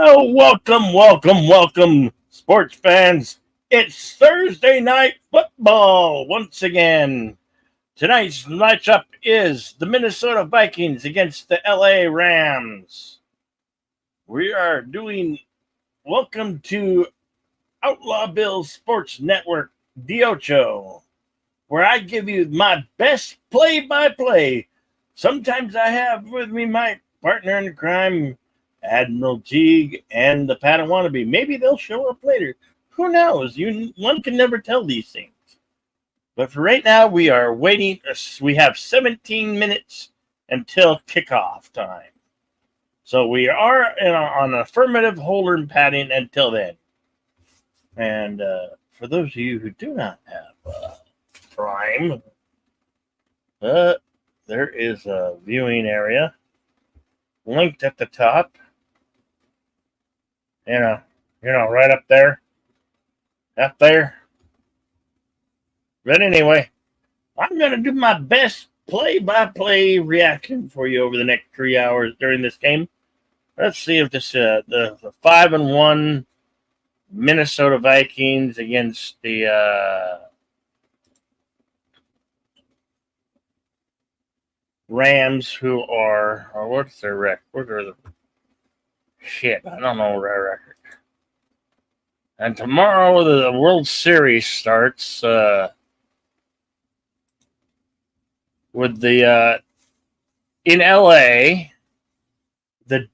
Oh, welcome, sports fans. It's Thursday night football once again. Tonight's matchup is the Minnesota Vikings against the LA Rams. We are doing welcome to Outlaw Bill's Sports Network, Diocho, where I give you my best play-by-play. Sometimes I have with me my partner in crime, Admiral Teague, and the Padawannabe. Maybe they'll show up later. Who knows? One can never tell these things. But for right now, we are waiting. We have 17 minutes until kickoff time. So we are on affirmative holder padding until then. And for those of you who do not have Prime, there is a viewing area linked at the top. Right up there. But anyway, I'm going to do my best play-by-play reaction for you over the next 3 hours during this game. Let's see if this the 5-1 Minnesota Vikings against the Rams, who are, or what's their record? What are the shit? I don't know their record. And tomorrow the World Series starts with the in LA, the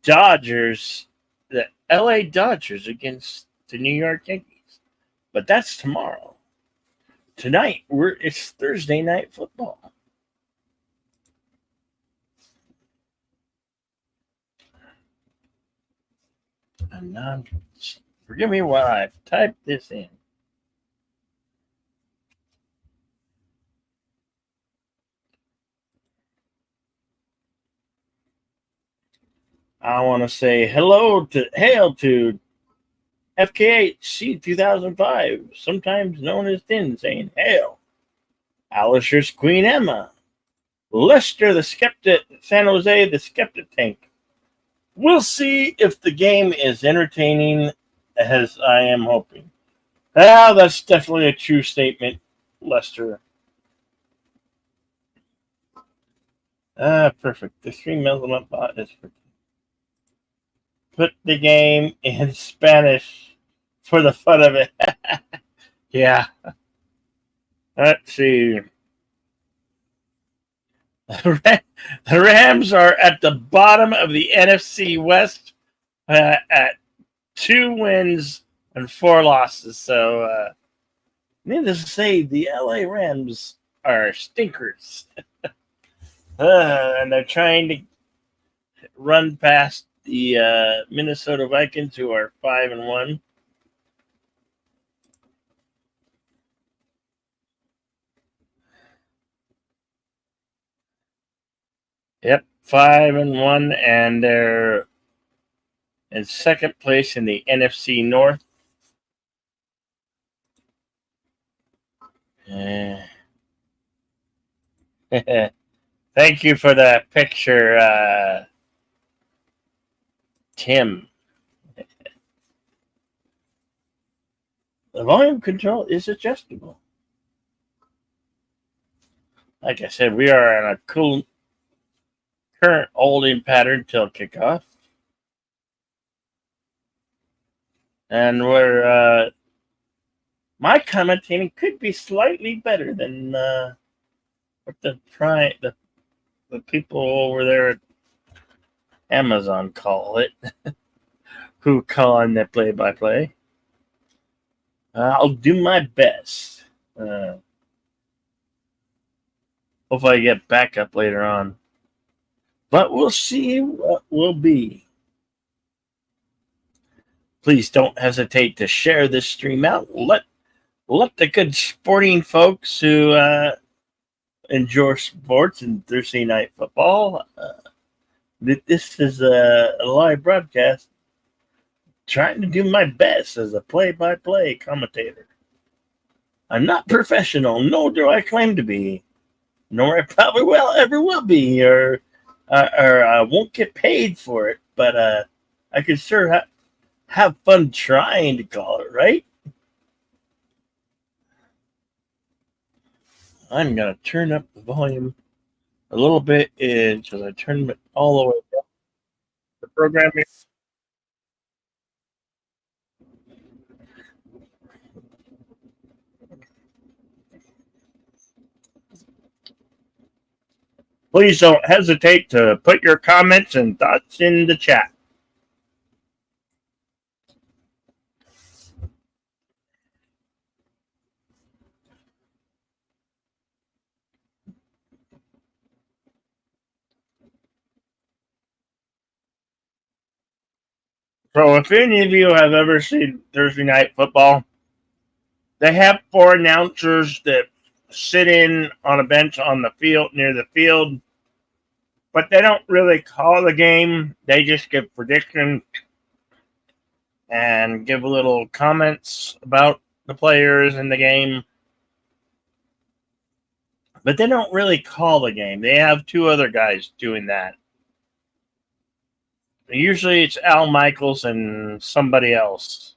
LA Dodgers against the New York Yankees. But that's tomorrow. Tonight it's Thursday night football. And now, forgive me while I type this in. I want to say hail to FKHC 2005, sometimes known as Tin, saying hail. Alisher's Queen Emma. Lester the Skeptic, San Jose the Skeptic Tank. We'll see if the game is entertaining as I am hoping. That's definitely a true statement, Lester. Perfect. The stream element bot is perfect. Put the game in Spanish for the fun of it. Yeah. Let's see. The Rams are at the bottom of the NFC West at 2 wins and 4 losses. So, needless to say, the LA Rams are stinkers. And they're trying to run past the Minnesota Vikings, who are 5-1. Yep, 5-1, and they're in second place in the NFC North. Thank you for the picture, Tim. The volume control is adjustable. Like I said, we are in a cool current holding pattern till kickoff. And we're my commentating could be slightly better than what the people over there at Amazon call it, who call on the play-by-play. I'll do my best. Hopefully I get backup later on. But we'll see what will be. Please don't hesitate to share this stream out. Let the good sporting folks who enjoy sports and Thursday night football. This is a live broadcast. Trying to do my best as a play-by-play commentator. I'm not professional, nor do I claim to be, nor I probably ever will be, or I won't get paid for it. But I could sure have fun trying to call it, right? I'm going to turn up the volume a little bit until I turn it all the way down. The program here. Please don't hesitate to put your comments and thoughts in the chat. So, if any of you have ever seen Thursday Night Football, they have four announcers that sit in on a bench on the field near the field, but they don't really call the game. They just give predictions and give little comments about the players in the game, but they don't really call the game. They have two other guys doing that. Usually it's Al Michaels and somebody else.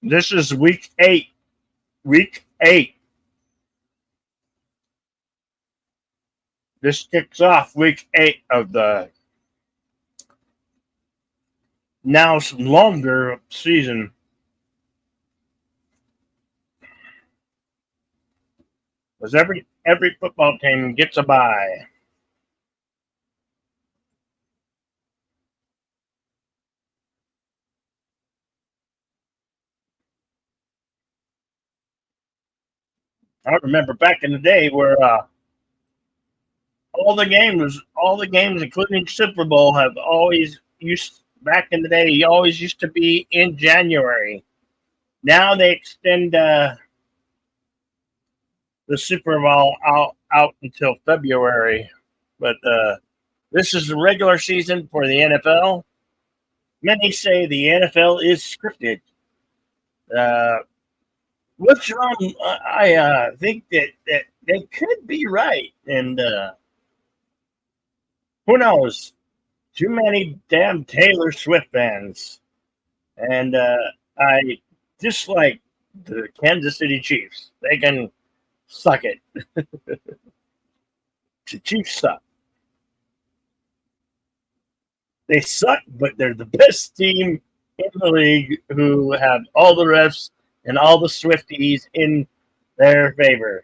This is week 8. Week 8. This kicks off week 8 of the now longer season. Because every football team gets a bye. I remember back in the day where all the games, including Super Bowl, have always used back in the day. You always used to be in January. Now they extend the Super Bowl out until February, but this is the regular season for the NFL. Many say the NFL is scripted. Uh, what's wrong? I think that they could be right, and who knows? Too many damn Taylor Swift fans, and I dislike the Kansas City Chiefs. They can suck it. The Chiefs suck. They suck, but they're the best team in the league who have all the refs and all the Swifties in their favor.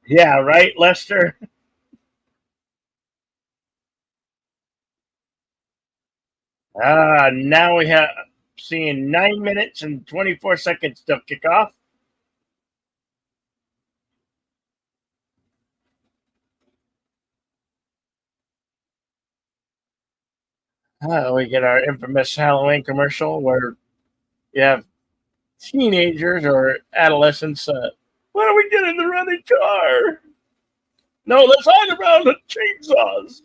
Yeah, right, Lester? Now we have seeing 9 minutes and 24 seconds to kick off. We get our infamous Halloween commercial where you have teenagers or adolescents. Why don't we get in the running car? No, let's hide around the chainsaws.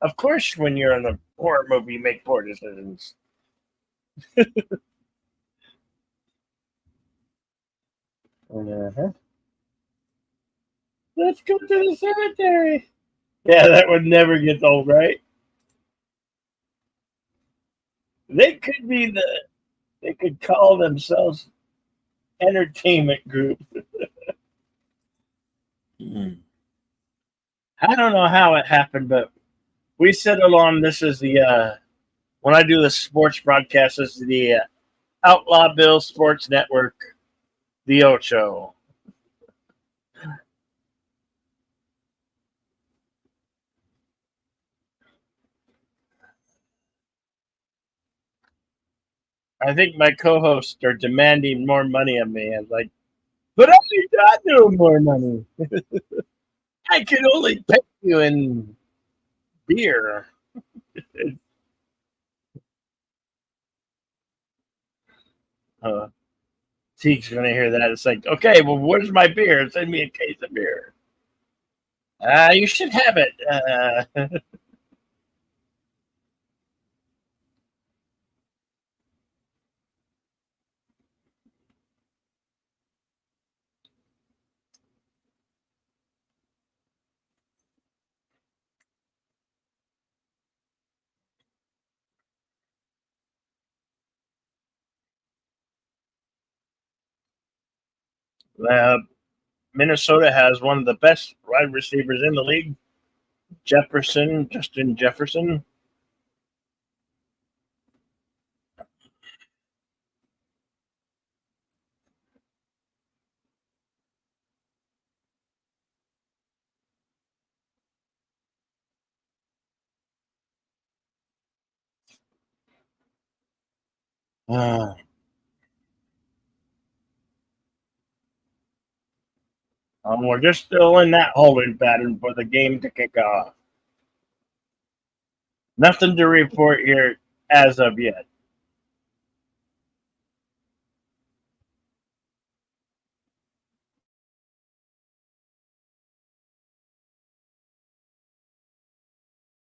Of course, when you're in a horror movie, you make poor decisions. Uh-huh. Let's go to the cemetery. Yeah, that would never get old, right? They could be the. They could call themselves entertainment group. Mm. I don't know how it happened, but we settled on this as the when I do the sports broadcast, this is the Outlaw Bill Sports Network, the Ocho. I think my co-hosts are demanding more money of me. I'm like, but I'm not doing more money. I can only pay you in beer. Uh, Teague's gonna hear that. It's like, okay, well, where's my beer? Send me a case of beer. You should have it. Uh, Minnesota has one of the best wide receivers in the league, Justin Jefferson. Uh, we're just still in that holding pattern for the game to kick off. Nothing to report here as of yet.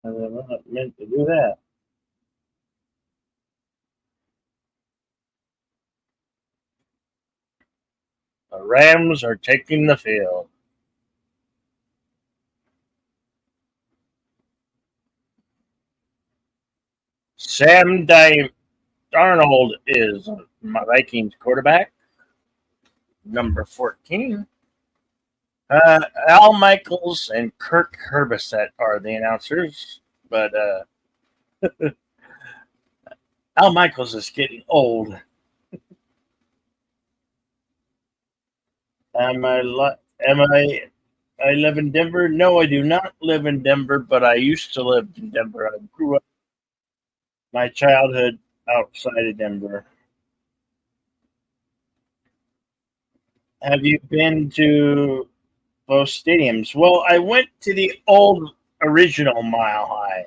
I was not meant to do that. The Rams are taking the field. Darnold is my Vikings quarterback, number 14. Al Michaels and Kirk Herbisset are the announcers, but Al Michaels is getting old. Am I live in Denver? No, I do not live in Denver, but I used to live in Denver. I grew up my childhood outside of Denver. Have you been to both stadiums? Well, I went to the old original Mile High.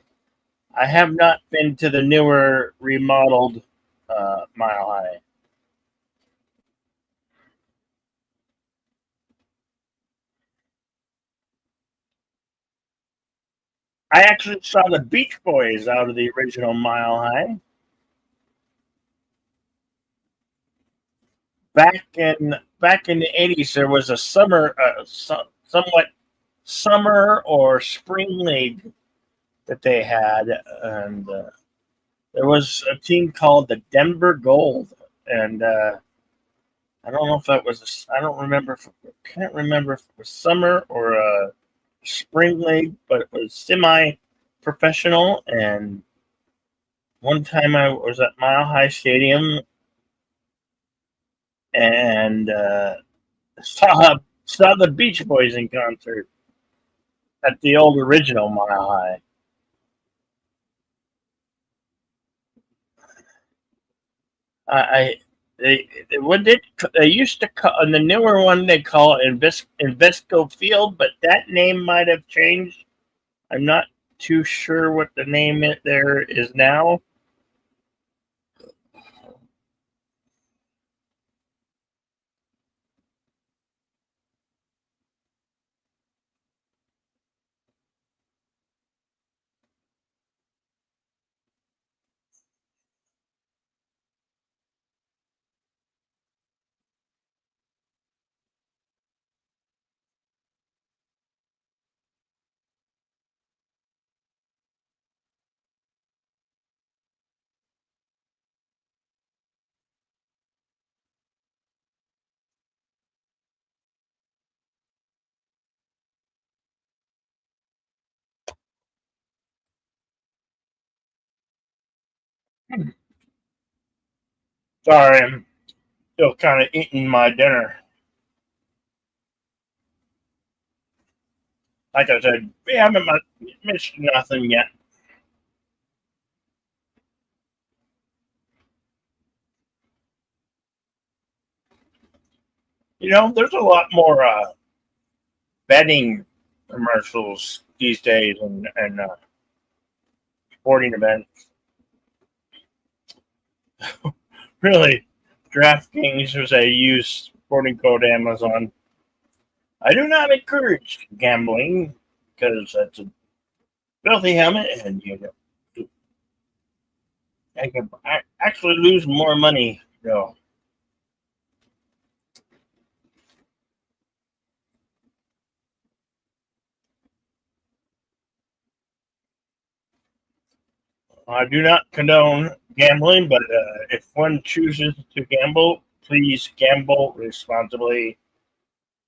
I have not been to the newer remodeled Mile High. I actually saw the Beach Boys out of the original Mile High back in the 80s. There was a somewhat summer or spring league that they had, and there was a team called the Denver Gold, and I don't know if that was. I don't remember. Can't remember if it was summer or a spring league, but it was semi-professional. And one time I was at Mile High Stadium and saw the Beach Boys in concert at the old original Mile High. I what did they used to call on the newer one they call it Invesco Field, but that name might have changed. I'm not too sure what the name there is now. Sorry, I'm still kind of eating my dinner. Like I said, we haven't missed nothing yet. There's a lot more betting commercials these days and sporting events. Really, DraftKings was a use sporting code Amazon. I do not encourage gambling. because that's a filthy helmet, and I can actually lose more money. I do not condone gambling, but if one chooses to gamble, please gamble responsibly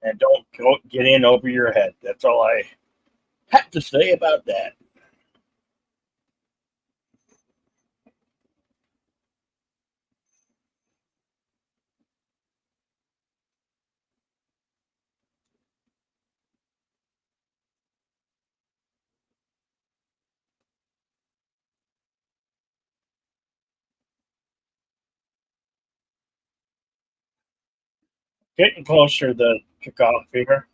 and don't get in over your head. That's all I have to say about that. Getting closer to the kickoff here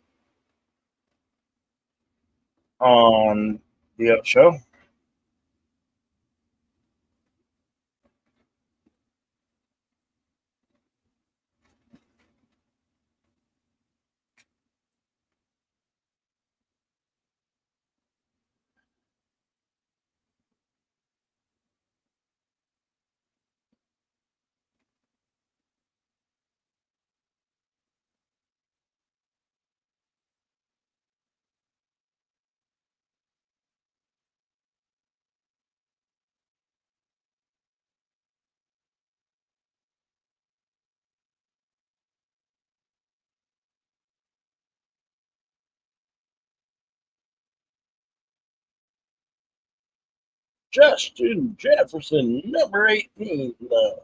on the show. Justin Jefferson, number 18, the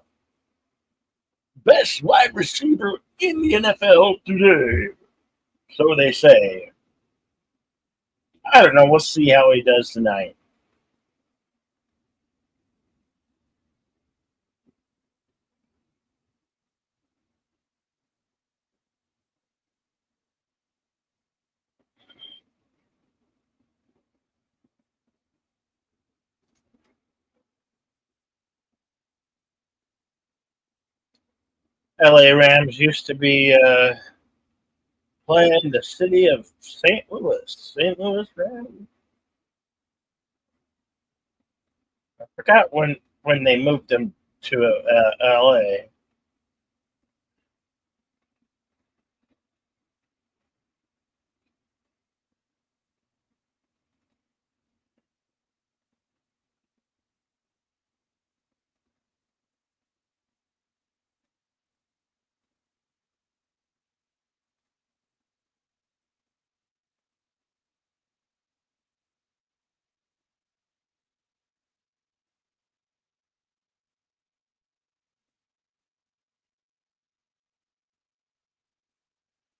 best wide receiver in the NFL today. So they say. I don't know. We'll see how he does tonight. LA Rams used to be playing the city of St. Louis. St. Louis Rams. I forgot when they moved them to LA.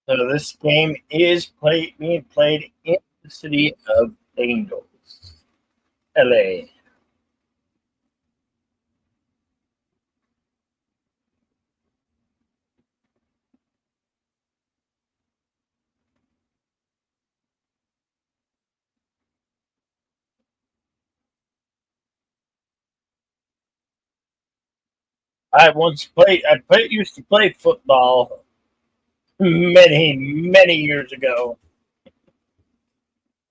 So this game is being played in the city of Angels, LA. Used to play football many years ago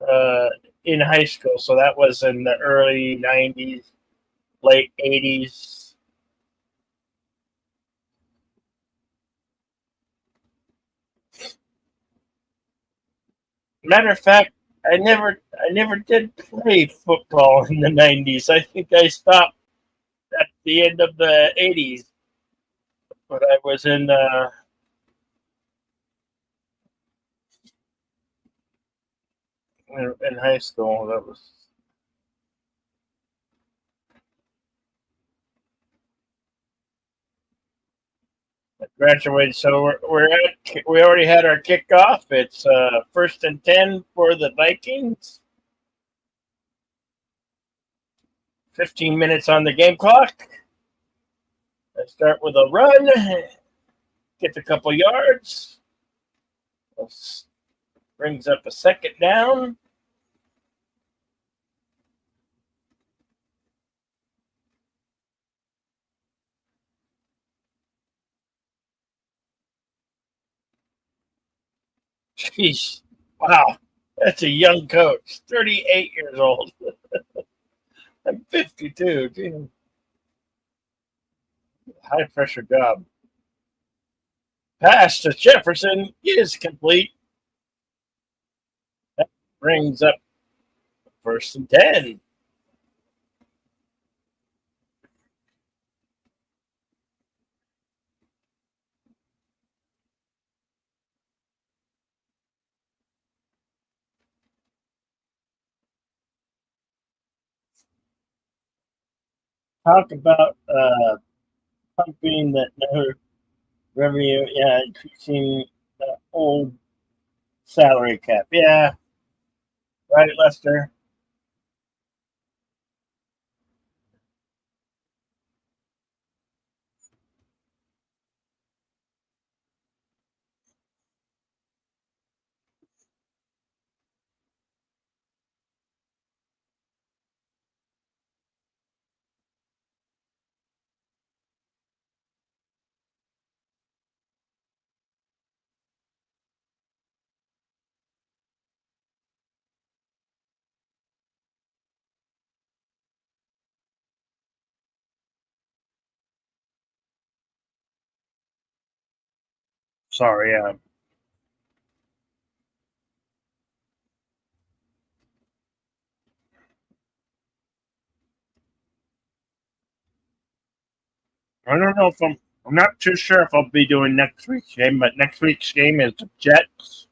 uh, in high school. So that was in the early '90s, late '80s. Matter of fact, I never did play football in the '90s. I think I stopped at the end of the '80s, but I was in high school. That was I graduated. So we already had our kickoff. It's first and 10 for the Vikings. 15 minutes on the game clock. Let's start with a run. Get a couple yards. Brings up a second down. Jeez. Wow. That's a young coach, 38 years old. I'm 52. Gee, high pressure job. Pass to Jefferson is complete. That brings up first and 10. Talk about pumping that no revenue. Yeah, increasing the old salary cap. Yeah, right, Lester. Sorry. I don't know if I'm not too sure if I'll be doing next week's game, but next week's game is the Jets.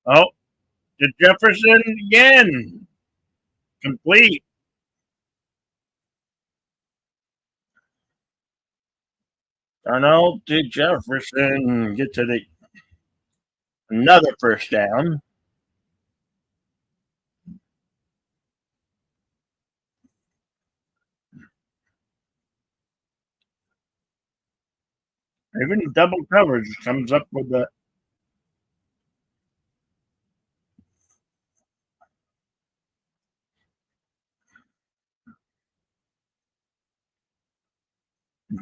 Oh, to Jefferson again. Complete. Arnold to Jefferson. Get to the another first down. Even double coverage comes up with the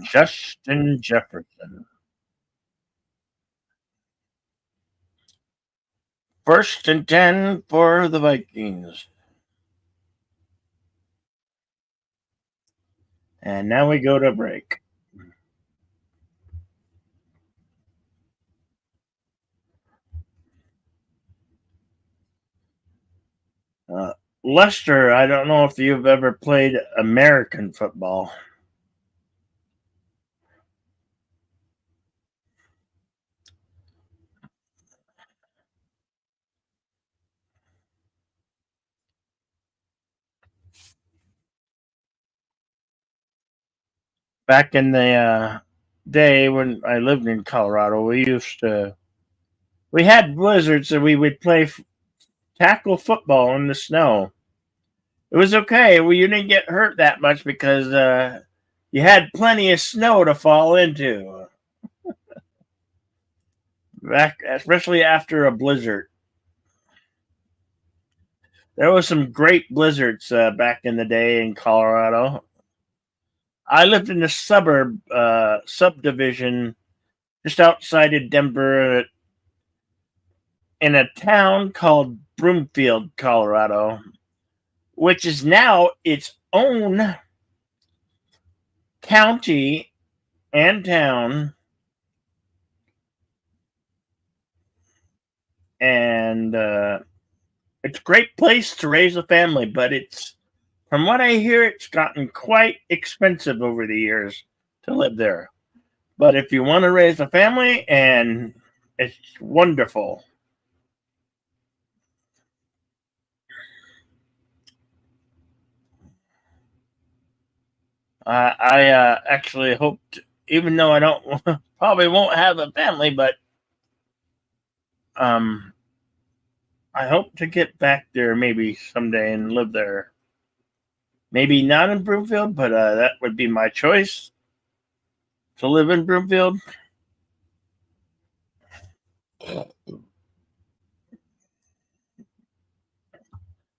Justin Jefferson. First and 10 for the Vikings. And now we go to break. Uh, Lester, I don't know if you've ever played American football. Back in the day when I lived in Colorado, we had blizzards, so we would play tackle football in the snow. It was okay. Well, you didn't get hurt that much because you had plenty of snow to fall into. Back, especially after a blizzard. There was some great blizzards back in the day in Colorado. I lived in a subdivision just outside of Denver in a town called Broomfield, Colorado, which is now its own county and town. And it's a great place to raise a family, but from what I hear, it's gotten quite expensive over the years to live there. But if you want to raise a family, and it's wonderful. I actually hoped, even though I don't probably won't have a family, but um, I hope to get back there maybe someday and live there. Maybe not in Broomfield, but that would be my choice to live in Broomfield.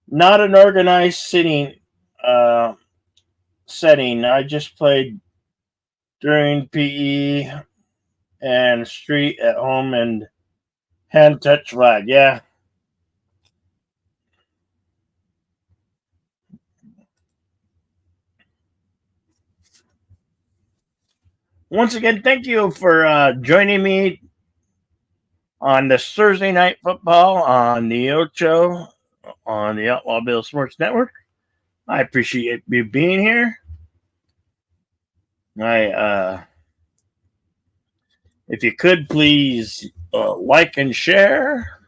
Not an organized uh, setting. I just played during PE and street at home and hand touch flag. Yeah. Once again, thank you for joining me on this Thursday night football on the Ocho on the Outlaw Bill Sports Network. I appreciate you being here. If you could please like and share,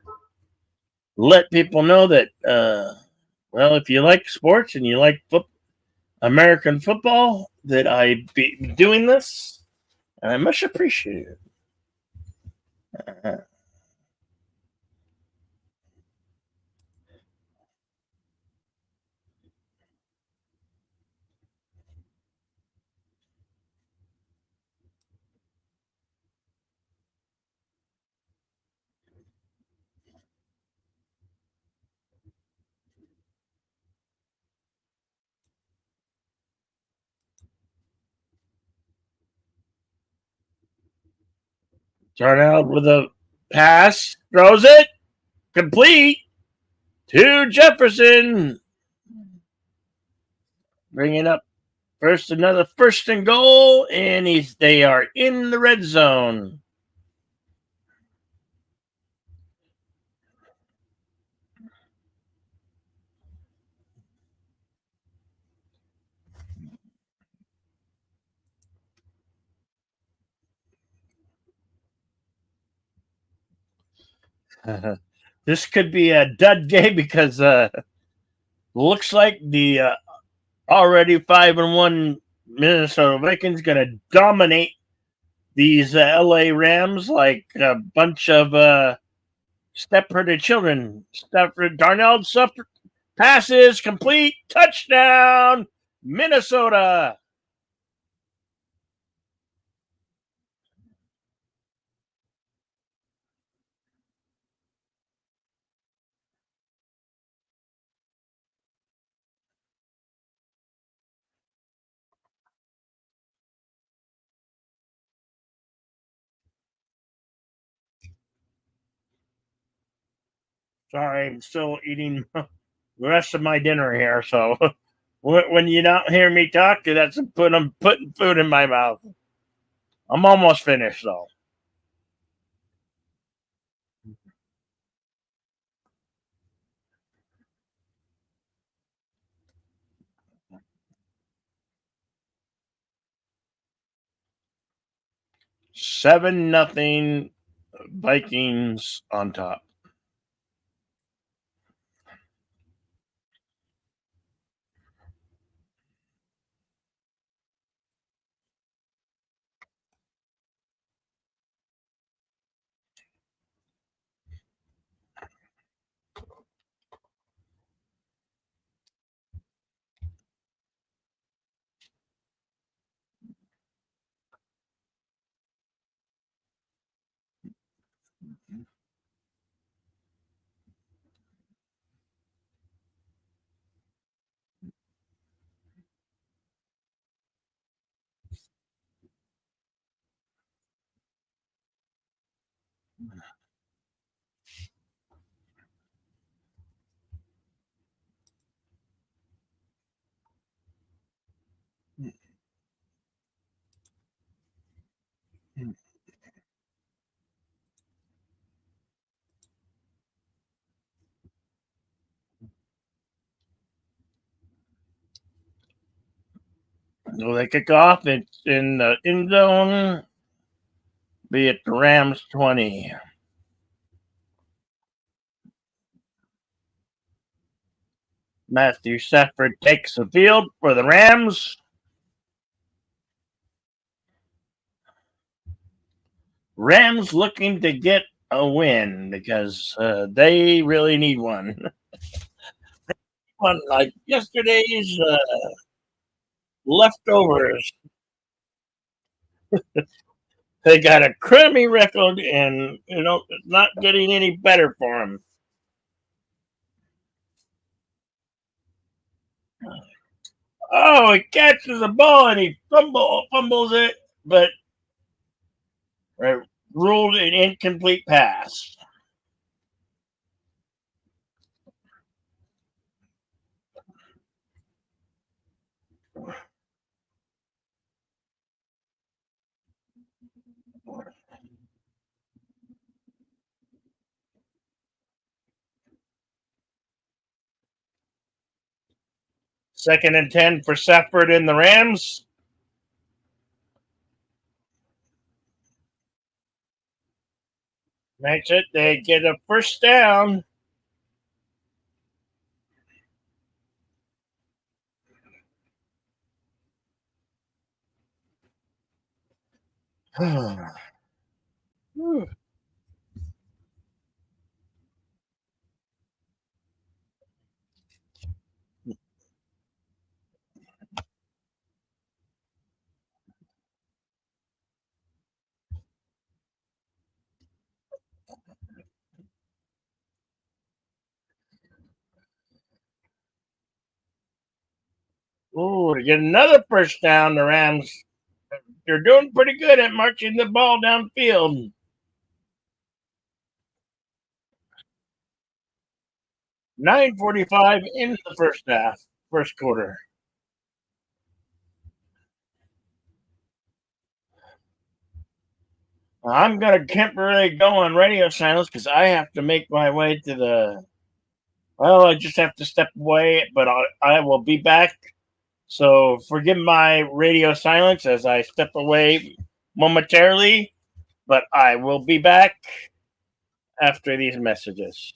let people know that well, if you like sports and you like American football, that I be doing this, and I much appreciate it. Darnell with a pass, throws it complete to Jefferson, bringing up another first and goal, and they are in the red zone. This could be a dud game because looks like the already 5-1 Minnesota Vikings going to dominate these LA Rams like a bunch of Stepford children. Darnell passes complete, touchdown, Minnesota. Sorry, I'm still eating the rest of my dinner here. So when you don't hear me talk, that's I'm putting food in my mouth. I'm almost finished though. 7-0 Vikings on top. So they kick off. It's in the end zone. Be it the Rams 20. Matthew Stafford takes the field for the Rams. Rams looking to get a win because they really need one. One like yesterday's leftovers. They got a crummy record, and it's not getting any better for them. Oh, he catches the ball and he fumbles it. but uh, ruled an incomplete pass. Second and 10 for Stafford and the Rams. Makes it. They get a first down. Ooh, to get another first down, the Rams. They're doing pretty good at marching the ball downfield. 9:45 in the first half, first quarter. I'm gonna temporarily go on radio silence because I have to make my way to the. Well, I just have to step away, but I will be back. So forgive my radio silence as I step away momentarily, but I will be back after these messages.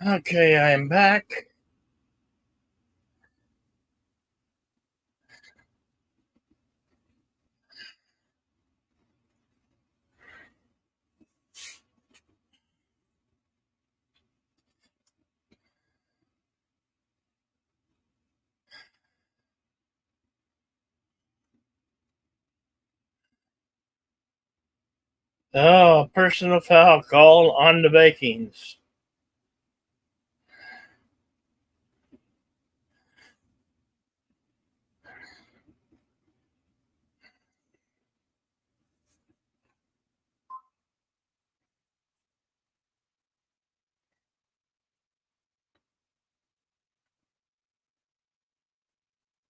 Okay, I am back. Oh, personal foul call on the Vikings.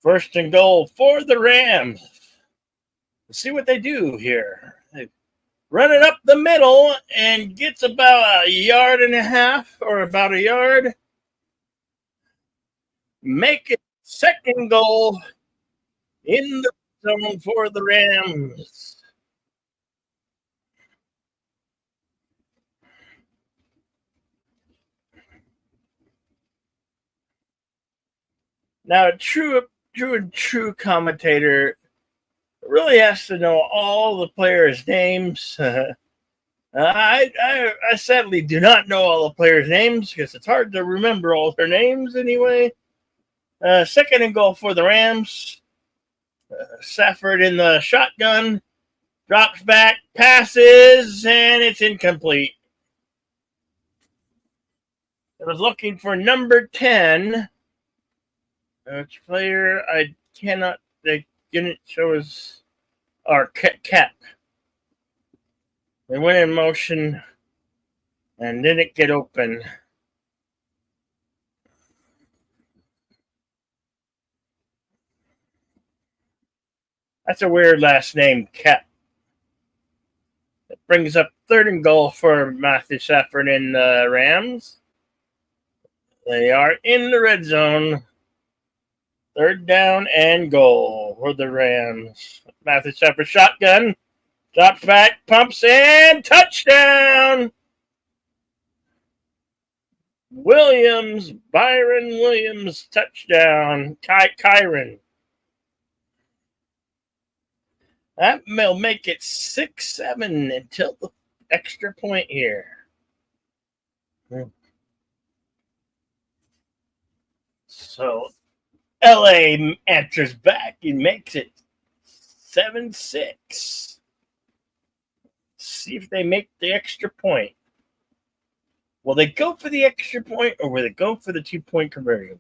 First and goal for the Rams. Let's see what they do here. They run it up the middle and gets about a yard and a half or about a yard. Make it second goal in the zone for the Rams. Now, a true commentator really has to know all the players' names. I sadly do not know all the players' names because it's hard to remember all their names anyway. Second and goal for the Rams. Safford in the shotgun. Drops back, passes, and it's incomplete. I was looking for number 10. Which player I cannot, they didn't show us our cap. They went in motion and didn't get open. That's a weird last name, Cap. It brings up third and goal for Matthew Safford and the Rams. They are in the red zone. Third down and goal for the Rams. Matthew Safford shotgun. Drops back, pumps in, touchdown! Byron Williams, touchdown. Kyron. That will make it 6-7 until the extra point here. So LA answers back and makes it 7-6. See if they make the extra point. Will they go for the extra point or will they go for the 2-point conversion?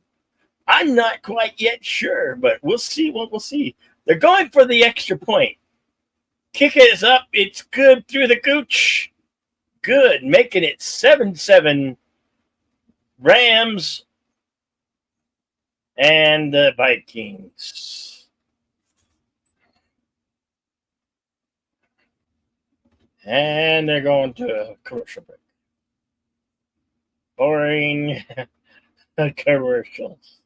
I'm not quite yet sure, but we'll see what we'll see. They're going for the extra point. Kick is up. It's good through the gooch. Good, making it 7-7. Rams and the Vikings. And they're going to a commercial break. Boring commercials.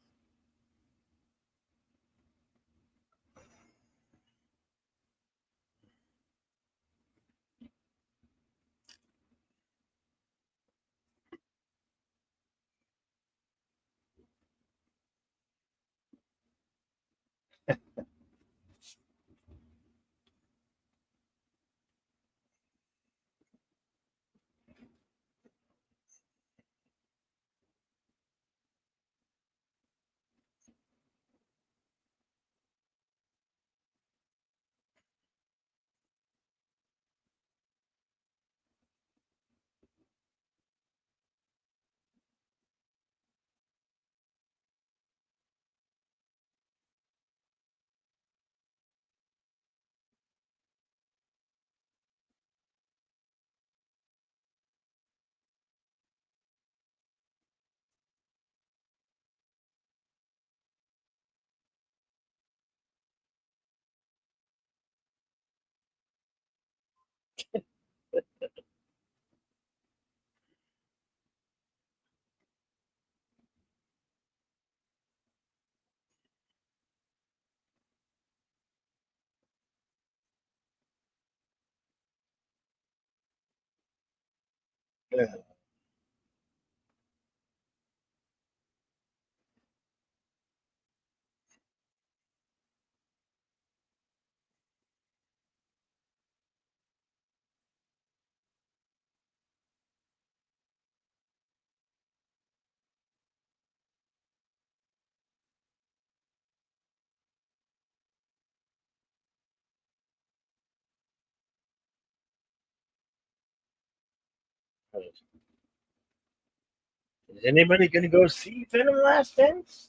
Is anybody going to go see Venom Last Dance?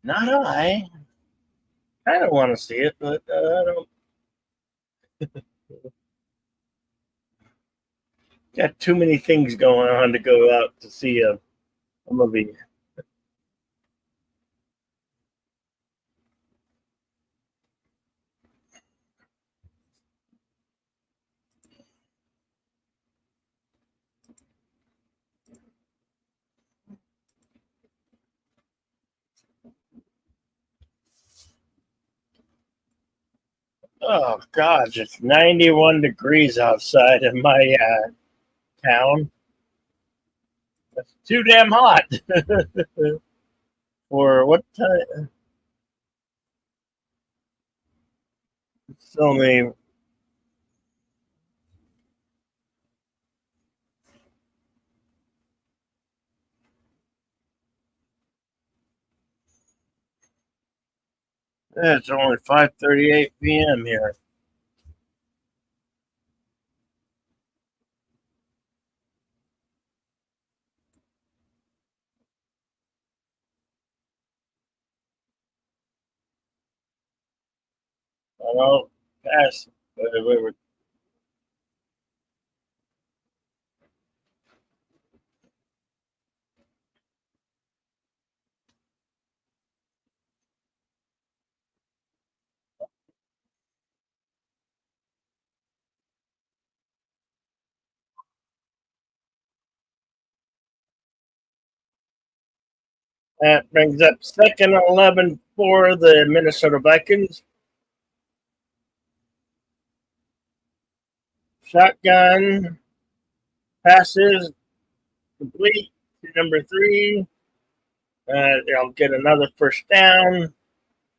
Not I. I don't want to see it, but I don't. Got too many things going on to go out to see a movie. Oh gosh, it's 91 degrees outside in my town. That's too damn hot for what time? It's only it's only 5:38 p.m. here. I know past we were that brings up second and 11 for the Minnesota Vikings. Shotgun passes complete to number three. They'll get another first down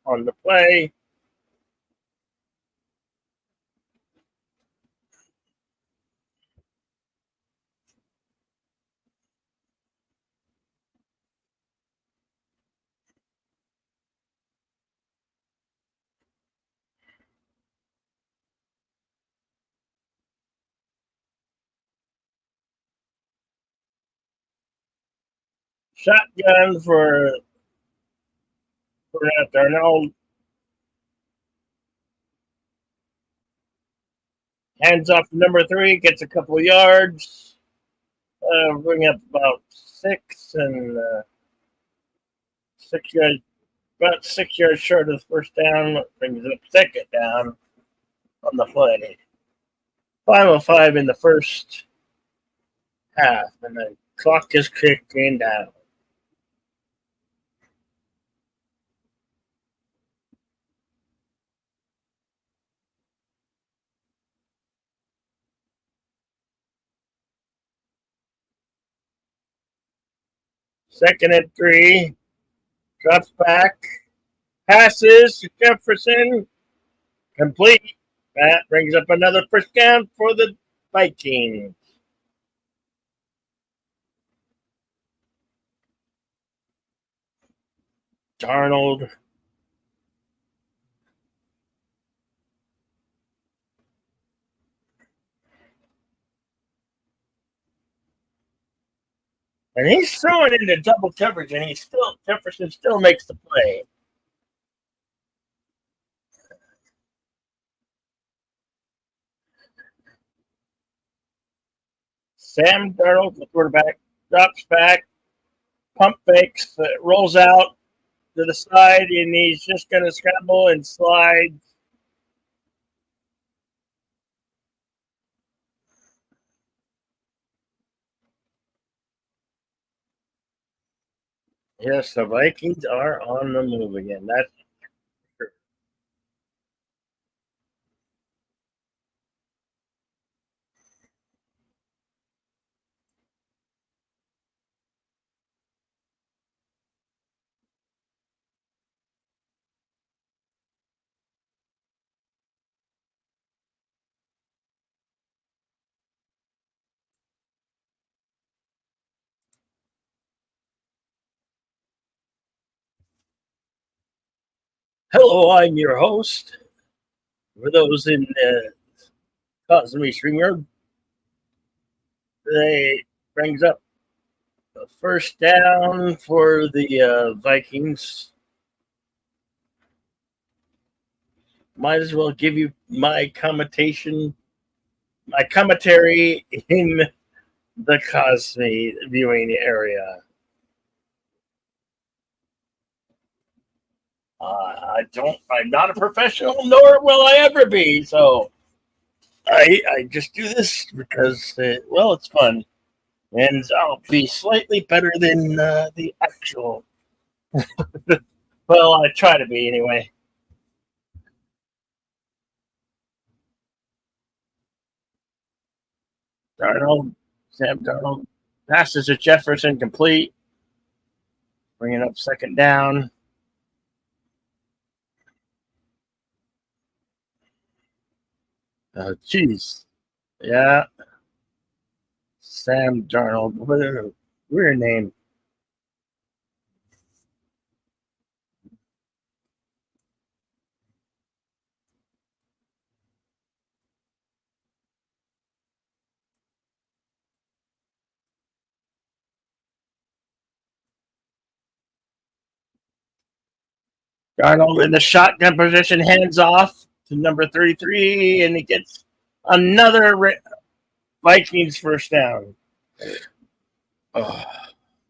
on the play. Shotgun for Darnold. Hands off to number three, gets a couple of yards. Bring up about six and 6 yards, about 6 yards short of the first down. Brings up second down on the play. 5:05 in the first half, and the clock is kicking down. Second and three, drops back, passes to Jefferson, complete. That brings up another first down for the Vikings. Darnold. And he's throwing into double coverage, and Jefferson still makes the play. Sam Darnold, the quarterback, drops back, pump fakes, rolls out to the side, and he's just going to scramble and slide. Yes, the Vikings are on the move again. That's true. Hello, I'm your host. For those in Cosme Streamer, they brings up a first down for the Vikings. Might as well give you my commentary in the Cosme viewing area. I'm not a professional, nor will I ever be. So I just do this because, well, it's fun. And I'll be slightly better than the actual. Well, I try to be anyway. Darnold, Sam Darnold passes to Jefferson complete, bringing up second down. Jeez. Yeah, Sam Darnold. What a weird name. Darnold in the shotgun position, hands off to number 33, and he gets another Vikings first down. Oh,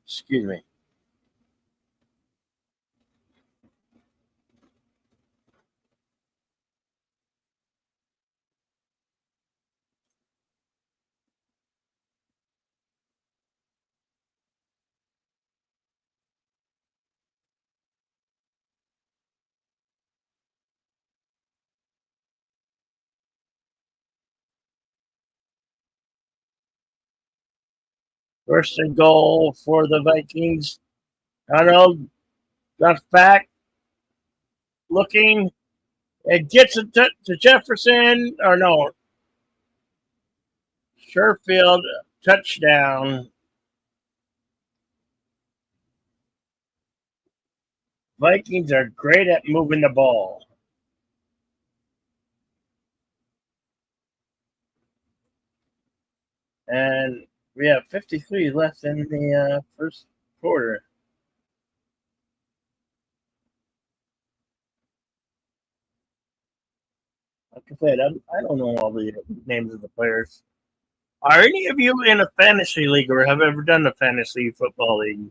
excuse me. First and goal for the Vikings. Darnold got back, looking, and gets it to Jefferson, or no, Sherfield, touchdown. Vikings are great at moving the ball. And we have 53 left in the first quarter. Like I said, I don't know all the names of the players. Are any of you in a fantasy league or have ever done a fantasy football league?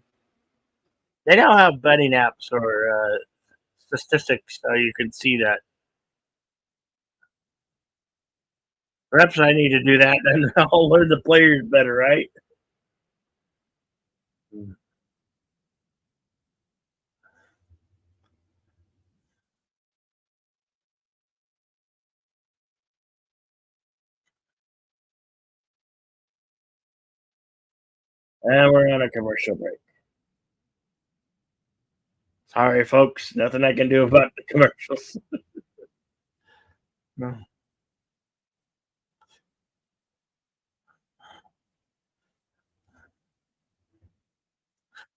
They now have betting apps or statistics so you can see that. Perhaps I need to do that, and I'll learn the players better, right? And we're on a commercial break. Sorry, folks. Nothing I can do about the commercials.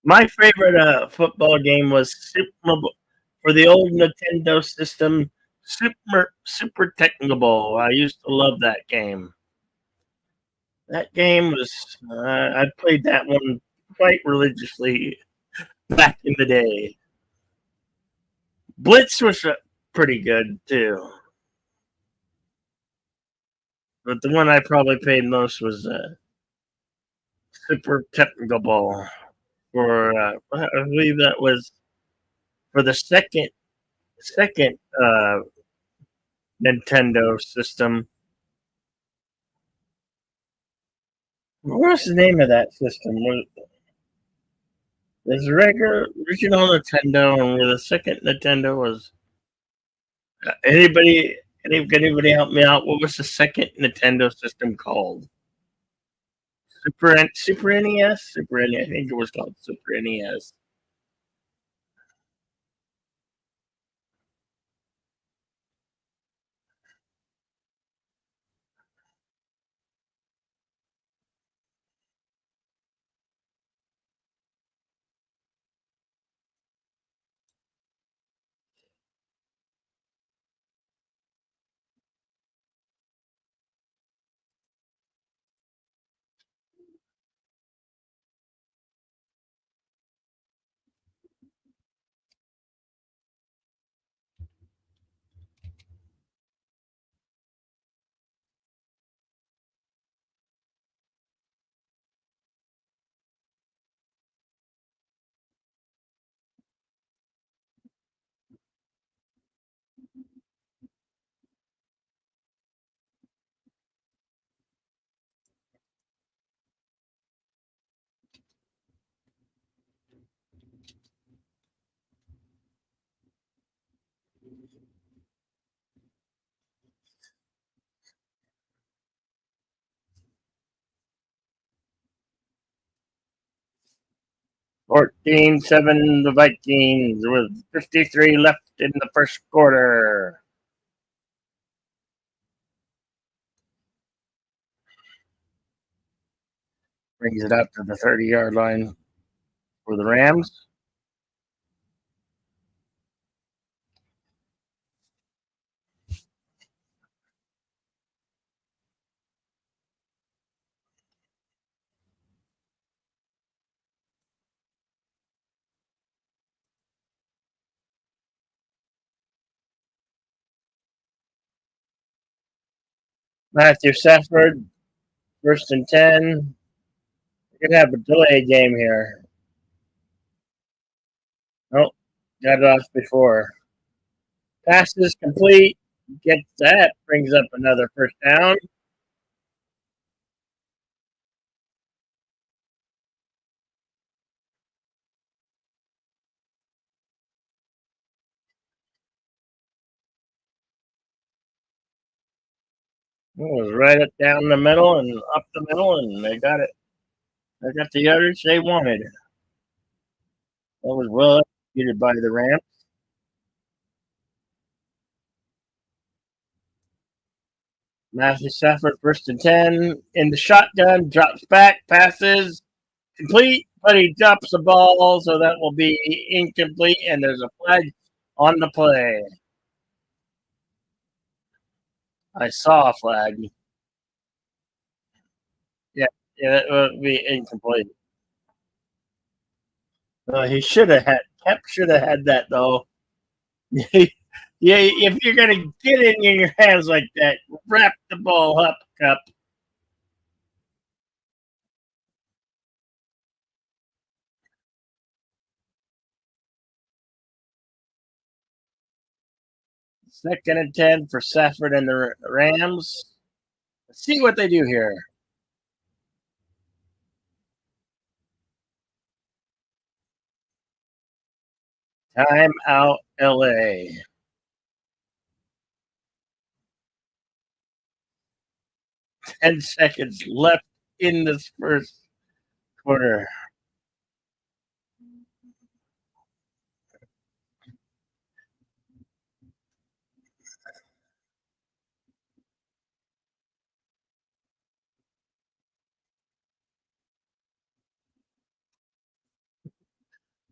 My favorite football game was for the old Nintendo system, Super Technical Bowl. I used to love that game. That game was I played that one quite religiously back in the day. Blitz was pretty good too, but the one I probably played most was Super Technical Bowl for I believe that was for the second Nintendo system. What's the name of that system? There's a regular original Nintendo, and the second Nintendo was anybody. Anybody help me out? What was the second Nintendo system called? Super NES, Super NES. I think it was called Super NES. 14-7 the Vikings with 53 left in the first quarter. Brings it up to the 30-yard line for the Rams. Matthew Stafford, 1st and 10. We're going to have a delay game here. Nope, got it off before. Passes complete. Gets that. Brings up another first down. It was right up down the middle and up the middle, and they got it. They got the yardage they wanted. That was well executed by the Rams. Matthew Stafford, 1st and 10. In the shotgun, drops back, passes, complete, but he drops the ball, so that will be incomplete, and there's a flag on the play. I saw a flag. Yeah, it would be incomplete. He should have had. Kep should have had that though. Yeah, if you're gonna get it in your hands like that, wrap the ball up, Cup. 2nd and 10 for Stafford and the Rams. Let's see what they do here. Time out, LA. 10 seconds left in this first quarter.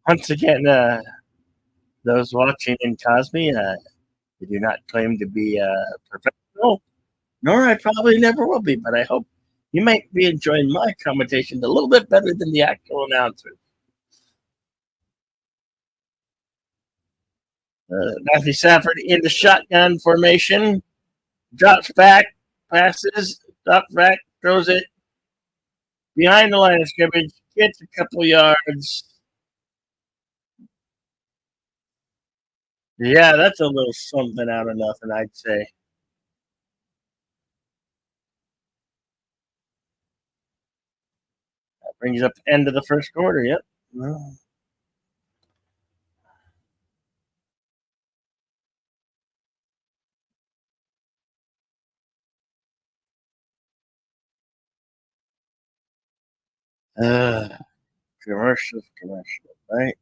Once again, those watching in Cosme, they do not claim to be professional, nor I probably never will be, but I hope you might be enjoying my commentation a little bit better than the actual announcer. Matthew Stafford in the shotgun formation, drops back, passes, drops back, throws it behind the line of scrimmage, gets a couple yards. Yeah, that's a little something out of nothing, I'd say. That brings up the end of the first quarter. Yep. Uh, commercial, right?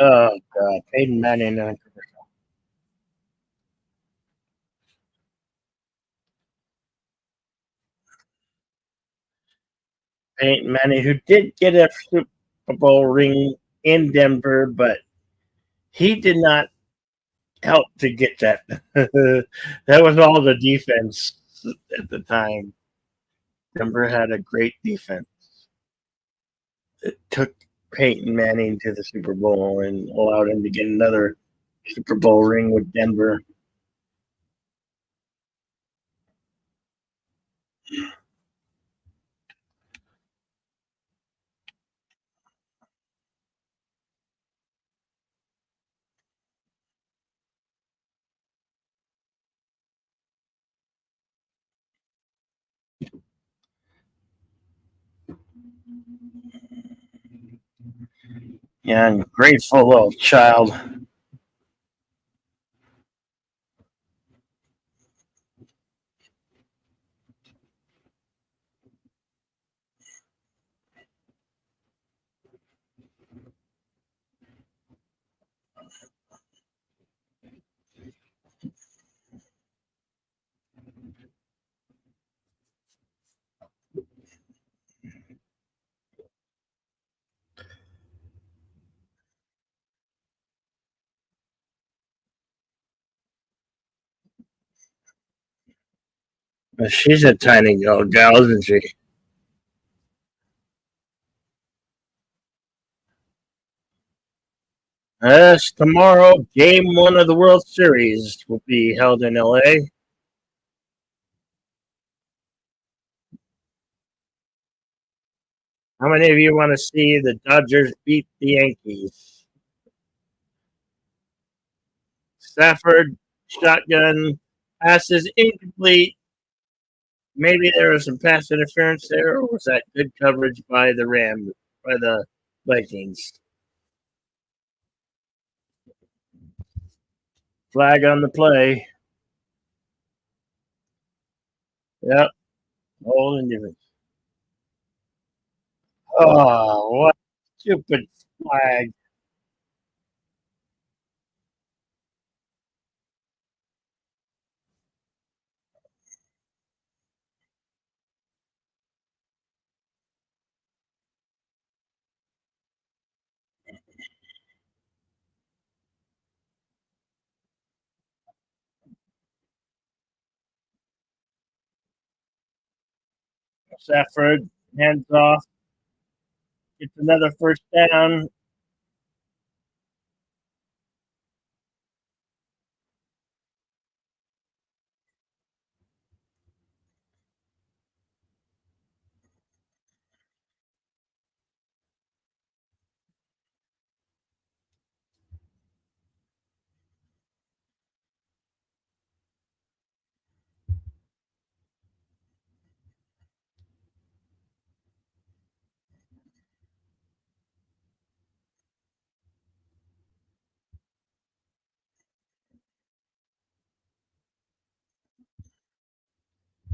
Oh God, Peyton Manning. Peyton Manning, who did get a Super Bowl ring in Denver, but he did not help to get that. That was all the defense at the time. Denver had a great defense. It took Peyton Manning to the Super Bowl and allowed him to get another Super Bowl ring with Denver. Yeah, and grateful little child. She's a tiny little gal, isn't she? Yes, tomorrow, game one of the World Series will be held in LA. How many of you want to see the Dodgers beat the Yankees? Stafford, shotgun, passes incomplete. Maybe there was some pass interference there, or was that good coverage by the Vikings? Flag on the play. Yep, holding difference. Oh, what stupid flag. Stafford, hands off, gets another first down.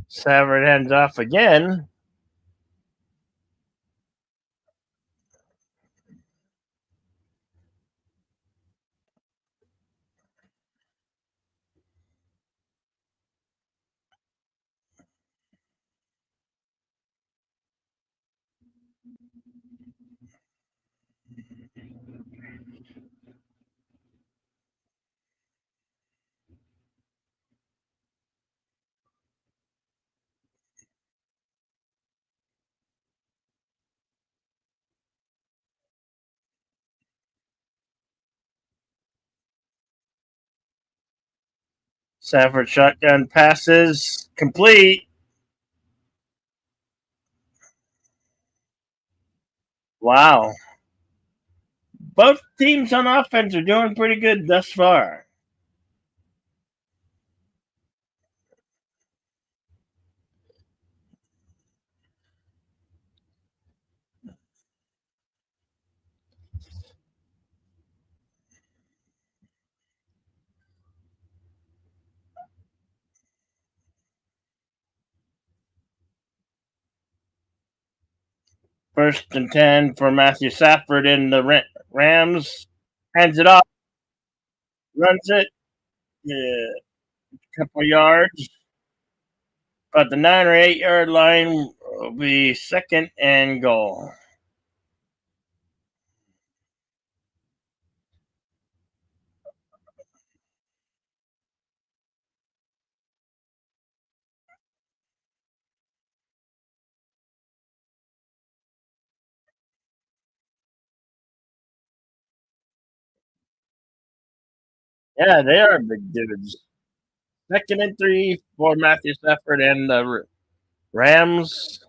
Stafford hands off again. Stafford shotgun passes complete. Wow. Both teams on offense are doing pretty good thus far. First and 10 for Matthew Stafford in the Rams. Hands it off, runs it, a couple yards. But the 9 or 8 yard line will be second and goal. Yeah, they are big dudes. Second and 3 for Matthew Stafford and the Rams.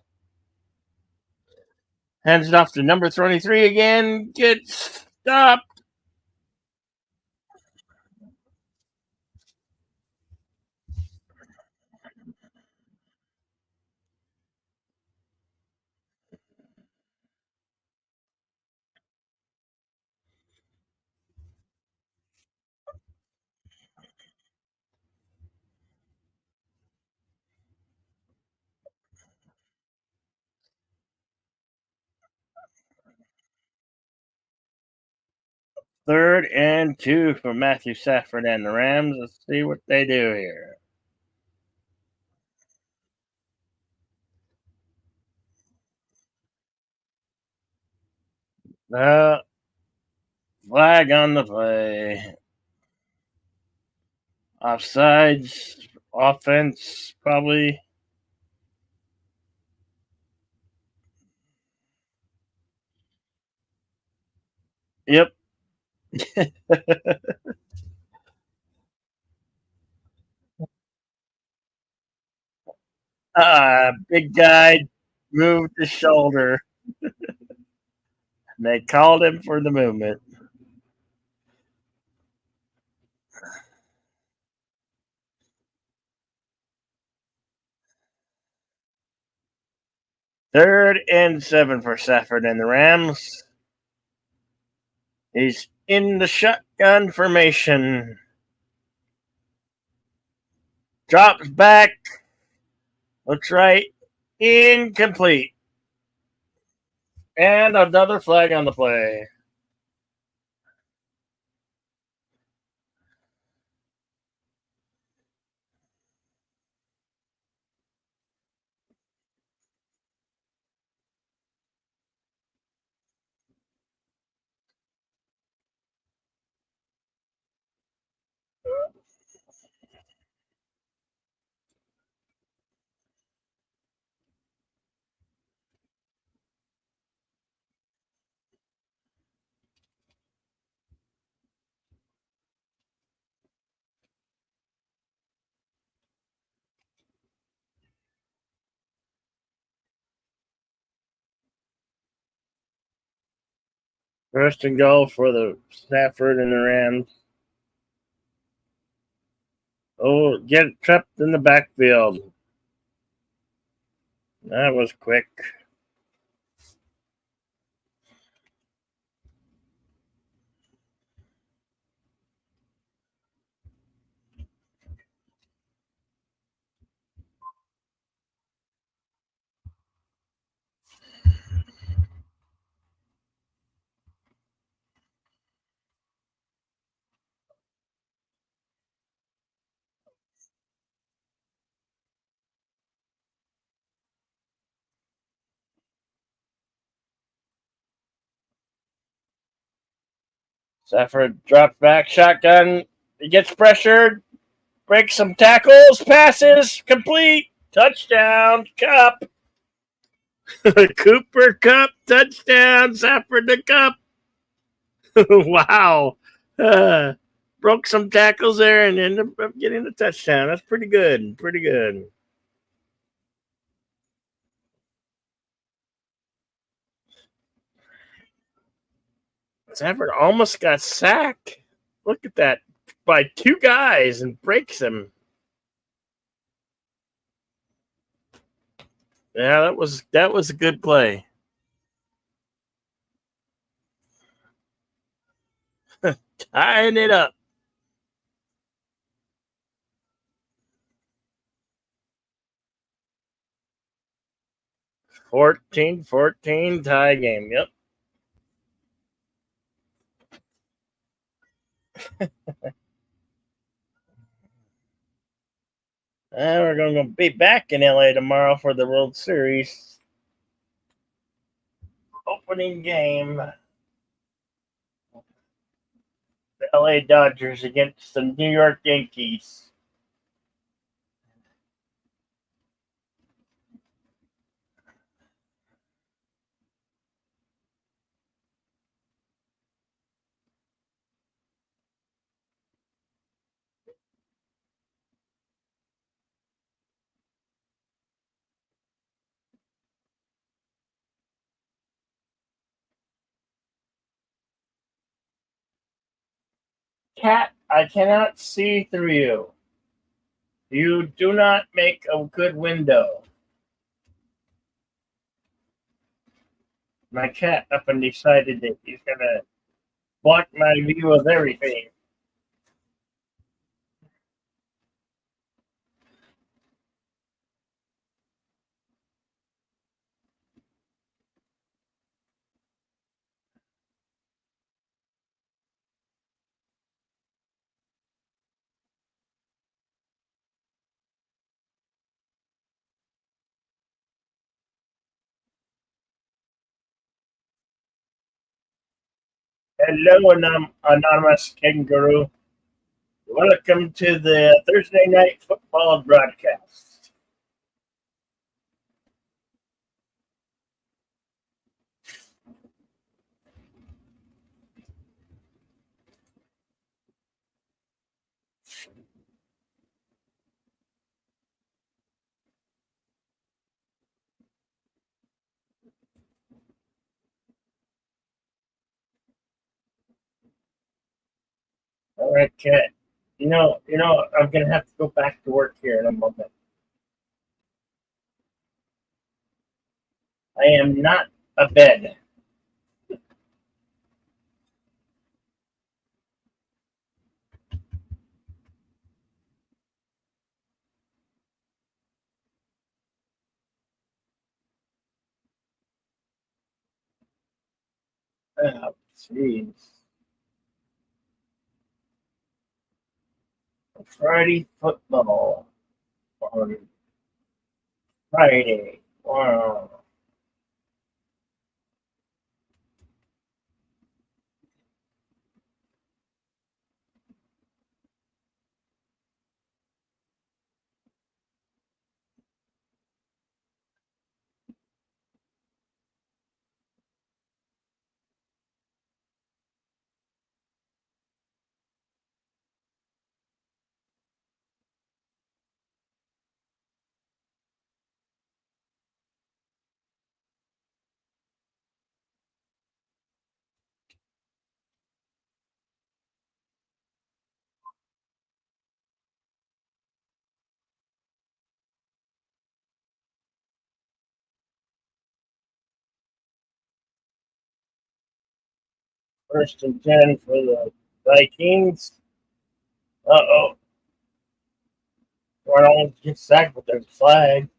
Hands it off to number 23 again. Gets stopped. Third and 2 for Matthew Stafford and the Rams. Let's see what they do here. Uh, Flag on the play. Offsides. Offense, probably. Yep. Big guy moved his shoulder. They called him for the movement. Third and 7 for Stafford and the Rams. He's in the shotgun formation. Drops back. Looks right. Incomplete. And another flag on the play. First and goal for the Stafford and the Rams. Oh, get trapped in the backfield. That was quick. Stafford drops back, shotgun. He gets pressured, breaks some tackles, passes, complete, touchdown, Cup. Cooper Cup, touchdown, Stafford the Cup. Wow. Uh, Broke some tackles there and ended up getting a touchdown. That's pretty good. Pretty good. Stafford almost got sacked. Look at that. By two guys and breaks him. Yeah, that was a good play. Tying it up. 14-14 tie game. Yep. And we're going to be back in LA tomorrow for the World Series opening game. The LA Dodgers against the New York Yankees. Cat, I cannot see through you. You do not make a good window. My cat up and decided that he's gonna block my view of everything. Hello, anonymous kangaroo. Welcome to the Thursday night football broadcast. All right, Cat. I'm gonna have to go back to work here in a moment. I am not a bed. Oh, jeez. Friday football on Friday. Wow. First and 10 for the Vikings. Uh-oh. Arnold gets sacked with their flag.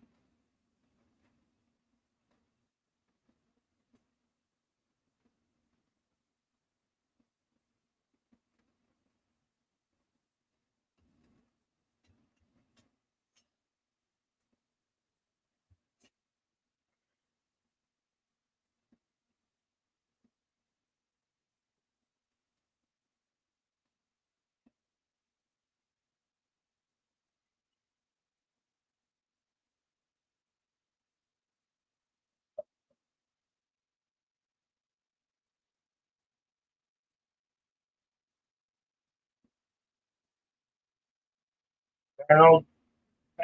Arnold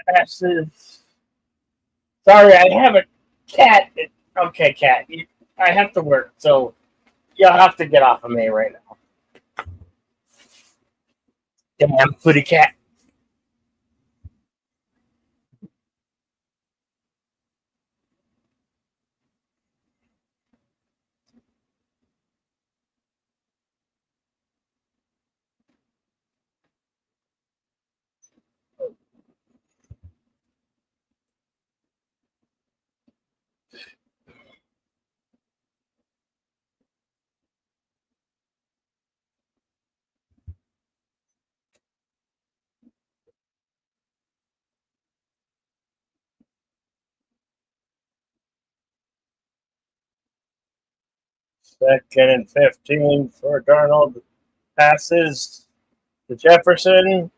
passes. Sorry, I have a cat. Okay, cat. I have to work, so you'll have to get off of me right now. Damn footy cat. Second and 15 for Darnold. Passes to Jefferson.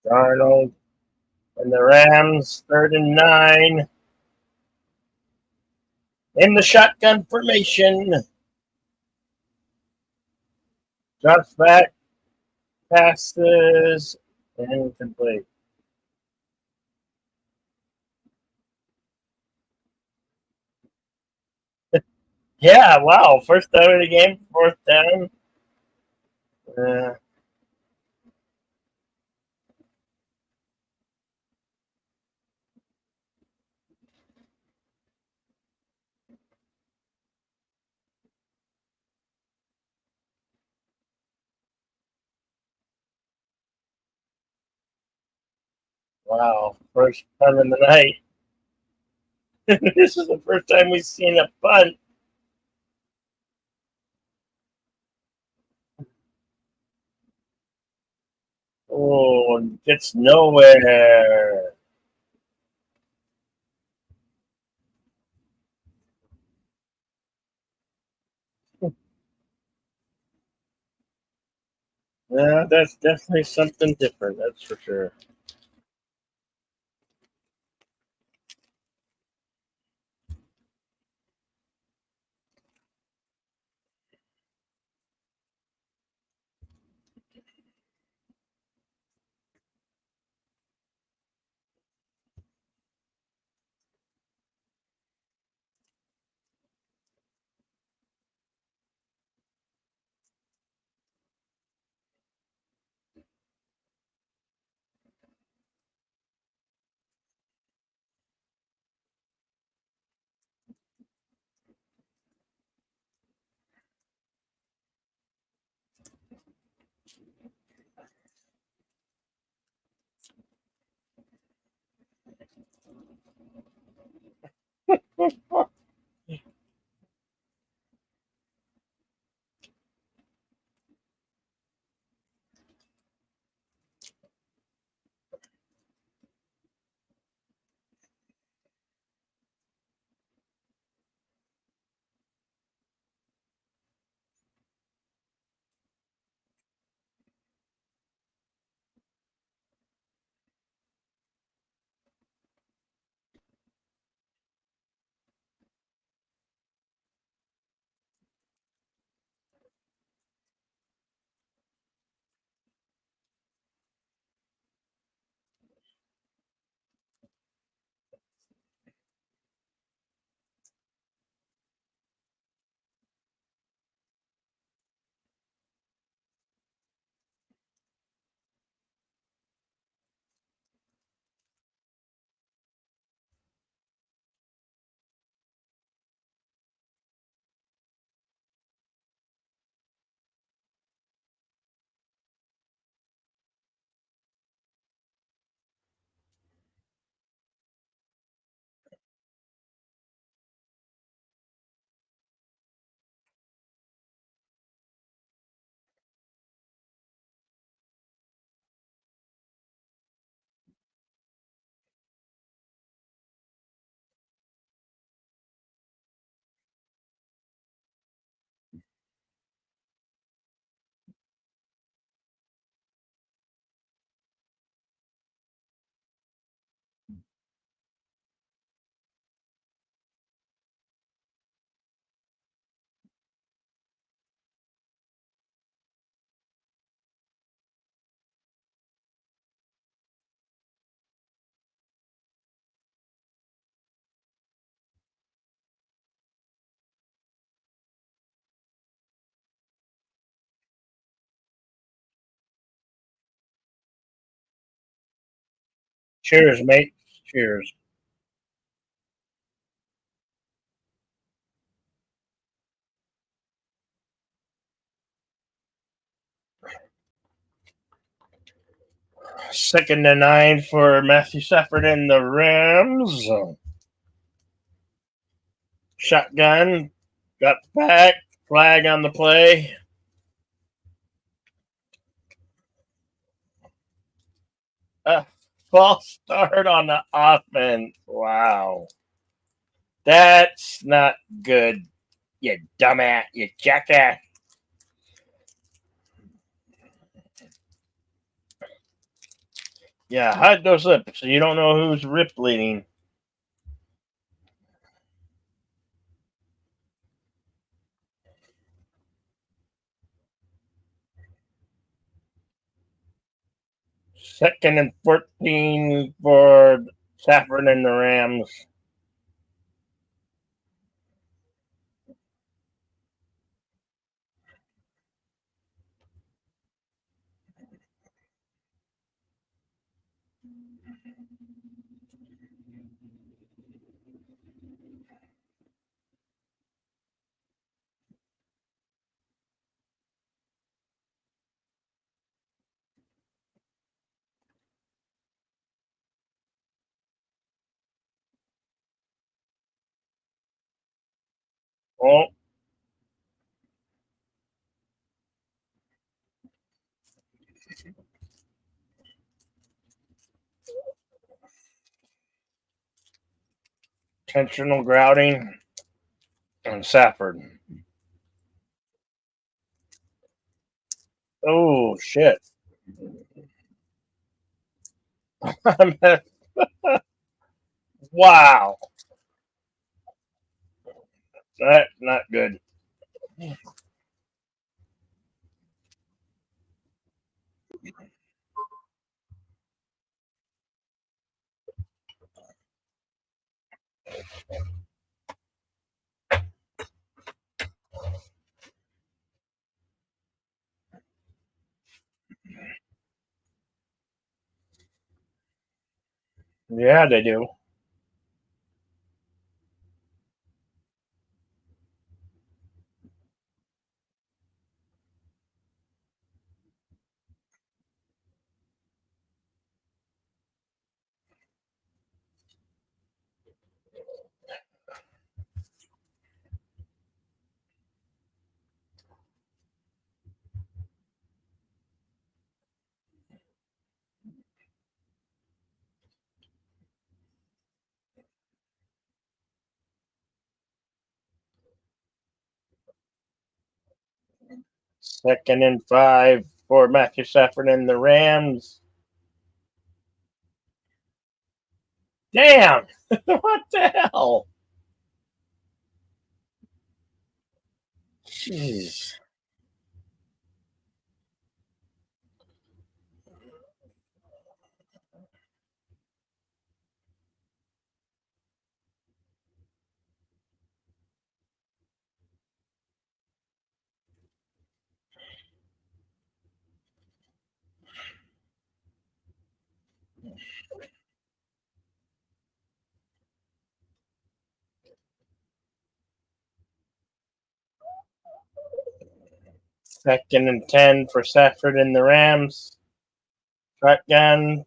Darnold And the Rams, 3rd and 9. In the shotgun formation. Drops back, passes, and complete. Yeah, wow. First down of the game, 4th down. Uh, wow. First punt of the night. This is the first time we've seen a punt. Oh, gets nowhere. Yeah, that's definitely something different. That's for sure. Cheers, mate. Cheers. 2nd and 9 for Matthew Stafford and the Rams. Shotgun. Got back. Flag on the play. A false start on the offense. Wow. That's not good, you dumbass, you jackass. Yeah, hide those lips so you don't know who's rip bleeding. Second and 14 for Saffron and the Rams. Oh, intentional grouting on Saffron. Oh, shit. Wow. That's not good. Yeah, they do. Second and 5 for Matthew Saffron and the Rams. Damn. What the hell? Jeez. Second and 10 for Saffron and the Rams. Shotgun.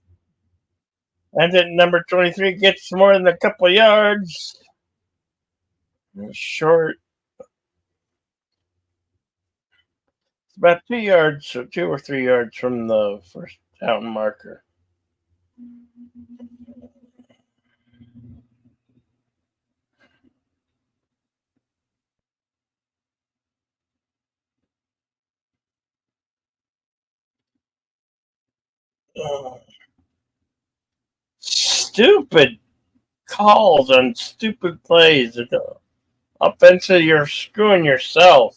And then number 23 gets more than a couple of yards. Short. It's about 2 yards, so 2 or 3 yards from the first down marker. Stupid calls on stupid plays. Offensive, you're screwing yourself.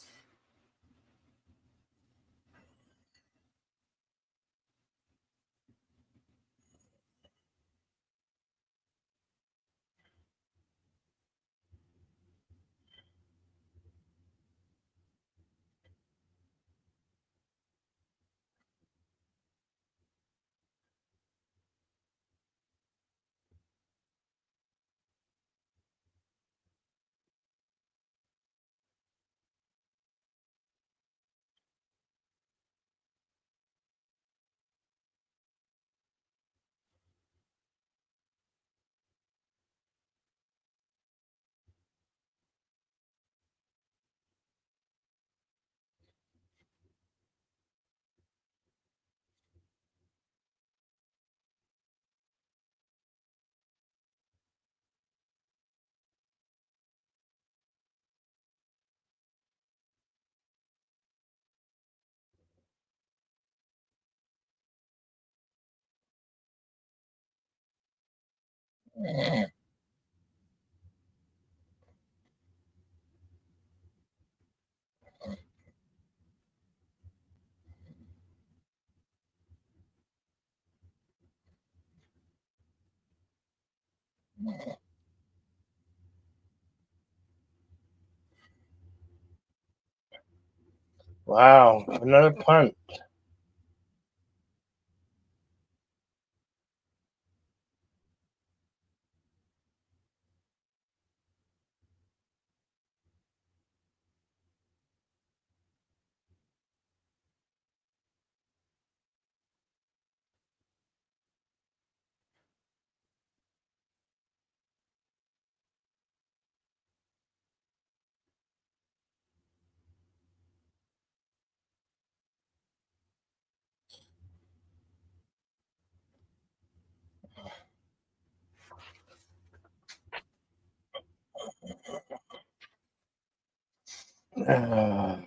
Wow, another punt. Uh,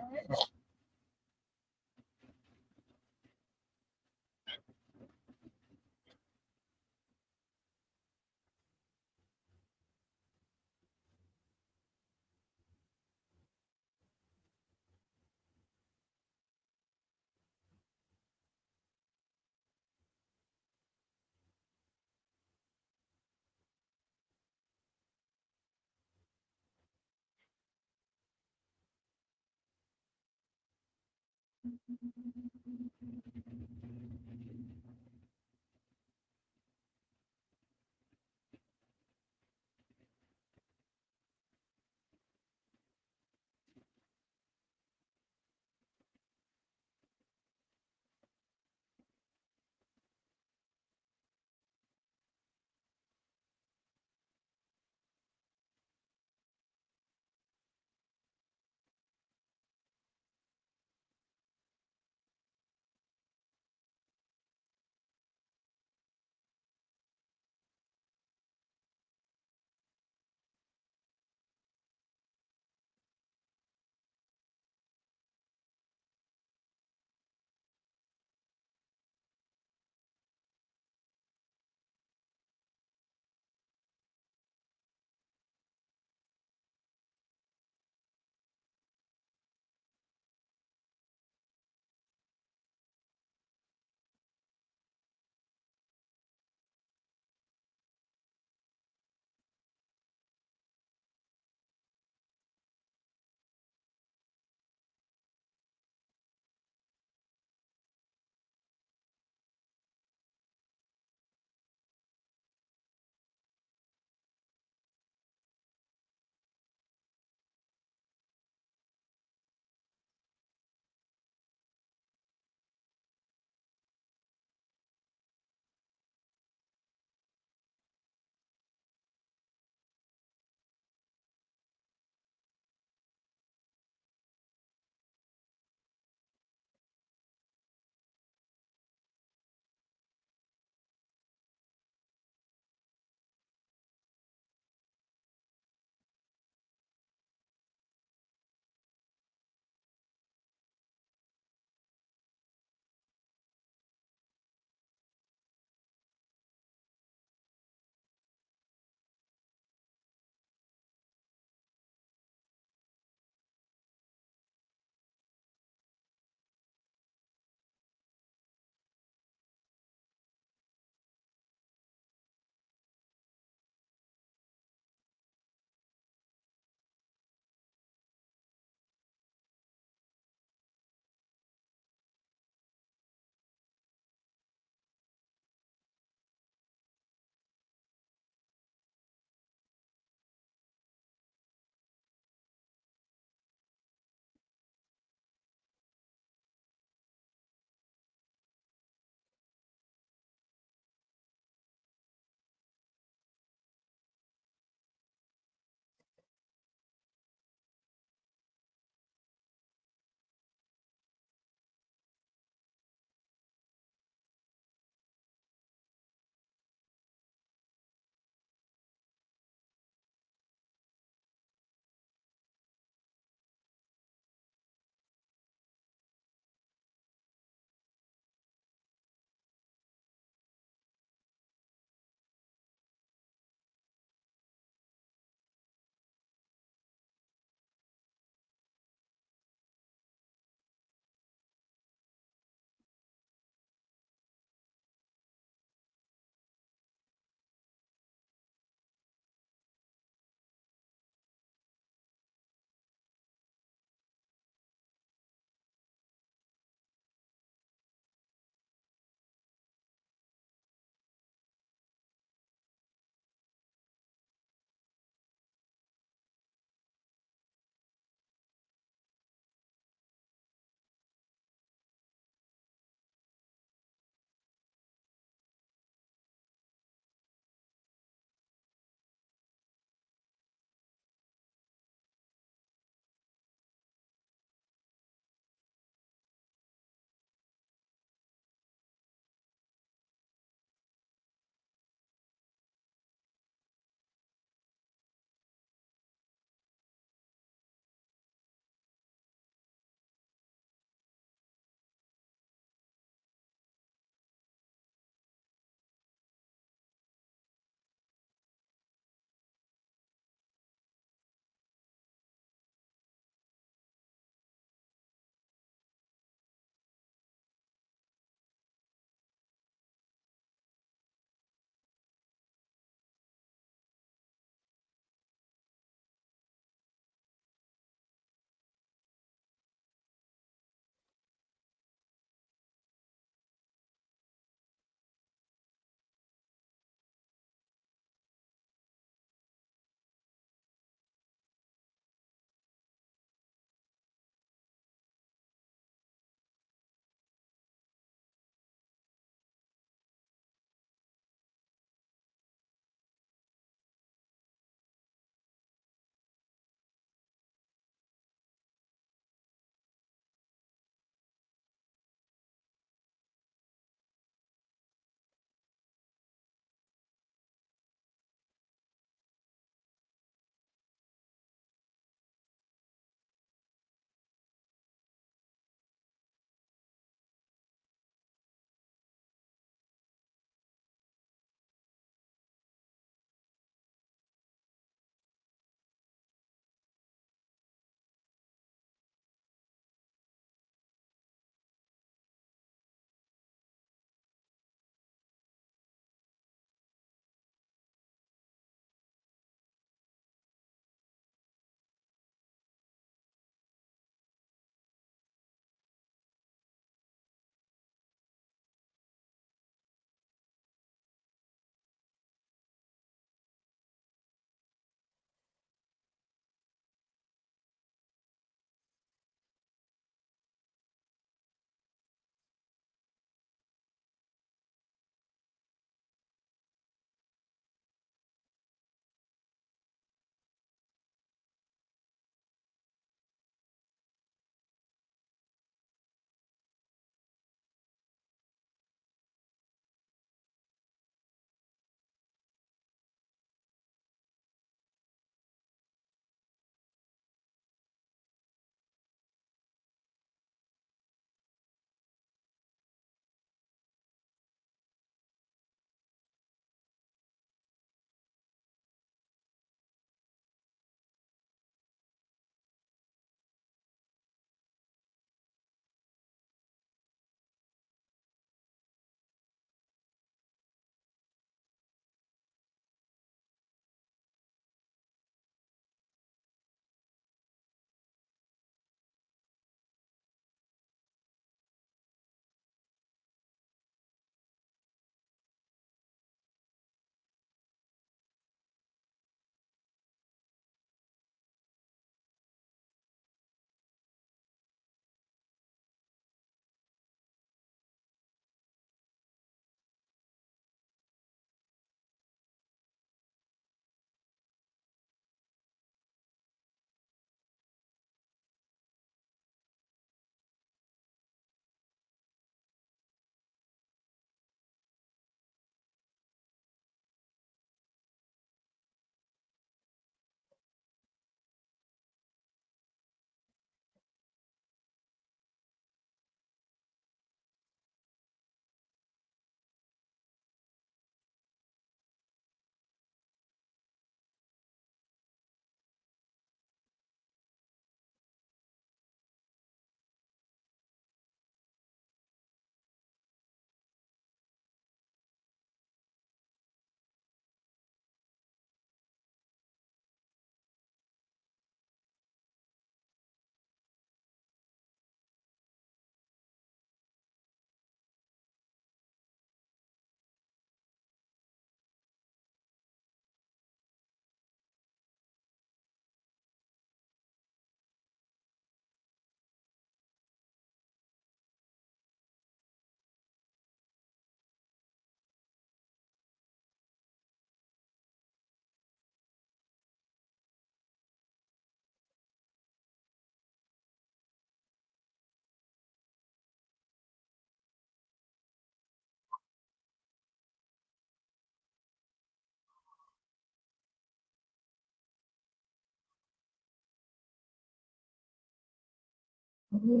Hmm.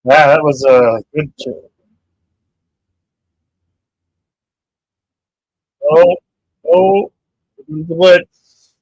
Yeah, that was a good. Oh, oh, blitz.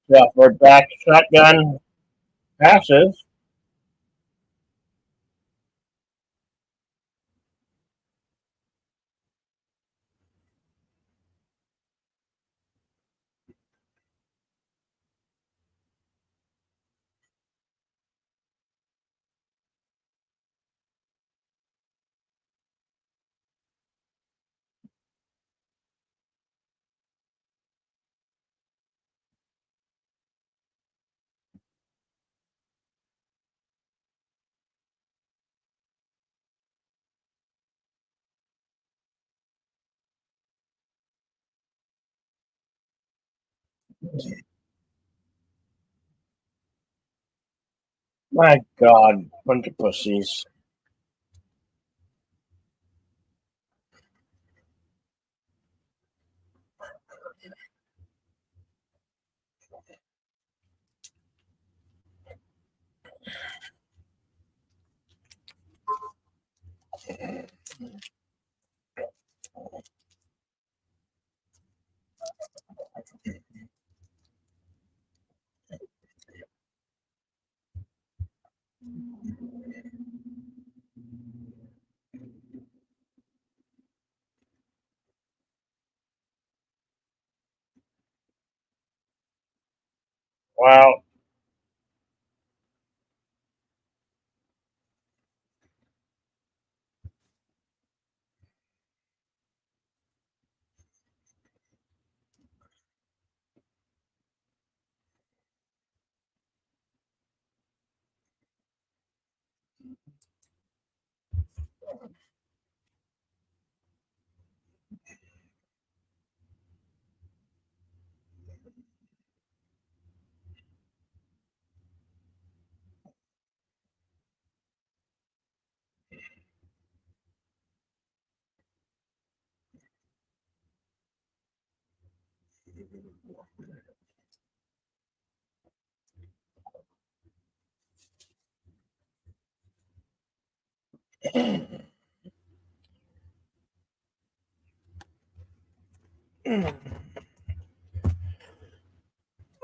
Yeah, for back shotgun passes. My God, bunch of pussies. Wow.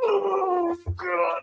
Oh, God.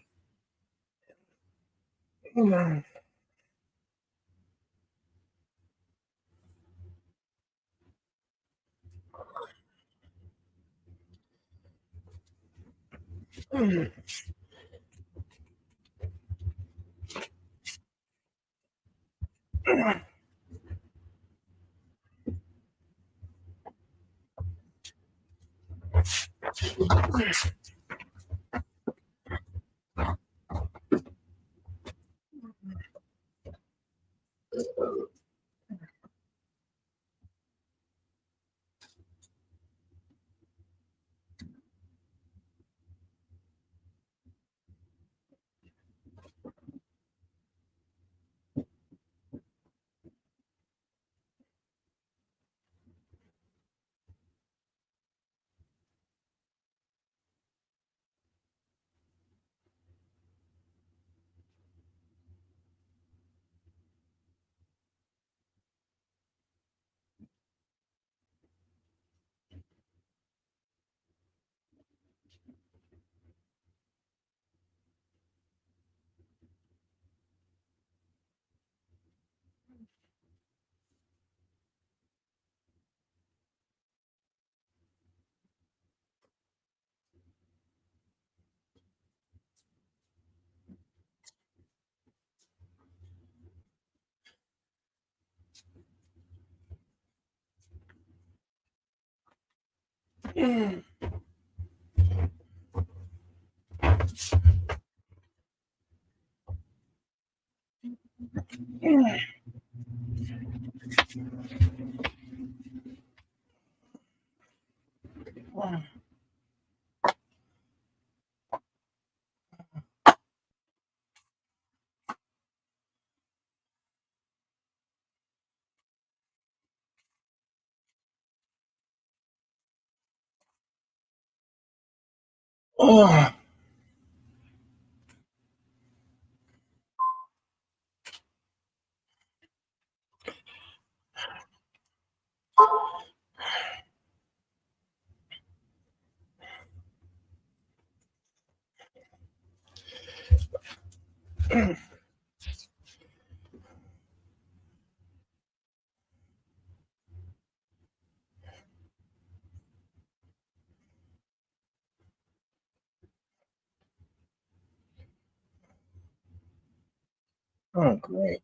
Oh, great.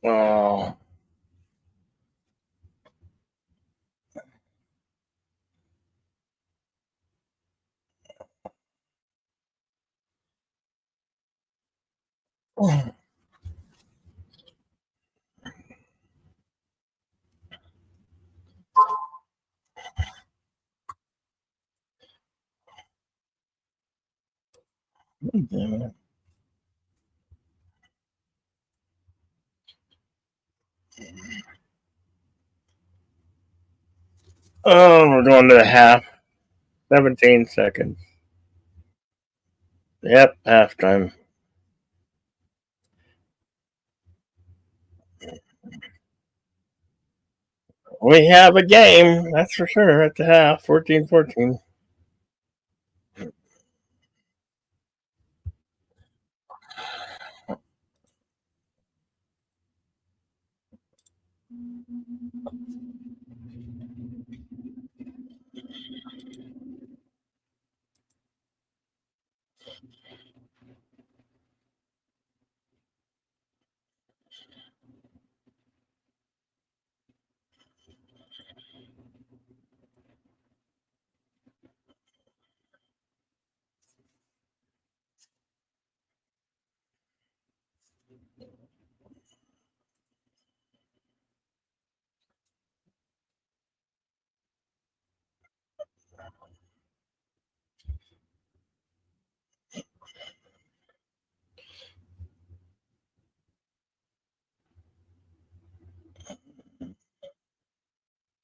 Oh. Damn it. Oh, we're going to the half. 17 seconds. Yep, halftime. We have a game, that's for sure, at the half. 14-14.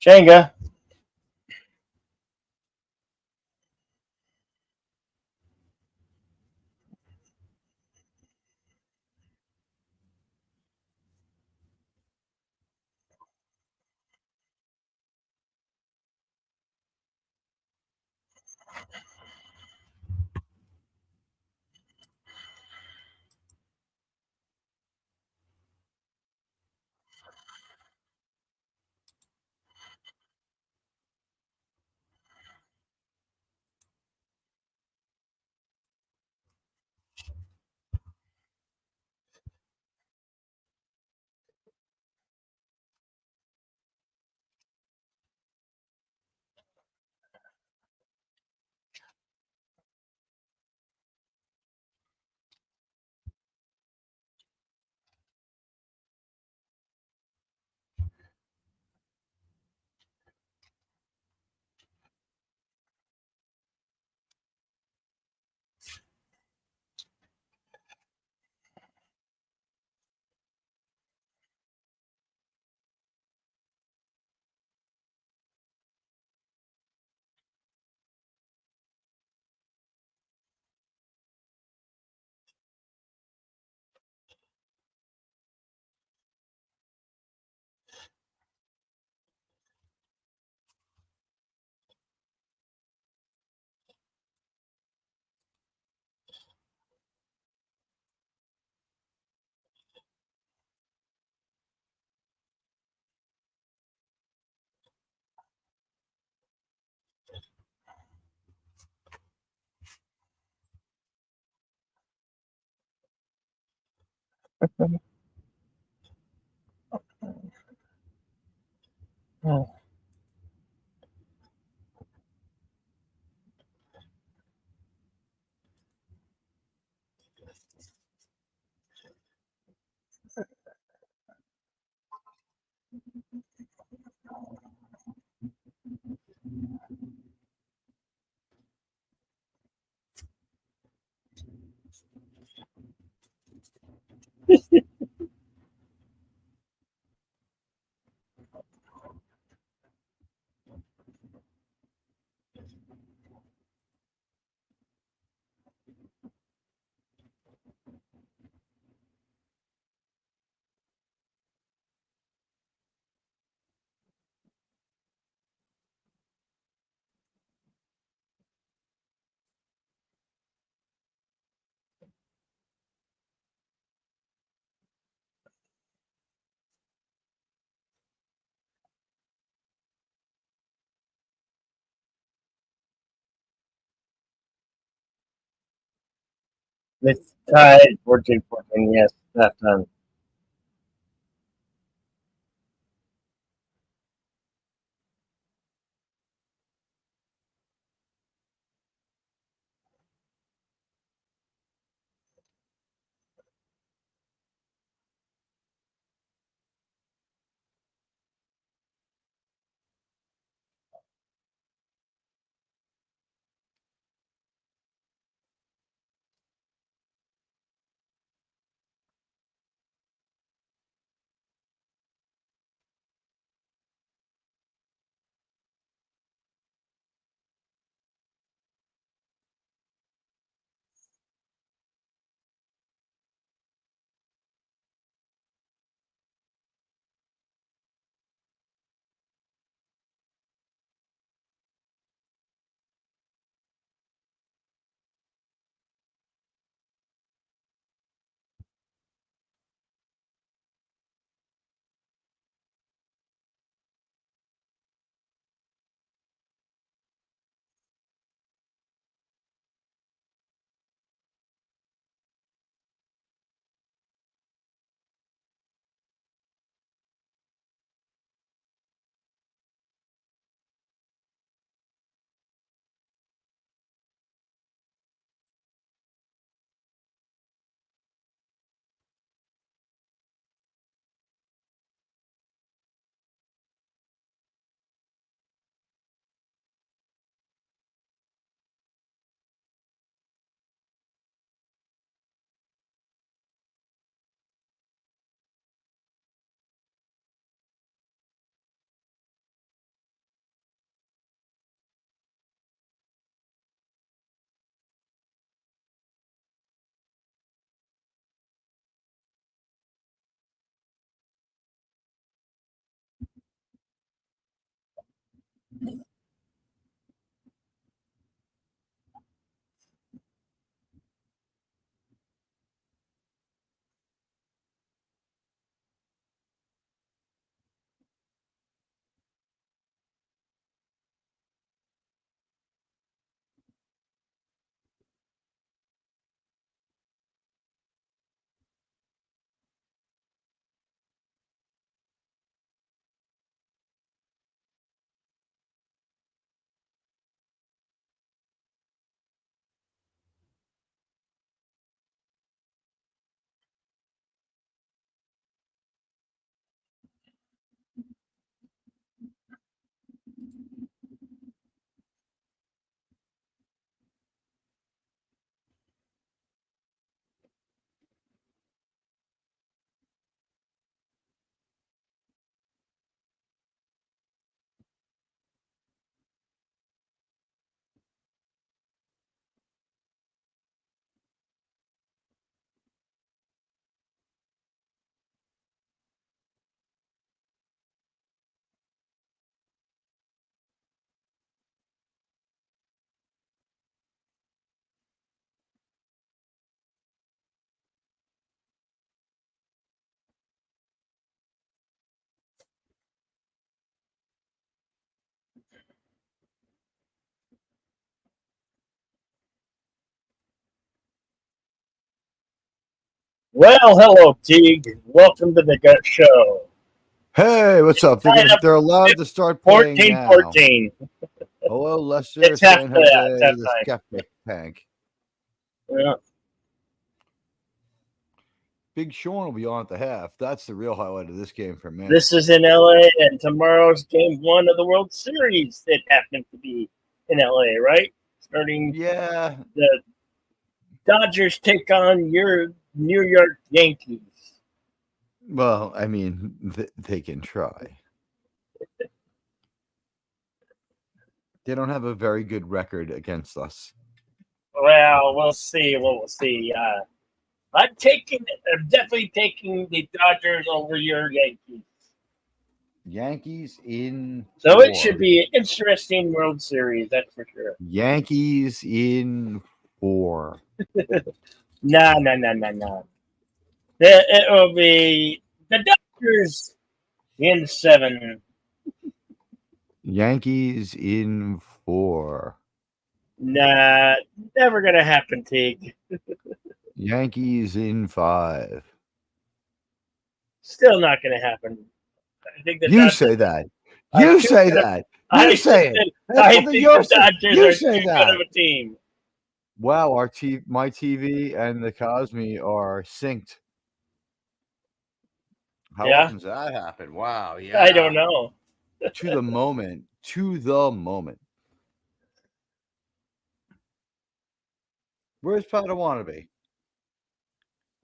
Jenga. It's tied 14-14. Yes, that time. Well, hello, Teague. Welcome to the Gut Show. Hey, what's up? Tied up They're allowed to start playing 14 now. 14. Hello, Leicester, It's San Jose, it's half the time. Skeptic Tank. Yeah. Big Sean will be on at the half. That's the real highlight of this game for me. This is in LA, and tomorrow's game one of the World Series. It happens to be in LA, right? Starting Yeah. the Dodgers take on your New York Yankees. Well, I mean, they can try. They don't have a very good record against us. Well, we'll see. We'll see. I'm definitely taking the Dodgers over your Yankees. Yankees in So 4. it should be an interesting World Series, that's for sure. Yankees in 4. No. It will be the Dodgers in 7. Yankees in 4. Nah, never gonna happen, Teague. Yankees in 5. Still not gonna happen. I think the You Dodgers. say that. Are You too say good of- that. You say it. That's I something think you're the Dodgers you are say too that. good of a team. Wow, my TV and the Cosme are synced. How Yeah, often does that happen? Wow, yeah. I don't know. To the moment. To the moment. Where's Padawannabe?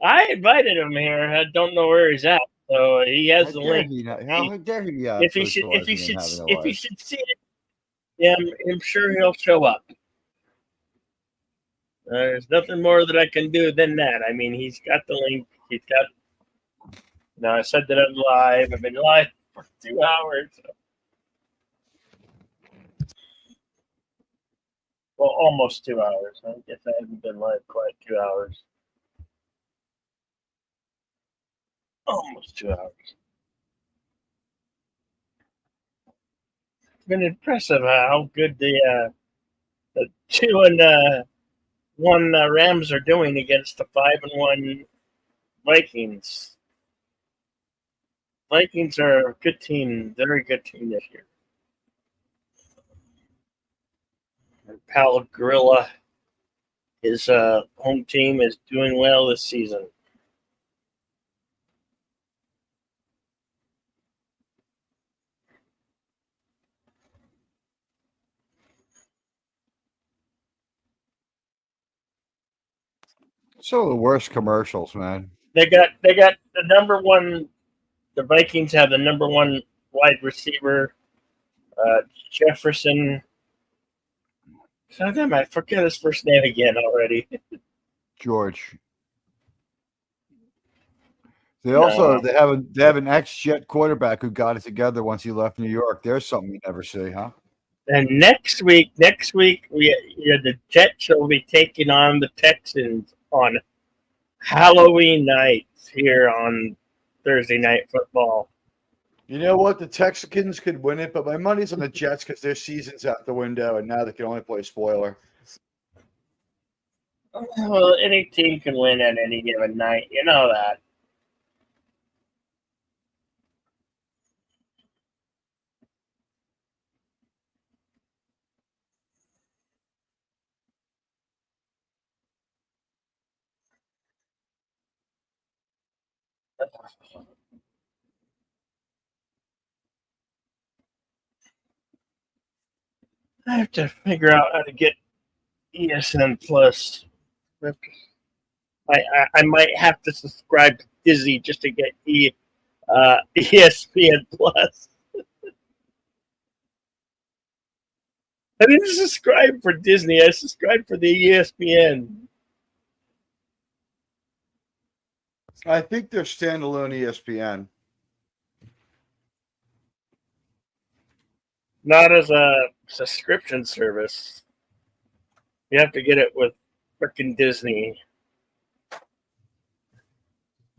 I invited him here. I don't know where he's at, so he has the link. How dare he be out If he should socializing and having a if he life? should see it, yeah, I'm sure he'll show up. There's nothing more that I can do than that. I mean, he's got the link. He's got. No, I said that I'm live. I've been live for 2 hours. Well, almost 2 hours. I guess I haven't been live quite 2 hours. Almost 2 hours. It's been impressive how good the 2-1 Rams are doing against the 5-1 Vikings. Vikings are a good team, very good team this year. Our pal Gorilla, his home team is doing well this season. Some of the worst commercials, man. They got the number one. The Vikings have the number one wide receiver, Jefferson. Sometimes I forget his first name again already. George. They have an ex-Jet quarterback who got it together once he left New York. There's something you never see, huh? And next week the Jets will be taking on the Texans on Halloween night here on Thursday Night Football. You know what? The Texans could win it, but my money's on the Jets because their season's out the window, and now they can only play spoiler. Well, any team can win at any given night. You know that. I have to figure out how to get ESN Plus. I might have to subscribe to Disney just to get ESPN Plus. I didn't subscribe for Disney. I subscribed for the ESPN. I think they're standalone ESPN. Not as a subscription service. You have to get it with freaking Disney.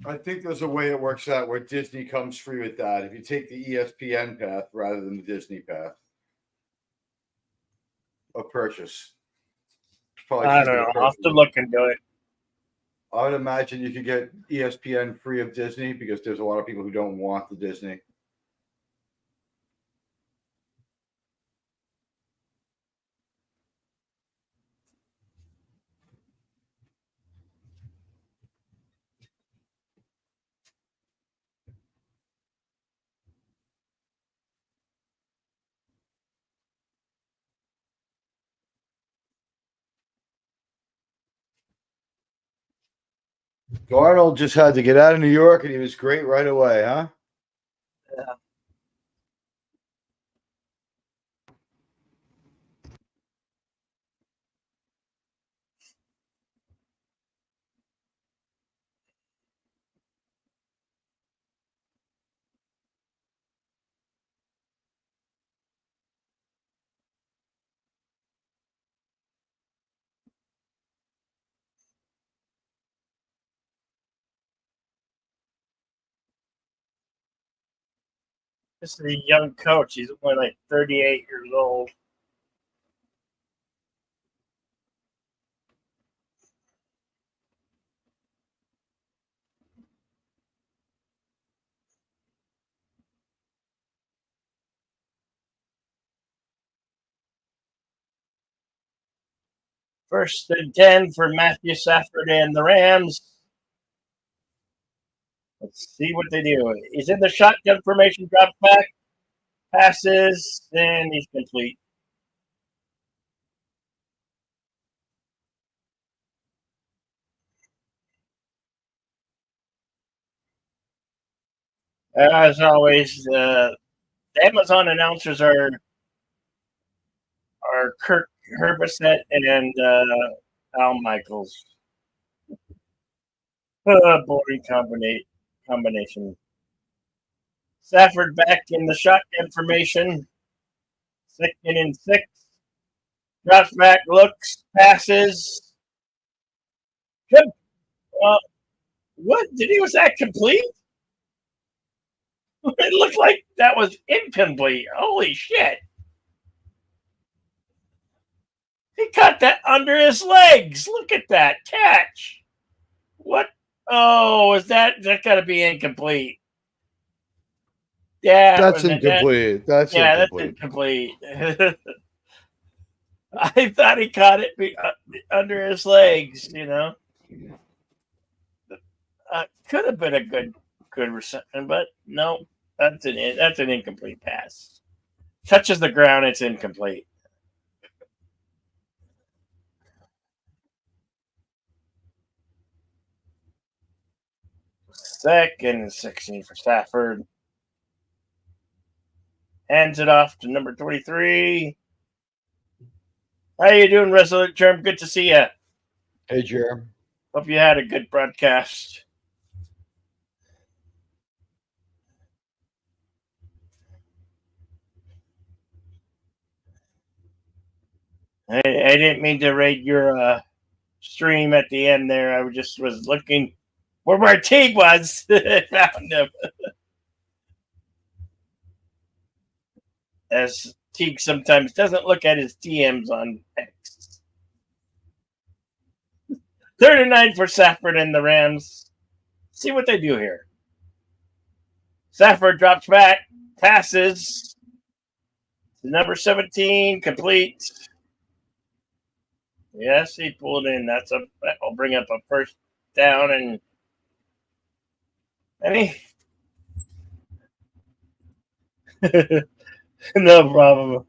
I think there's a way it works out where Disney comes free with that. If you take the ESPN path rather than the Disney path of purchase. I don't know. I'll have to look into it. I would imagine you could get ESPN free of Disney because there's a lot of people who don't want the Disney. Darnold just had to get out of New York, and he was great right away, huh? Yeah. This is a young coach. He's only like 38 years old. First and 10 for Matthew Stafford and the Rams. Let's see what they do. He's in the shotgun formation, drops back, passes, and he's complete. As always, the Amazon announcers are Kirk Herbert and Al Michaels. Boring combination. Stafford back in the shotgun formation. Second and 6. Drops back, looks, passes. Good. What? Was that complete? It looked like that was incomplete. Holy shit. He caught that under his legs. Look at that catch. What? Oh, is that got to be incomplete? Yeah, That's incomplete. That's incomplete. I thought he caught it under his legs. Could have been a good reception, but no, that's an incomplete pass. Touches the ground, it's incomplete. Second and 16 for Stafford. Hands it off to number 23. How you doing, Resolute Germ? Good to see you. Hey, Germ. Hope you had a good broadcast. I didn't mean to raid your stream at the end there. I just was looking where my team was. Found him. As Teague sometimes doesn't look at his DMs on X. 39 for Stafford and the Rams. See what they do here. Stafford drops back, passes. Number 17, complete. Yes, he pulled in. That'll bring up a first down and any. No problem.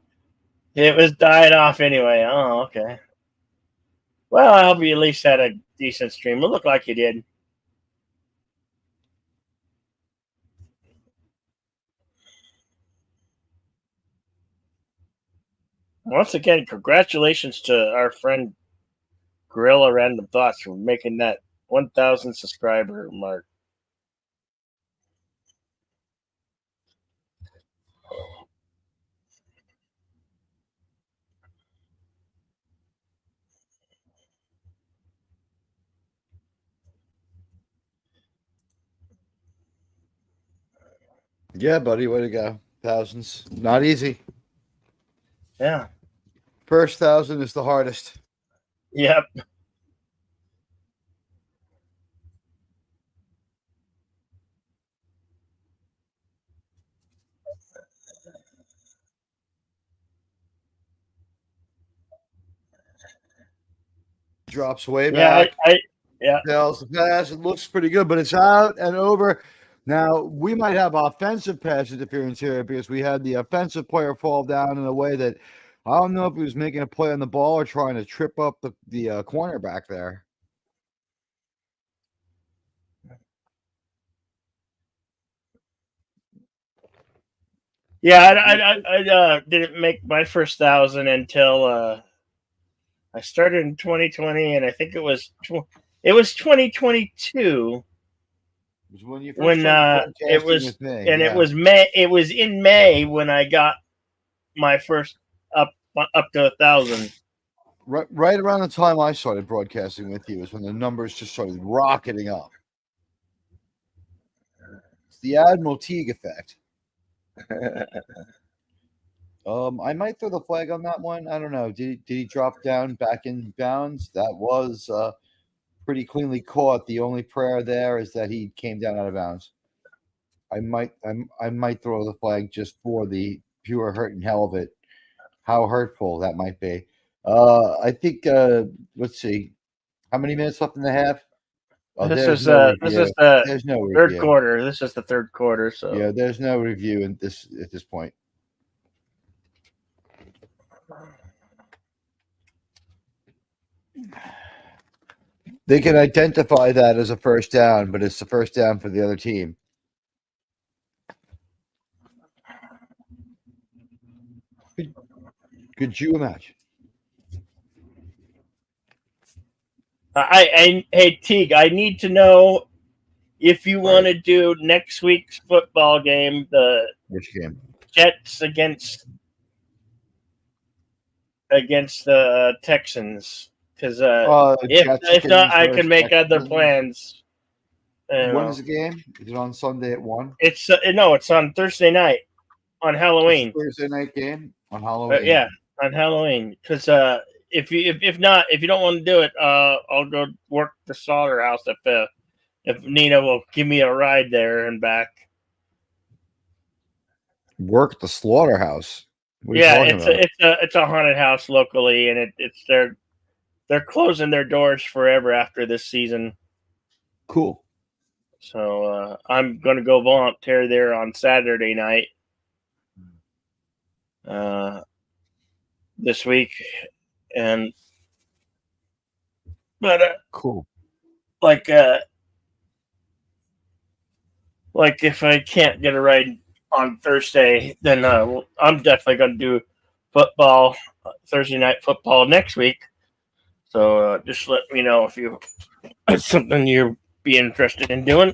It was dying off anyway. Oh, okay. Well, I hope you at least had a decent stream. It looked like you did. Once again, congratulations to our friend Gorilla Random Thoughts for making that 1,000 subscriber mark. Yeah, buddy. Way to go. Thousands. Not easy. Yeah. First 1,000 is the hardest. Yep. drops way Yeah, back. yeah. Tails the pass. It looks pretty good, but it's out and over. Now, we might have offensive pass interference here because we had the offensive player fall down in a way that I don't know if he was making a play on the ball or trying to trip up the cornerback there. Yeah, I didn't make my first 1,000 until I started in 2020, and I think it was 2022 It was when you first when started it broadcasting was, with me. and it Yeah. was May. It was in May when I got my first up to 1,000. Right around the time I started broadcasting with you is when the numbers just started rocketing up. It's the Admiral Teague effect. I might throw the flag on that one. I don't know. Did he drop down back in bounds? That was pretty cleanly caught. The only prayer there is that he came down out of bounds. I might throw the flag just for the pure hurt and hell of it. How hurtful that might be. I think. Let's see. How many minutes left in the half? Oh, there's no This is review. the There's no third review. quarter. This is the third quarter. So Yeah, there's no review at this point. They can identify that as a first down, but it's the first down for the other team. Could you imagine? hey Teague, I need to know if you want to do next week's football game, the Which game? Jets against the Texans, because if not, I can make other plans. When is the game? Is it on Sunday at 1? It's no, it's on Thursday night on Halloween. Thursday night game on Halloween. Yeah, on Halloween. Because if you don't want to do it, I'll go work the slaughterhouse if Nina will give me a ride there and back. Work the slaughterhouse. What are you Yeah, talking about? it's a haunted house locally, and it's they're closing their doors forever after this season. Cool. So I'm gonna go volunteer there on Saturday night. This week, but cool. Like if I can't get a ride on Thursday, then I'm definitely going to do football, Thursday night football next week. So just let me know if it's something you'd be interested in doing.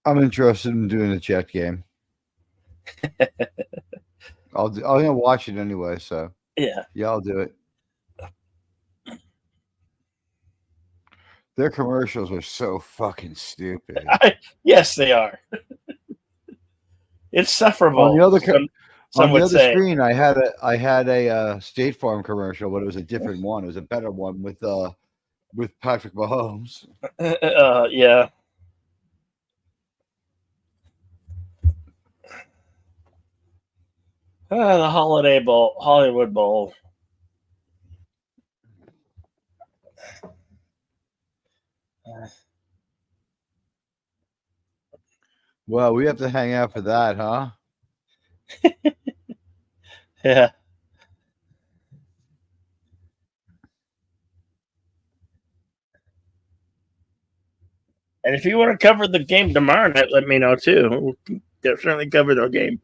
I'm interested in doing a Jet game. I'm gonna watch it anyway. So yeah, I'll do it. Their commercials are so fucking stupid. Yes, they are. It's sufferable. On the other some would say. screen, I had a State Farm commercial, but it was a different one. It was a better one with Patrick Mahomes. Yeah. The Holiday Bowl, Hollywood Bowl. Well, we have to hang out for that, huh? Yeah. And if you want to cover the game tomorrow night, let me know too. We'll definitely cover the game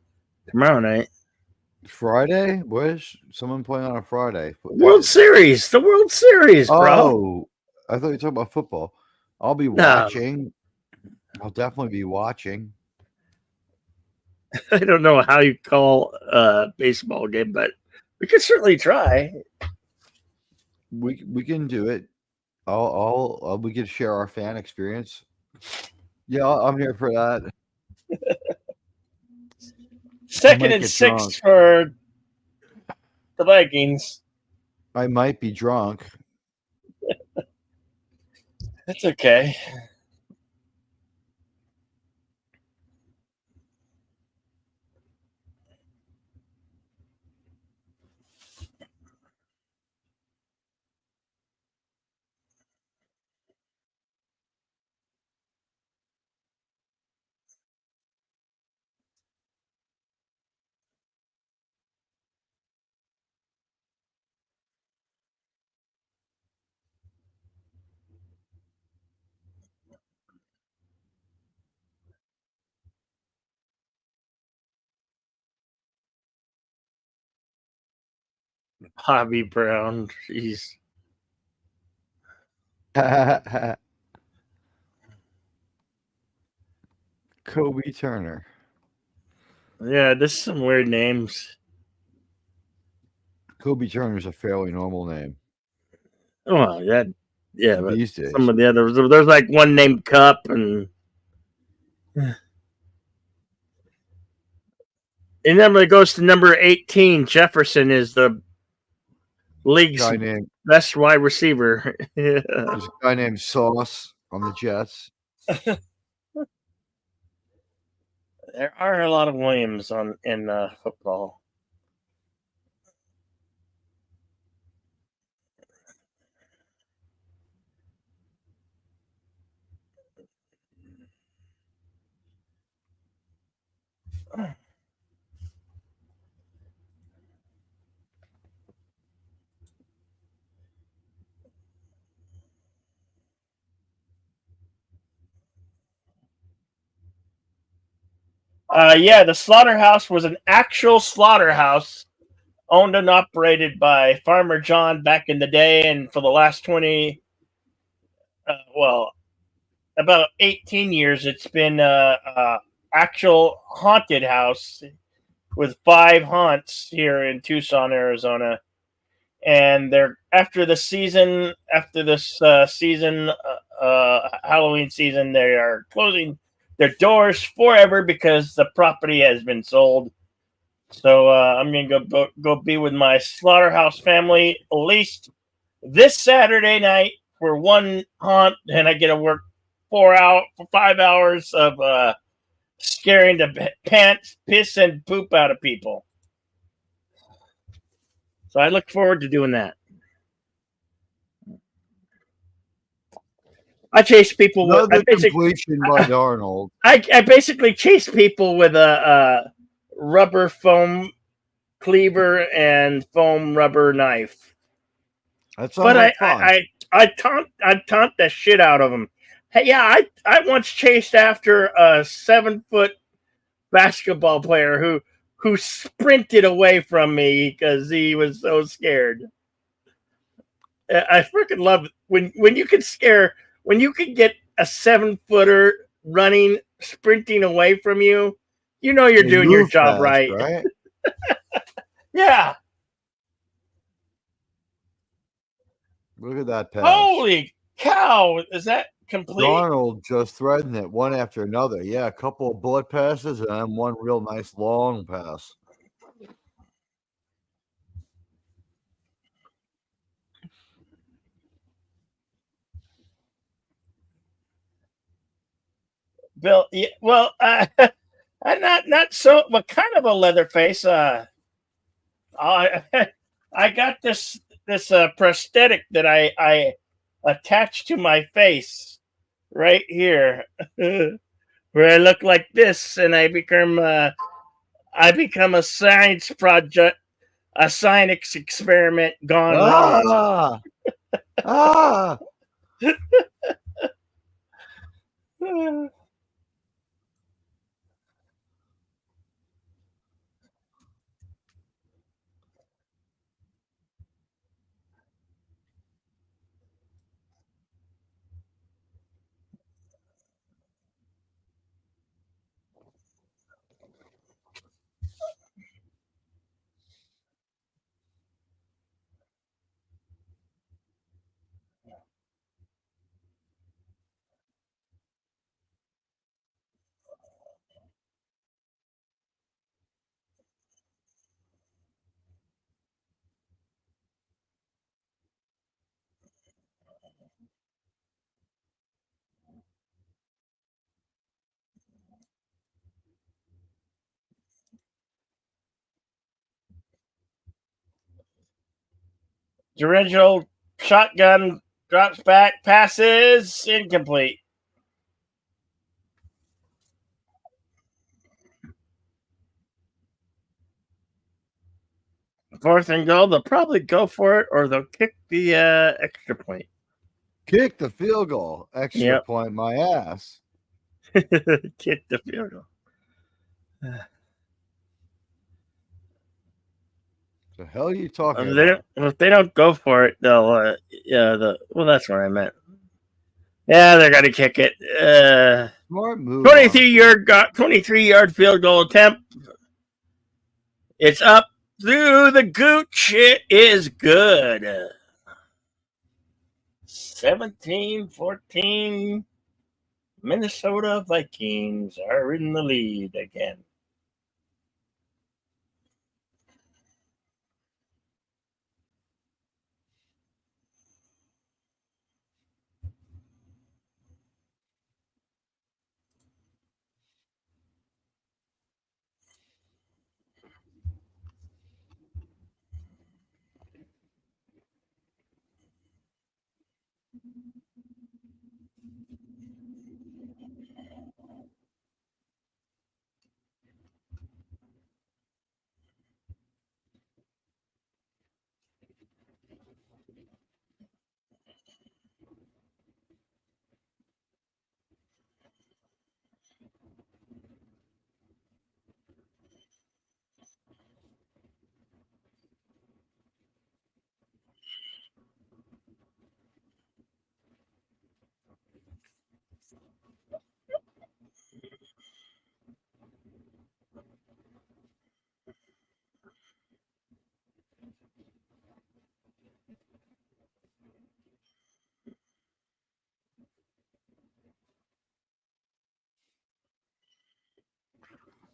tomorrow night. Friday? Where's someone playing on a Friday? World Series, the World Series, bro. Oh, I thought you were talking about football. I'll be watching. I'll definitely be watching. I don't know how you call a baseball game, but we could certainly try. We can do it. We can share our fan experience. Yeah, I'm here for that. Second and 6 for the Vikings. I might be drunk. That's okay. Bobby Brown. Jeez. Kobe Turner. Yeah, this is some weird names. Kobe Turner's a fairly normal name Oh, yeah, but these days. some of the others, there's like one named Cup, and number goes to number 18. Jefferson is the league's best wide receiver. There's a guy named Sauce on the Jets. There are a lot of Williams in football. Yeah, the slaughterhouse was an actual slaughterhouse owned and operated by Farmer John back in the day, and for the last 20, about 18 years, it's been actual haunted house with 5 haunts here in Tucson, Arizona. And they're after this season, Halloween season, they are closing their doors forever because the property has been sold. So I'm gonna go be with my slaughterhouse family at least this Saturday night for one haunt, and I get to work 5 hours of scaring the pants, piss, and poop out of people. So I look forward to doing that. I chase people with completion by Darnold. I basically chase people with a rubber foam cleaver and foam rubber knife. That sounds like fun. I taunt the shit out of them. Hey, yeah, I once chased after a 7-foot basketball player who sprinted away from me because he was so scared. I freaking love it when you can get a 7-footer running, sprinting away from you. You know you're doing your job fast, right? Yeah. Look at that pass. Holy cow. Is that complete? Darnold just threading it one after another. Yeah, a couple of bullet passes and then one real nice long pass. Bill, yeah, well, I'm not so, but kind of a Leatherface. I got this prosthetic that I attached to my face right here, where I look like this, and I become a science project, a science experiment gone wrong. The original shotgun drops back, passes, incomplete. Fourth and goal, they'll probably go for it, or they'll kick the extra point. Kick the field goal. Extra point, my ass. Kick the field goal. The hell are you talking If about? they don't go for it, they'll. That's what I meant. Yeah, they're gonna kick it. Smart move, 23 honestly. yard 23-yard field goal attempt. It's up through the gooch. It is good. 17-14. Minnesota Vikings are in the lead again.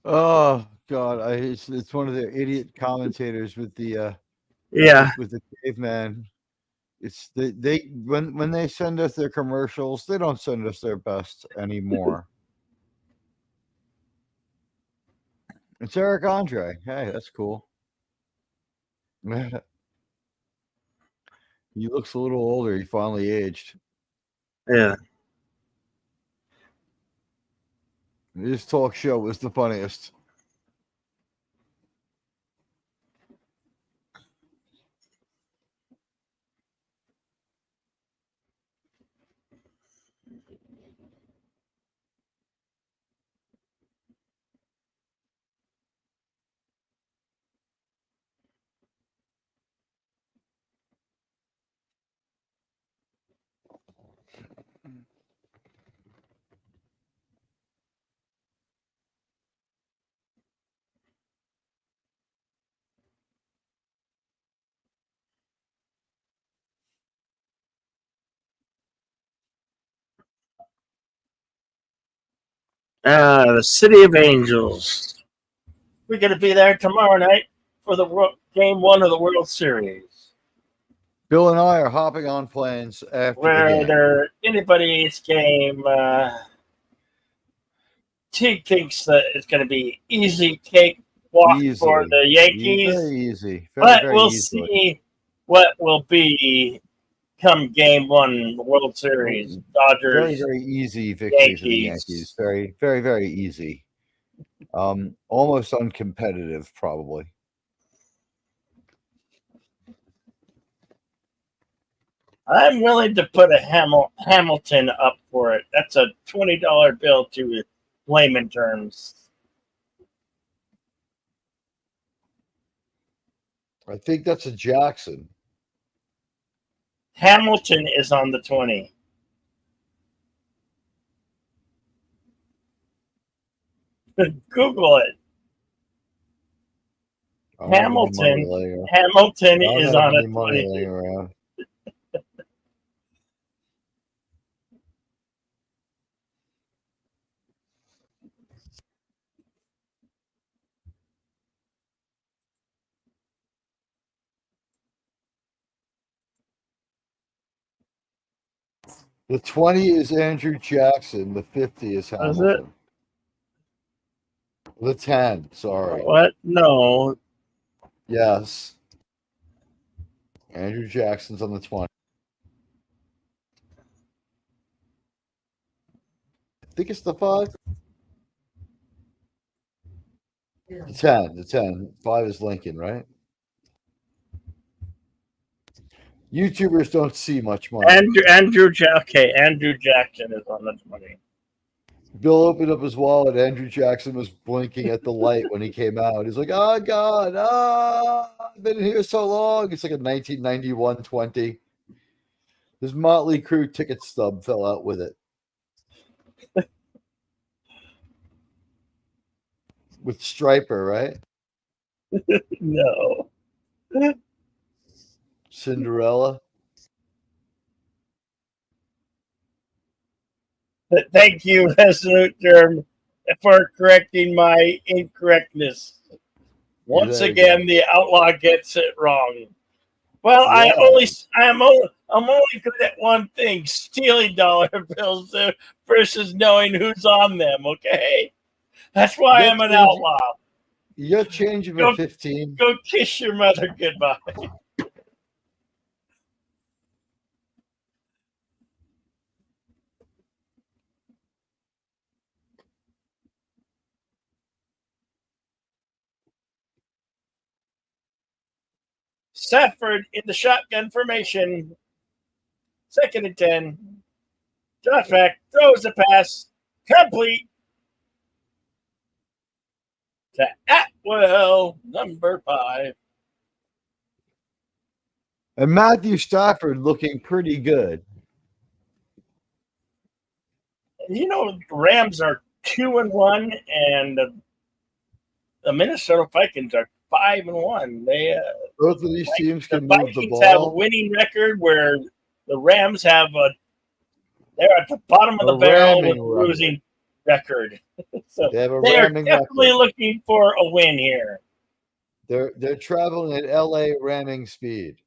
Oh God, it's one of the idiot commentators with the Yeah. with the caveman. It's they when they send us their commercials, they don't send us their best anymore. It's Eric Andre. Hey, that's cool. He looks a little older. He finally aged. Yeah. His talk show was the funniest. The City of Angels. We're going to be there tomorrow night for the game one of the World Series. Bill and I are hopping on planes after the game. Whether anybody's game, Teague thinks that it's going to be easy cake walk for Easily, the Yankees, very easy, very but very we'll easily. see what will be come game one, the World Series, Very Dodgers, very easy victory for the Yankees. Yankees. Very very very easy. Almost uncompetitive, probably. I'm willing to put a Hamilton up for it. That's a $20 bill to layman terms. I think that's a Jackson. Hamilton is on the 20. Google it. I don't have any money Hamilton. laying around. Hamilton I don't is have on a any money 20. laying around. The 20 is Andrew Jackson. The 50 is Is it? Hamilton. The 10, sorry. What? No. Yes. Andrew Jackson's on the 20. I think it's the 5. The 10. The 10. 5 is Lincoln, right? YouTubers don't see much money. Andrew Jackson is on the 20. Bill opened up his wallet. Andrew Jackson was blinking at the light when he came out. He's like, "Oh God, I've been here so long." It's like a 1991 20. His Motley Crue ticket stub fell out with it. With Striper, right? No. Cinderella. But thank you, Resolute Germ, for correcting my incorrectness. Once There you again, go. the outlaw gets it wrong. Well, Yeah. I'm only good at one thing: stealing dollar bills versus knowing who's on them. Okay, that's why I'm an outlaw. You're changing Go, at 15. go kiss your mother goodbye. Safford in the shotgun formation. 2nd and 10. Josh back, throws the pass. Complete to Atwell, number 5. And Matthew Stafford looking pretty good. You know, Rams are 2-1, and the Minnesota Vikings are 5-1. Both of these teams The can move the Vikings have a ball. winning record, where the Rams have they're at the bottom of the A barrel with ramming a record. losing record. So They have a they are ramming definitely record. looking for a win here. They're traveling at LA ramming speed.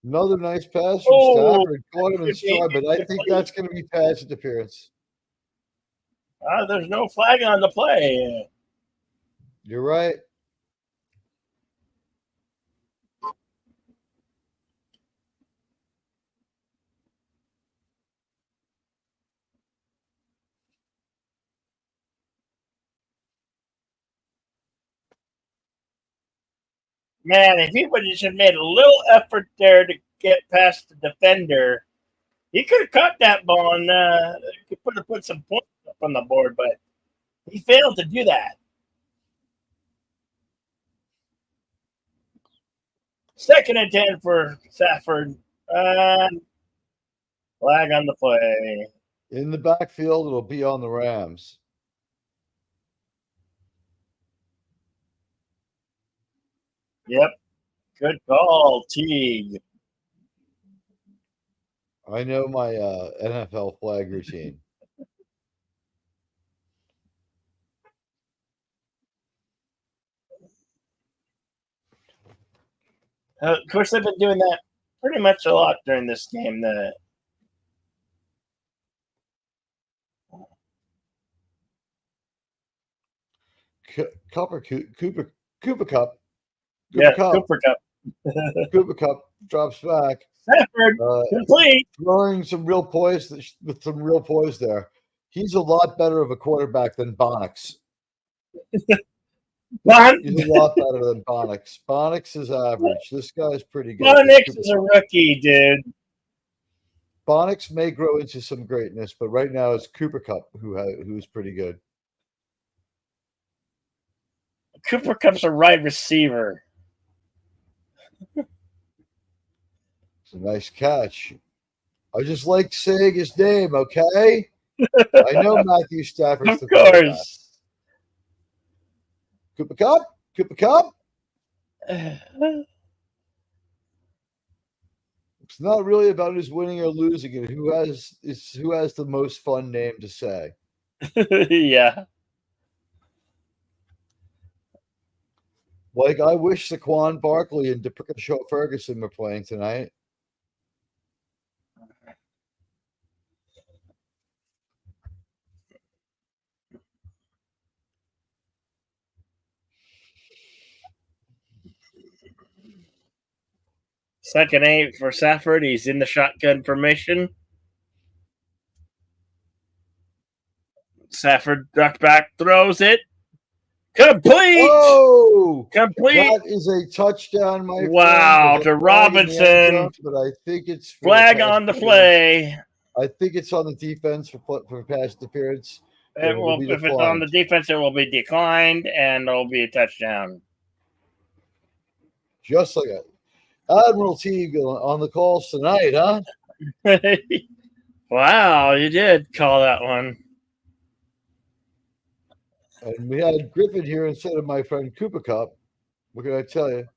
Another nice pass from Stafford. Caught him in stride, but I think that's going to be pass interference. There's no flag on the play. You're right. Man, if he would have just made a little effort there to get past the defender, he could have caught that ball and could have put some points up on the board, but he failed to do that. 2nd and 10 for Safford. Flag on the play. In the backfield, it'll be on the Rams. Yep. Good call, Teague. I know my NFL flag routine. Of course, they've been doing that pretty much a lot during this game. Cooper Cup. Yeah, Cooper Cup. Cooper Cup drops back. Safford, complete. Throwing some real poise with some real poise there. He's a lot better of a quarterback than Bonix. He's a lot better than Bonix. Bonix is average. This guy's pretty good. Bonix is a rookie, dude. Bonix may grow into some greatness, but right now it's Cooper Cup who's pretty good. Cooper Cup's a wide receiver. It's a nice catch. I just like saying his name, okay? I know Matthew Stafford's the quarterback. Cooper Cup? Cooper Cup? It's not really about who's winning or losing it. Who has the most fun name to say? Yeah. Like, I wish Saquon Barkley and DePrickashaw Ferguson were playing tonight. Second 8 for Safford. He's in the shotgun formation. Safford ducked back, throws it. Complete. Oh, Complete. that is a touchdown, my friend. Wow, There's to a flag in the end zone, Robinson. but I think it's for Flag pass on the interference. play. I think it's on the defense for pass interference, and It it will will, be if it's on declined. the defense, it will be declined and it'll be a touchdown. Just like a Admiralty on the calls tonight, huh? Wow, you did call that one. And we had Griffin here instead of my friend Cooper Cup. What can I tell you?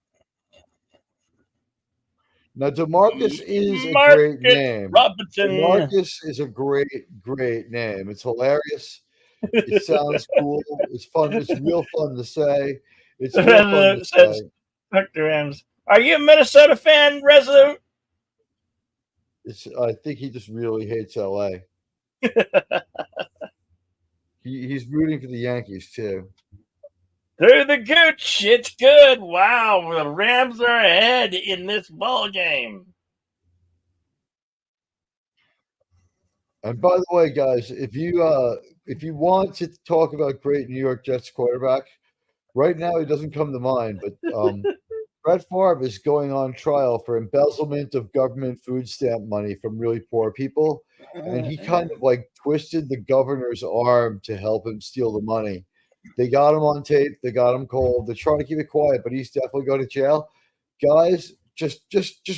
Now, DeMarcus is a great Marcus name. Robinson. DeMarcus is a great name. It's hilarious. It sounds cool. It's fun. It's real fun to say. It's real fun to Says say. Dr. Rams. Are you a Minnesota fan, Resolute? I think he just really hates LA. He's rooting for the Yankees too. Through the gooch. It's good. Wow, the Rams are ahead in this ball game. And by the way, guys, if you want to talk about great New York Jets quarterback, right now he doesn't come to mind, but Brett Favre is going on trial for embezzlement of government food stamp money from really poor people, and he kind of like twisted the governor's arm to help him steal the money. They got him on tape. They got him cold. They're trying to keep it quiet, but he's definitely going to jail. Guys, just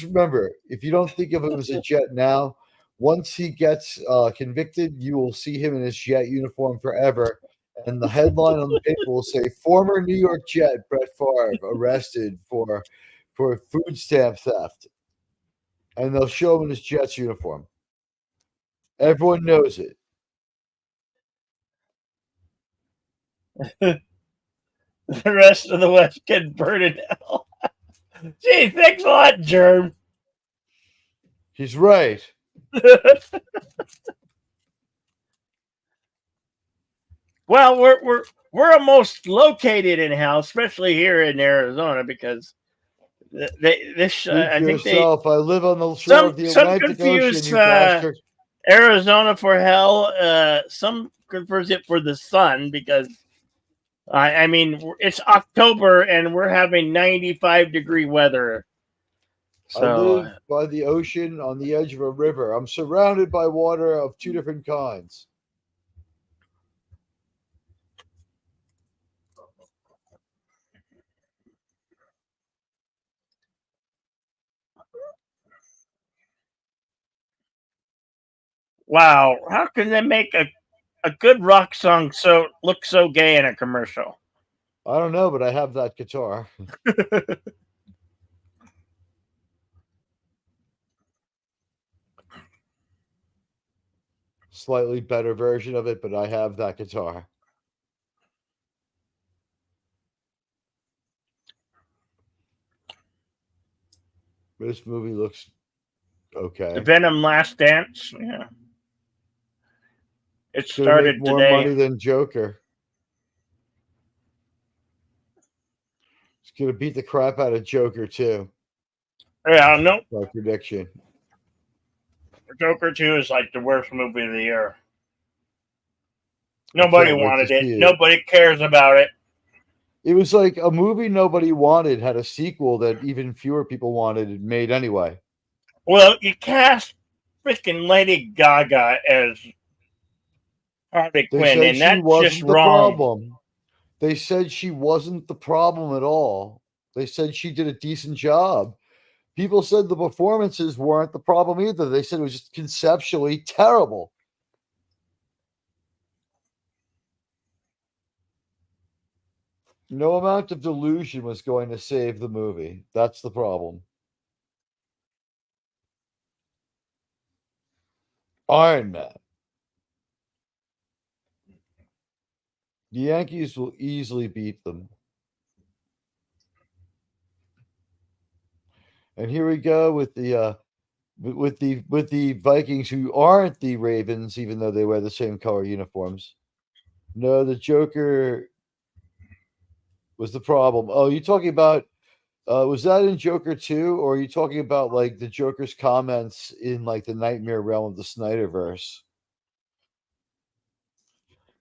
remember, if you don't think of him as a Jet now, once he gets convicted, you will see him in his Jet uniform forever. And the headline on the paper will say, "Former New York Jet Brett Favre arrested for food stamp theft," and they'll show him in his Jets uniform. Everyone knows it. The rest of the West can burn in hell. Gee, thanks a lot, Germ. He's right. Well, we're almost located in hell, especially here in Arizona, because I think yourself. I live on the shore of the Atlantic Ocean, you bastard. Arizona for hell. Some confers it for the sun because I mean it's October and we're having 95-degree weather. So, I live by the ocean on the edge of a river. I'm surrounded by water of two different kinds. Wow, how can they make a good rock song look so gay in a commercial? I don't know, but I have that guitar. Slightly better version of it, but I have that guitar. This movie looks okay. The Venom Last Dance, yeah. It started started more today. Money than Joker. It's gonna beat the crap out of Joker too. Yeah, no. My prediction. Joker 2 is like the worst movie of the year. Nobody wanted it. Nobody cares about it. It was like a movie nobody wanted had a sequel that even fewer people wanted and made anyway. Well, you cast freaking Lady Gaga as Harley Quinn, and that's just wrong. Problem. They said she wasn't the problem at all. They said she did a decent job. People said the performances weren't the problem either. They said it was just conceptually terrible. No amount of delusion was going to save the movie. That's the problem. Iron Man. The Yankees will easily beat them. And here we go with the Vikings, who aren't the Ravens, even though they wear the same color uniforms. No, the Joker was the problem. Oh, you talking about? Was that in Joker 2, or are you talking about like the Joker's comments in like the Nightmare realm of the Snyderverse?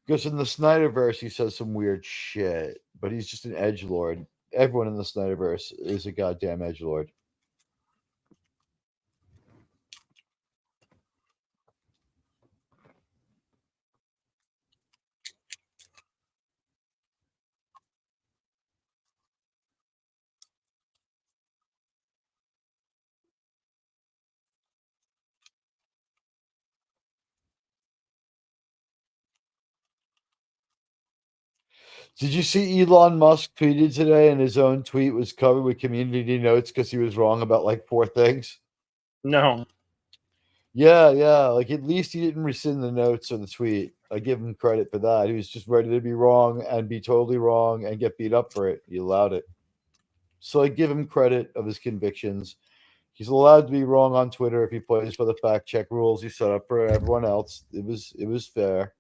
Because in the Snyderverse, he says some weird shit. but he's just an edge lord. Everyone in the Snyderverse is a goddamn edge lord. Did you see Elon Musk tweeted today, and his own tweet was covered with community notes because he was wrong about like 4 things? No. Yeah. Like at least he didn't rescind the notes or the tweet. I give him credit for that. He was just ready to be wrong and be totally wrong and get beat up for it. He allowed it. So I give him credit of his convictions. He's allowed to be wrong on Twitter if he plays by the fact check rules he set up for everyone else. It was fair.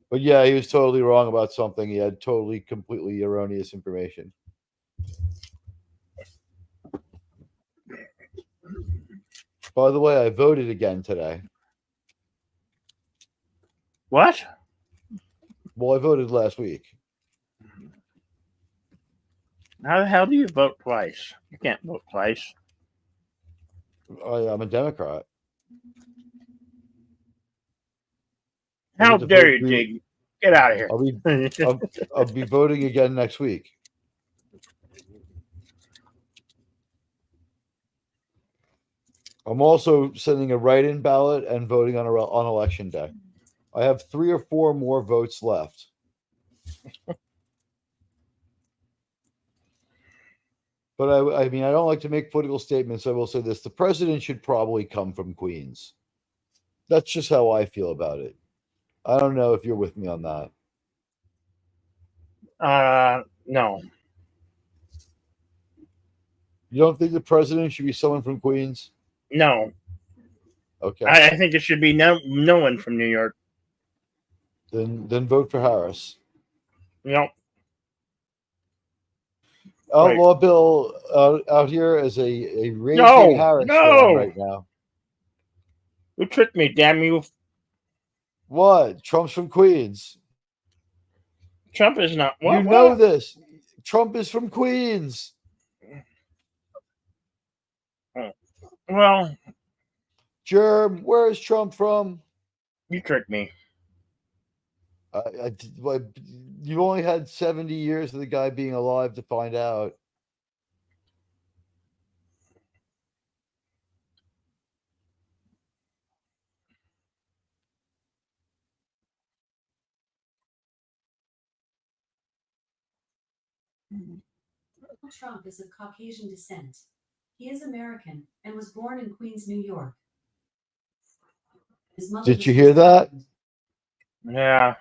But yeah, he was totally wrong about something. He had totally, completely erroneous information. By the way, I voted again today. What? Well, I voted last week. How the hell do you vote twice? You can't vote twice. I'm a Democrat. How dare you, Dig? Get out of here. I'll be voting again next week. I'm also sending a write-in ballot and voting on election day. I have 3 or 4 more votes left. But I mean, I don't like to make political statements. I will say this: the president should probably come from Queens. That's just how I feel about it. I don't know if you're with me on that. No. You don't think the president should be someone from Queens? No. Okay. I think it should be no one from New York. Then vote for Harris. No. Outlaw Bill out here as a raging No. Harris fan No. right now. You tricked me, damn you. What? Trump's from Queens. Trump is not. What? You know this. Trump is from Queens. Well, Germ, where is Trump from? you tricked me. You've only had 70 years of the guy being alive to find out. Trump is of Caucasian descent. He is American and was born in Queens, New York. His mother Did you hear that? Yeah.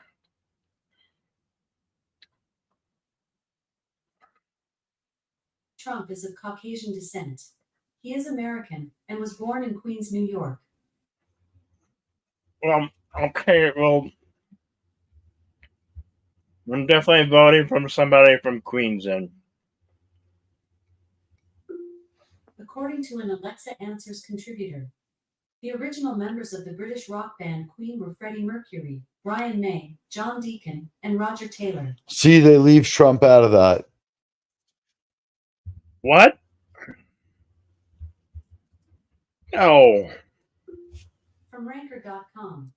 Trump is of Caucasian descent. He is American and was born in Queens, New York. Okay, well, I'm definitely voting for somebody from Queens then. According to an Alexa Answers contributor, the original members of the British rock band Queen were Freddie Mercury, Brian May, John Deacon, and Roger Taylor. See, they leave Trump out of that. What? No. From Ranker.com.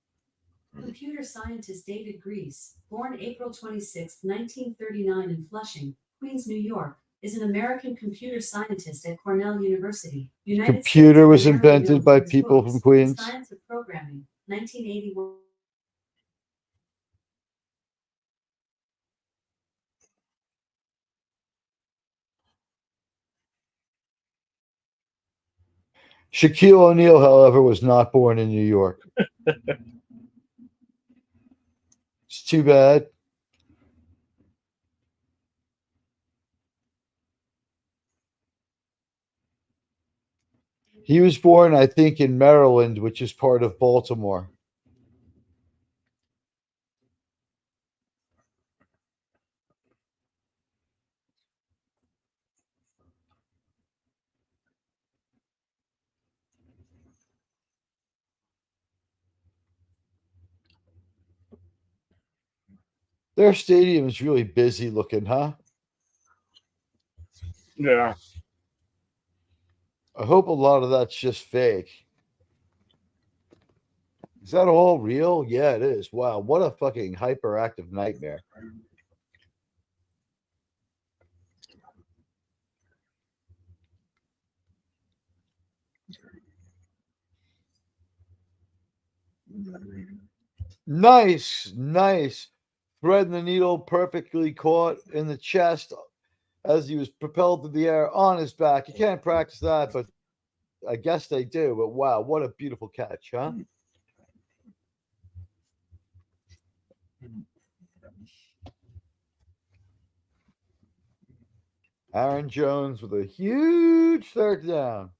Computer scientist David Grease, born April 26, 1939 in Flushing, Queens, New York, is an American computer scientist at Cornell University. Computer was invented by people from Queens. Science of Programming, 1981. Shaquille O'Neal, however, was not born in New York. It's too bad. He was born, I think, in Maryland, which is part of Baltimore. Their stadium is really busy looking, huh? Yeah. I hope a lot of that's just fake. Is that all real? Yeah, it is. Wow, what a fucking hyperactive nightmare. Nice, nice. Threading the needle perfectly caught in the chest as he was propelled through the air on his back. You can't practice that, but I guess they do. But wow, what a beautiful catch, huh? Aaron Jones with a huge third down.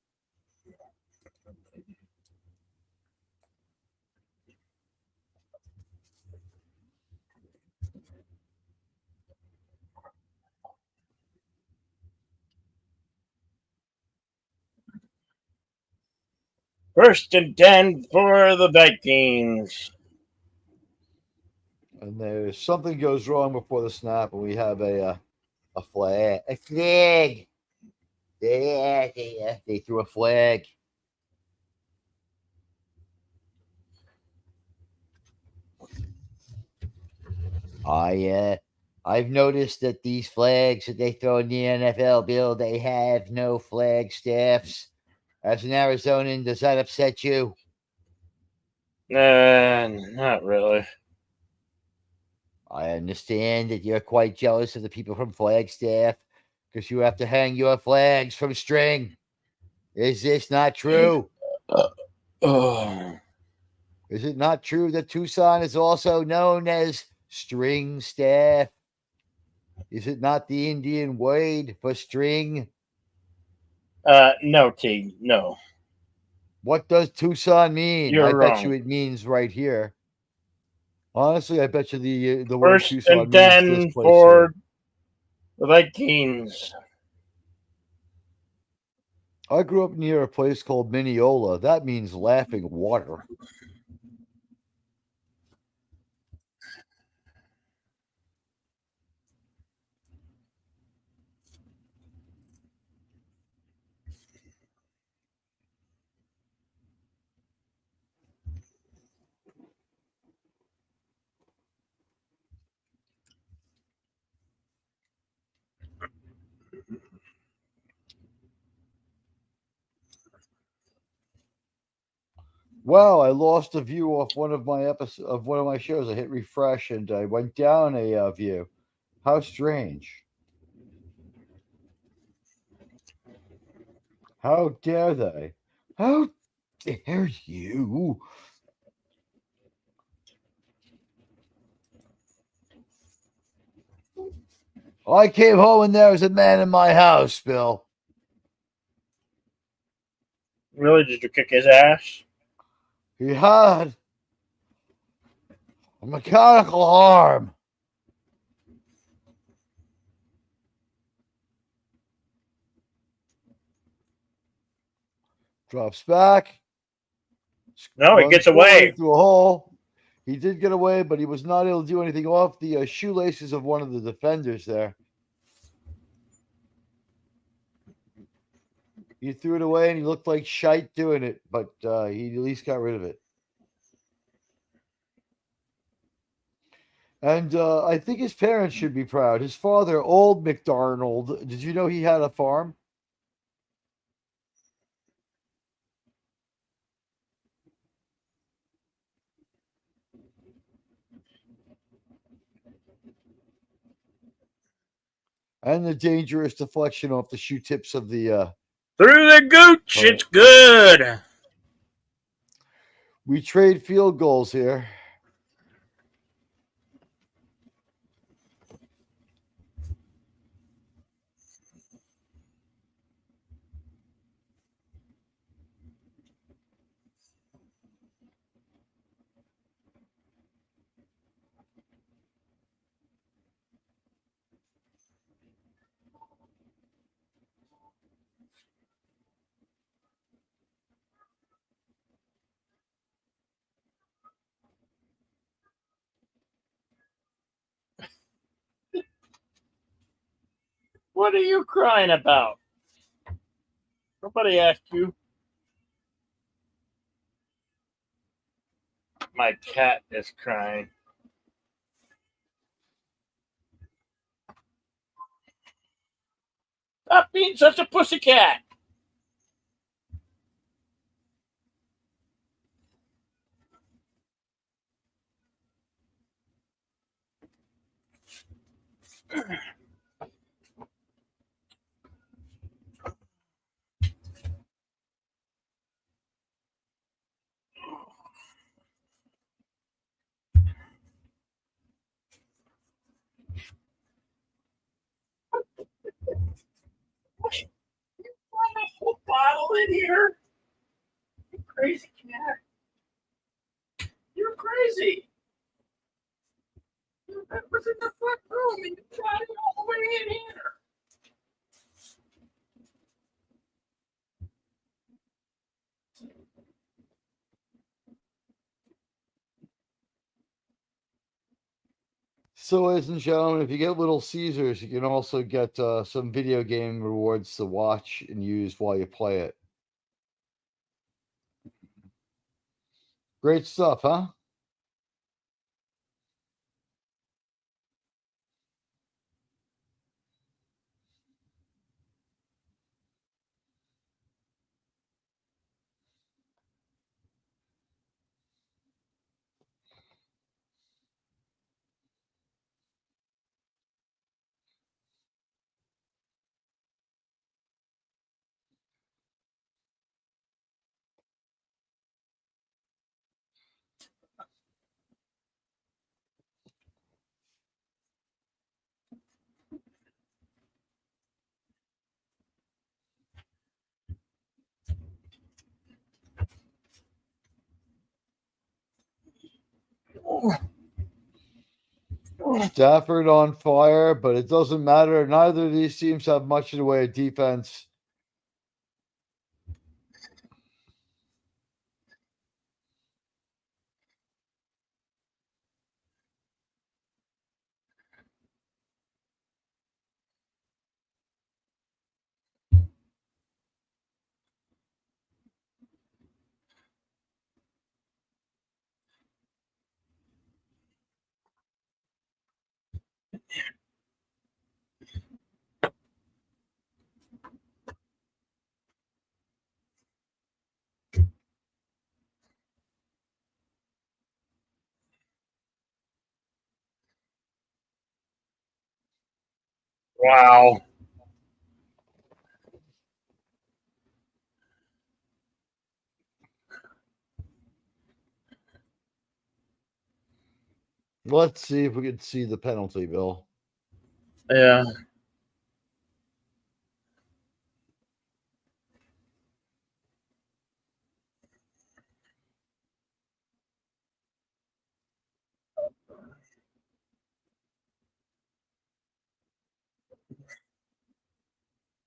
First and 10 for the Vikings. And there's something goes wrong before the snap, and we have a flag. A flag. They threw a flag. I've noticed that these flags that they throw in the NFL, Bill, they have no flag staffs. As an Arizonan, does that upset you? Not really. I understand that you're quite jealous of the people from Flagstaff because you have to hang your flags from string. Is this not true? Oh. Is it not true that Tucson is also known as string staff? Is it not the Indian word for string? No, Teague, no. What does Tucson mean? I You're bet you wrong. it means right here. Honestly, I bet you the word First Tucson and means this 10 place here. for the Vikings. I grew up near a place called Mineola. That means laughing water. Wow, I lost a view off one of my episodes of one of my shows. I hit refresh and I went down a view. How strange! How dare they? How dare you? I came home and there was a man in my house, Bill. Really? Did you kick his ass? He had a mechanical arm. Drops back. No, he Runs gets forward away. through a hole. He did get away, but he was not able to do anything off the shoelaces of one of the defenders there. He threw it away and he looked like shite doing it, but he at least got rid of it. And I think his parents should be proud. His father, Old McDonald, did you know he had a farm? And the dangerous deflection off the shoe tips of the. Through the gooch. Right. It's good. We trade field goals here. What are you crying about? Nobody asked you. My cat is crying. Stop being such a pussycat. A whole bottle in here? You crazy cat. You're crazy. That was in the front room and you brought it all the way in here. So, ladies and gentlemen, if you get Little Caesars, you can also get some video game rewards to watch and use while you play it. Great stuff, huh? Stafford on fire, but it doesn't matter. Neither of these teams have much in the way of defense. Wow. Let's see if we can see the penalty, Bill. Yeah.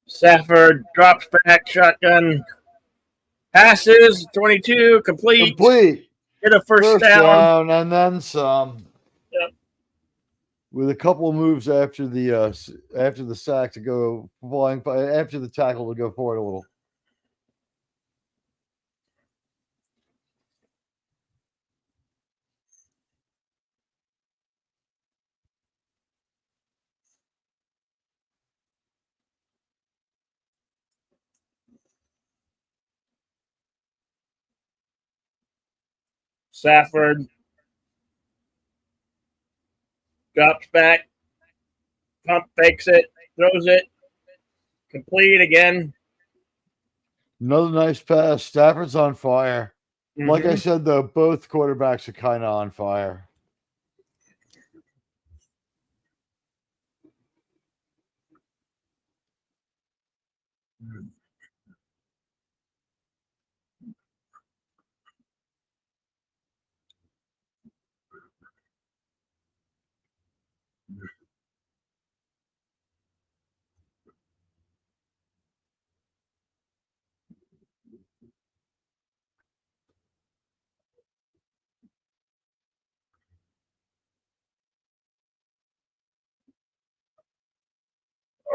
Stafford drops back, shotgun, passes, 22, complete, get a first down. And then some. Yep. With a couple of moves after the sack to go flying, after the tackle to go forward a little. Stafford drops back, pump fakes it, throws it, complete again. Another nice pass. Stafford's on fire. Mm-hmm. Like I said, though, both quarterbacks are kind of on fire.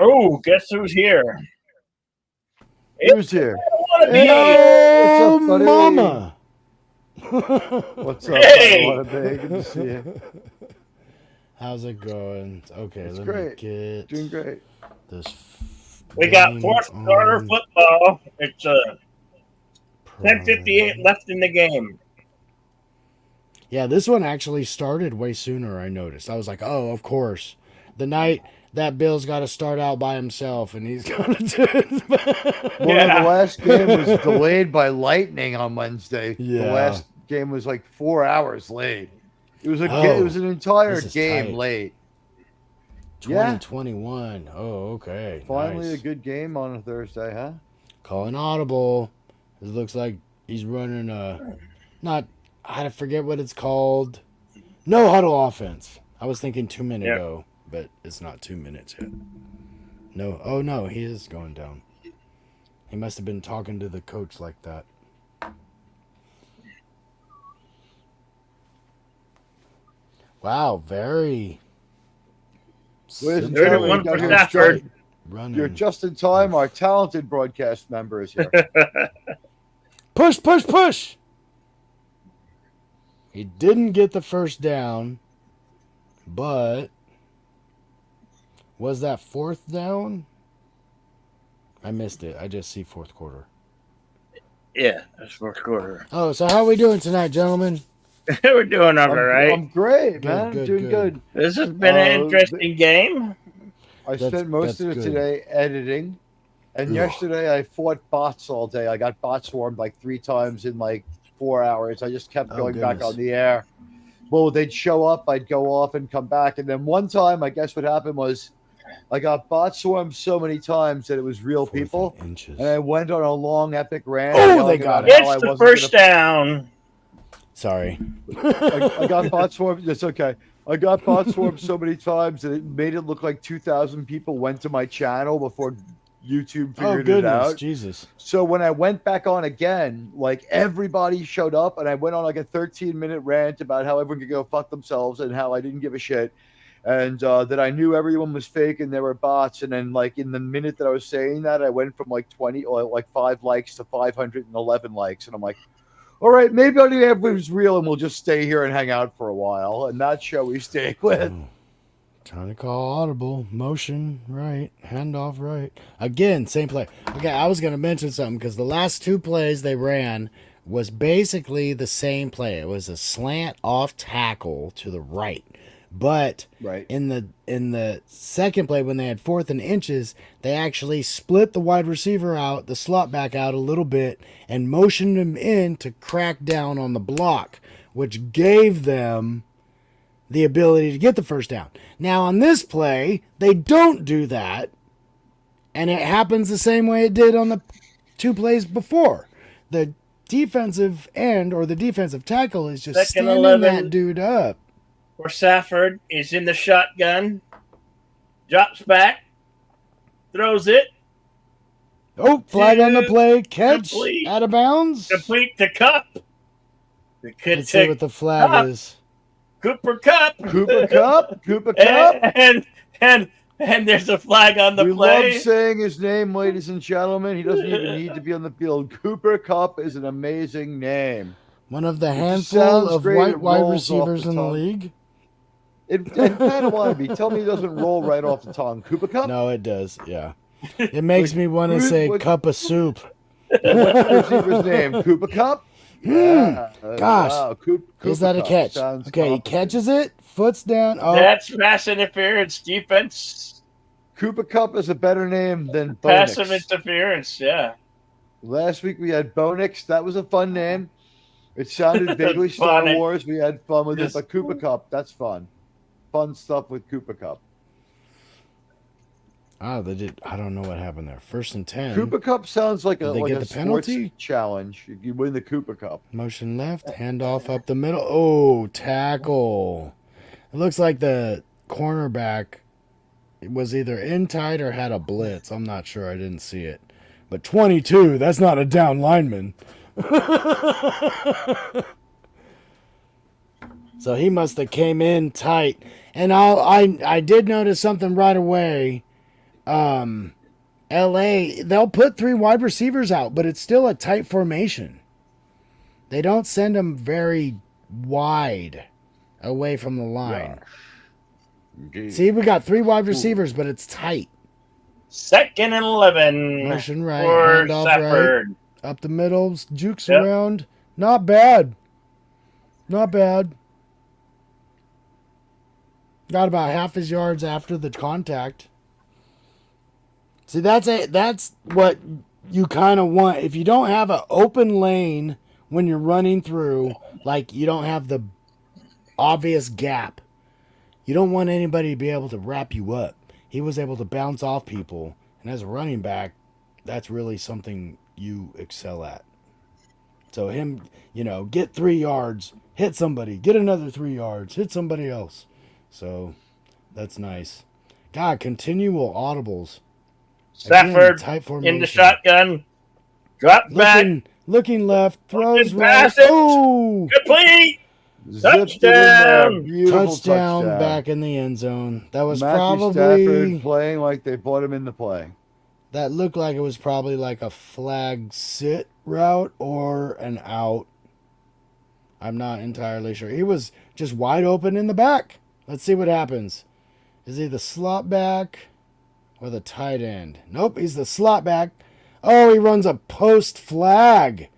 Oh, guess who's here? Who's here? Wannabe. Oh, What's up, buddy? mama! What's up, Hey! Wannabe? Good to see you. How's it going? Okay, It's let great. me get Doing great. this. We got game fourth quarter on football. It's Prime. 10:58 left in the game. Yeah, this one actually started way sooner, I noticed. I was like, oh, of course. The night that Bill's got to start out by himself and he's going to do it. Well, no, the last game was delayed by lightning on Wednesday. Yeah. The last game was like 4 hours late. It was Oh, an entire this is game tight. late. 2021. Oh, okay. Finally nice. a good game on a Thursday, huh? Calling audible. It looks like he's running I forget what it's called. No huddle offense. I was thinking 2 minute ago, but it's not 2 minutes yet. No. Oh, no, he is going down. He must have been talking to the coach like that. Wow, very. Ladies and Third and gentlemen, one we got for here Stafford. Running. You're just in time. Our talented broadcast member is here. Push, push, push! He didn't get the first down, but was that fourth down? I missed it. I just see fourth quarter. Yeah, that's fourth quarter. Oh, so how are we doing tonight, gentlemen? We're doing all right. I'm great, Good, man. good, Doing good. good. This has been an interesting game. I spent most of it good. today editing. And Ugh. yesterday I fought bots all day. I got bot swarmed like 3 times in like 4 hours. I just kept Oh, going back goodness. on the air. Well, they'd show up, I'd go off and come back. And then one time, I guess what happened was I got bot swarmed so many times that it was real Fourth and people. inches. And I went on a long epic rant. Oh, yelling they got about it. how I It's the wasn't first down. Sorry. I got bot swarmed. It's okay. I got bot swarmed so many times that it made it look like 2,000 people went to my channel before YouTube Oh, figured it goodness. out. Jesus. So when I went back on again, like everybody showed up and I went on like a 13-minute rant about how everyone could go fuck themselves and how I didn't give a shit. And that I knew everyone was fake and there were bots. And then like in the minute that I was saying that, I went from like 20 or like 5 likes to 511 likes. And I'm like, all right, maybe everything's real and we'll just stay here and hang out for a while. And that show we stayed with. Oh. Trying to call audible. Motion, right. Handoff, right. Again, same play. Okay, I was going to mention something because the last 2 plays they ran was basically the same play. It was a slant off tackle to the right. But Right. in the second play, when they had 4th and inches, they actually split the wide receiver out, the slot back out a little bit, and motioned him in to crack down on the block, which gave them the ability to get the first down. Now, on this play, they don't do that, and it happens the same way it did on the 2 plays before. The defensive end or the defensive tackle is just Second standing 11. that dude up. Where Safford is in the shotgun, drops back, throws it, Oh, flag on the play, catch, complete. out of bounds. complete to Cup. It could Let's see take what the flag Cup. is. Cooper Cup. Cooper Cup. Cooper Cup. And there's a flag on the We play. love saying his name, ladies and gentlemen. He doesn't even need to be on the field. Cooper Cup is an amazing name. One of the just handful sounds of great. white It wide rolls off receivers the in the tongue. league. It kind of want to be. Tell me it doesn't roll right off the tongue. Cooper Cup? No, it does. Yeah. It makes me want to what- say what- cup of soup. What's the receiver's name? Cooper Cup? Yeah. Gosh. Wow. Is that a Cup catch? sounds Okay, he complicated. catches it, foot's down. Oh, That's pass interference defense. Cooper Cup is a better name than Passive Bonix. interference, yeah. Last week we had Bonix. That was a fun name. It sounded vaguely Star Bonix. Wars. We had fun with Yes. it. But Cooper Cup, that's fun. Fun stuff with Cooper Cup. they did. I don't know what happened there. 1st and 10. Cooper Cup sounds like a, Did they like get a the sports penalty? challenge. You win the Cooper Cup. Motion left, handoff up the middle. Oh, tackle. It looks like the cornerback was either in tight or had a blitz. I'm not sure. I didn't see it. But 22, that's not a down lineman. So he must have came in tight. And I did notice something right away LA, they'll put 3 wide receivers out, but it's still a tight formation. They don't send them very wide away from the line. Indeed. See, we got 3 wide receivers, but it's tight. 2nd and 11 Motion right, for handoff Stafford. right, up the middle, jukes Yep. around. Not bad. Not bad. Got about half his yards after the contact. See, that's what you kind of want. If you don't have an open lane when you're running through, like you don't have the obvious gap, you don't want anybody to be able to wrap you up. He was able to bounce off people, and as a running back, that's really something you excel at. So him, get 3 yards, hit somebody, get another 3 yards, hit somebody else. So that's nice. God, continual audibles. Stafford tight in the formation. shotgun. Drop back. Looking left, throws Looking right. pass it. Oh! Complete. Zipped it in there. Touchdown. Beautiful Touchdown touchdown. back in the end zone. That was Matthew probably Stafford playing like they brought him into play. that looked like it was probably like a flag sit route or an out. I'm not entirely sure. He was just wide open in the back. Let's see what happens. Is he the slot back or the tight end? Nope, he's the slot back. Oh, he runs a post flag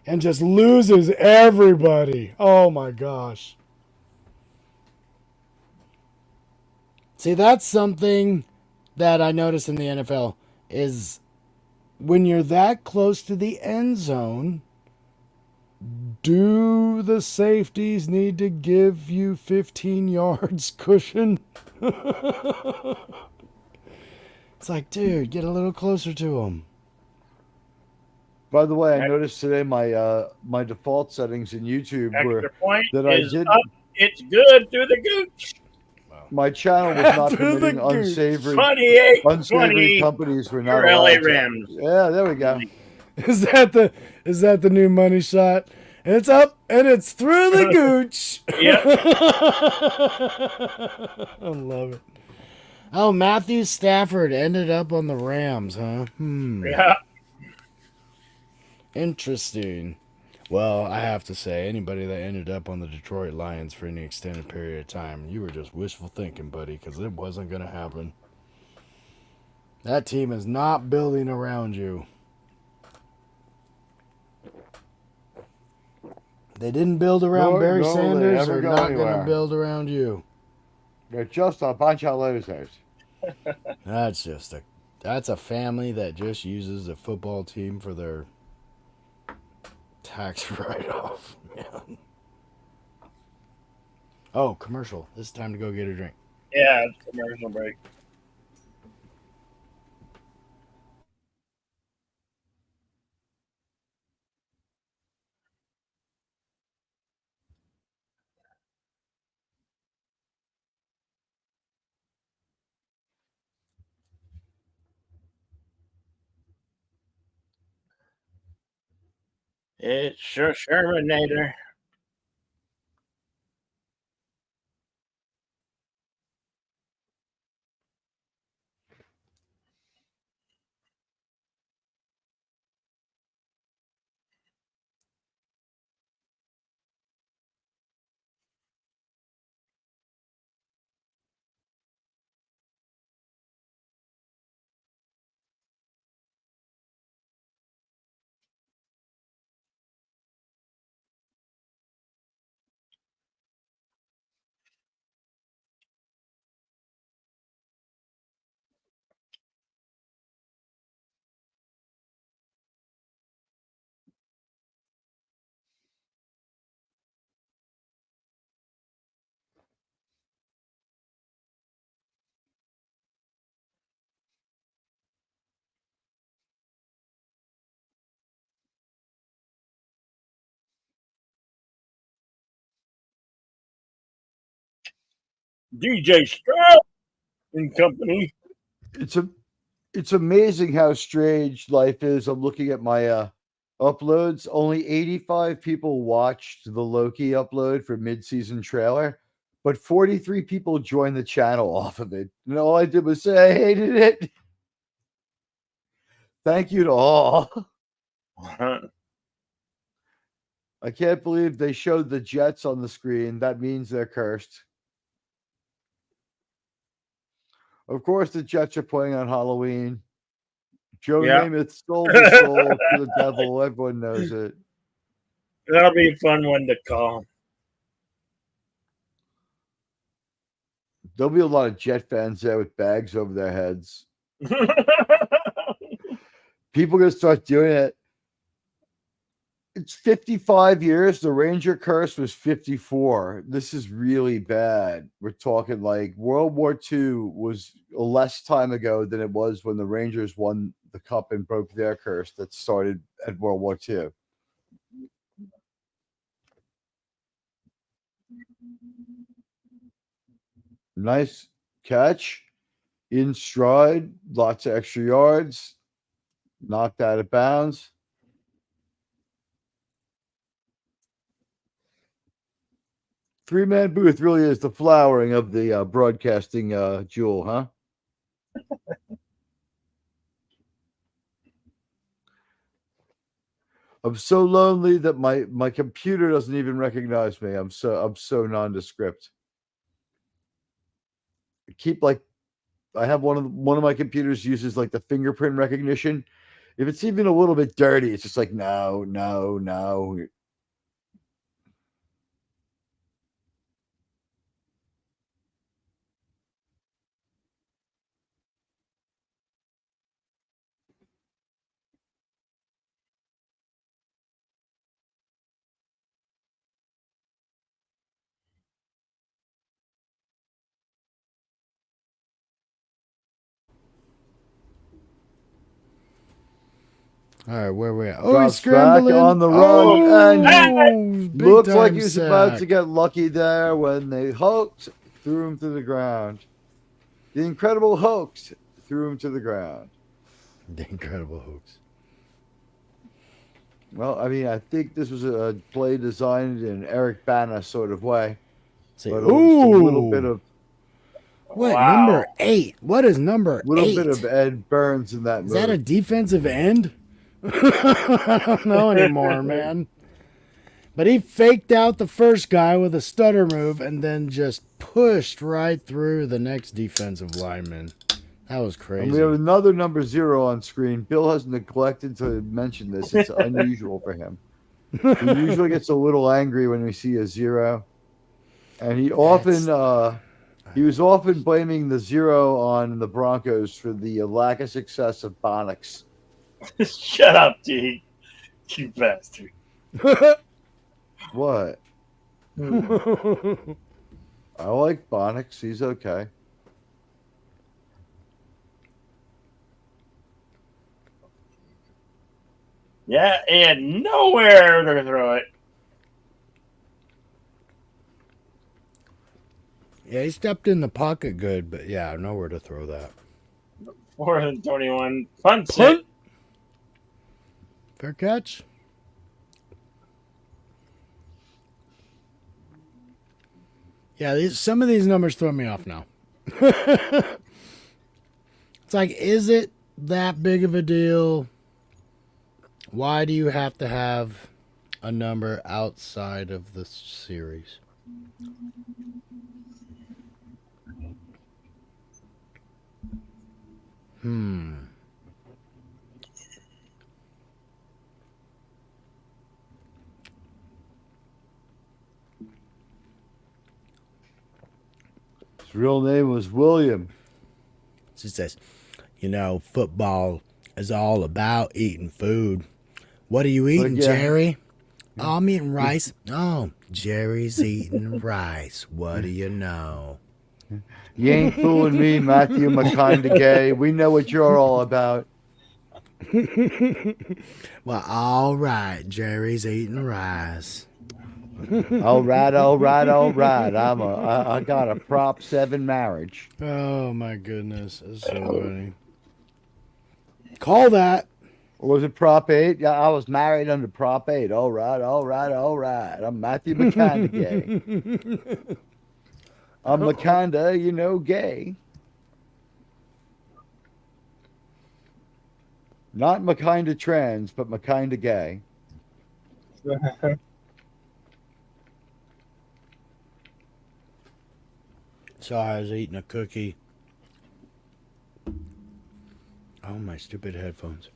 and just loses everybody. Oh my gosh. See, that's something that I noticed in the NFL is when you're that close to the end zone, do the safeties need to give you 15 yards cushion? It's like, dude, get a little closer to him. By the way, I noticed today my default settings in YouTube were Extra point that I is did. up. It's good through the gooch. My channel was not Through the permitting gooch. unsavory 28-20 companies were for not LA allowed to. Rams. Yeah, there we go. Is that the new money shot? And it's up and it's through the gooch. Yep. I love it. Oh, Matthew Stafford ended up on the Rams, huh? Yeah. Interesting. Well, I have to say, anybody that ended up on the Detroit Lions for any extended period of time, you were just wishful thinking, buddy, because it wasn't going to happen. That team is not building around you. They didn't build around Barry Sanders. They're not going to build around you. They're just a bunch of losers. That's a family that just uses a football team for their tax write-off, man. Oh, commercial. It's time to go get a drink. Yeah, it's commercial break. It's Shermanator. DJ Stroud and company. It's amazing how strange life is. I'm looking at my uploads. Only 85 people watched the Loki upload for mid-season trailer, but 43 people joined the channel off of it. And all I did was say I hated it. Thank you to all. I can't believe they showed the Jets on the screen. That means they're cursed. Of course, the Jets are playing on Halloween. Joe Yeah. Namath sold his soul to the devil. Everyone knows it. That'll be a fun one to call. There'll be a lot of Jet fans there with bags over their heads. People are going to start doing it. It's 55 years. The Ranger curse was 54. This is really bad. We're talking like World War II was less time ago than it was when the Rangers won the cup and broke their curse that started at World War II. Nice catch. In stride. Lots of extra yards. Knocked out of bounds. Three-man booth really is the flowering of the broadcasting jewel, huh? I'm so lonely that my computer doesn't even recognize me. I'm so nondescript. I have one of my computers uses like the fingerprint recognition. If it's even a little bit dirty, it's just like no. All right, where we at? Oh, Drops he's scrambling back on the run and big looks like time he was about to sack. get lucky there when they hoaxed, threw him to the ground. The incredible hoax threw him to the ground. The incredible hoax. Well, I mean, I think this was a play designed in Eric Bana sort of way. Say, But ooh, a little bit of what Wow. number 8? What is number 8? bit of Ed Burns in that Is move. that a defensive end? I don't know anymore, man. But he faked out the first guy with a stutter move and then just pushed right through the next defensive lineman. That was crazy. And we have another number 0 on screen. Bill has neglected to mention this. It's unusual for him. He usually gets a little angry when we see a 0. And he was often blaming the 0 on the Broncos for the lack of success of Bonix. Shut up, D. You bastard. What? I like Bonix. He's okay. Yeah, he had nowhere to throw it. Yeah, he stepped in the pocket good, but yeah, nowhere to throw that. 4th and 21. Punts Punt. it. Fair catch. Yeah, some of these numbers throw me off now. It's like, is it that big of a deal? Why do you have to have a number outside of the series? His real name was William. She says, football is all about eating food. What are you eating, yeah. Jerry? Oh, I'm eating rice. Oh, Jerry's eating rice. What do you know? You ain't fooling me, Matthew McConaughey. We know what you're all about. Well, all right, Jerry's eating rice. All right. I got a Prop 7 marriage. Oh my goodness, that's so funny. Call that. Or was it Prop 8? Yeah, I was married under Prop 8. All right. I'm Matthew McConaughey. I'm McConaughey, gay. Not my kind of trans, but my kind of gay. So I was eating a cookie. Oh, my stupid headphones.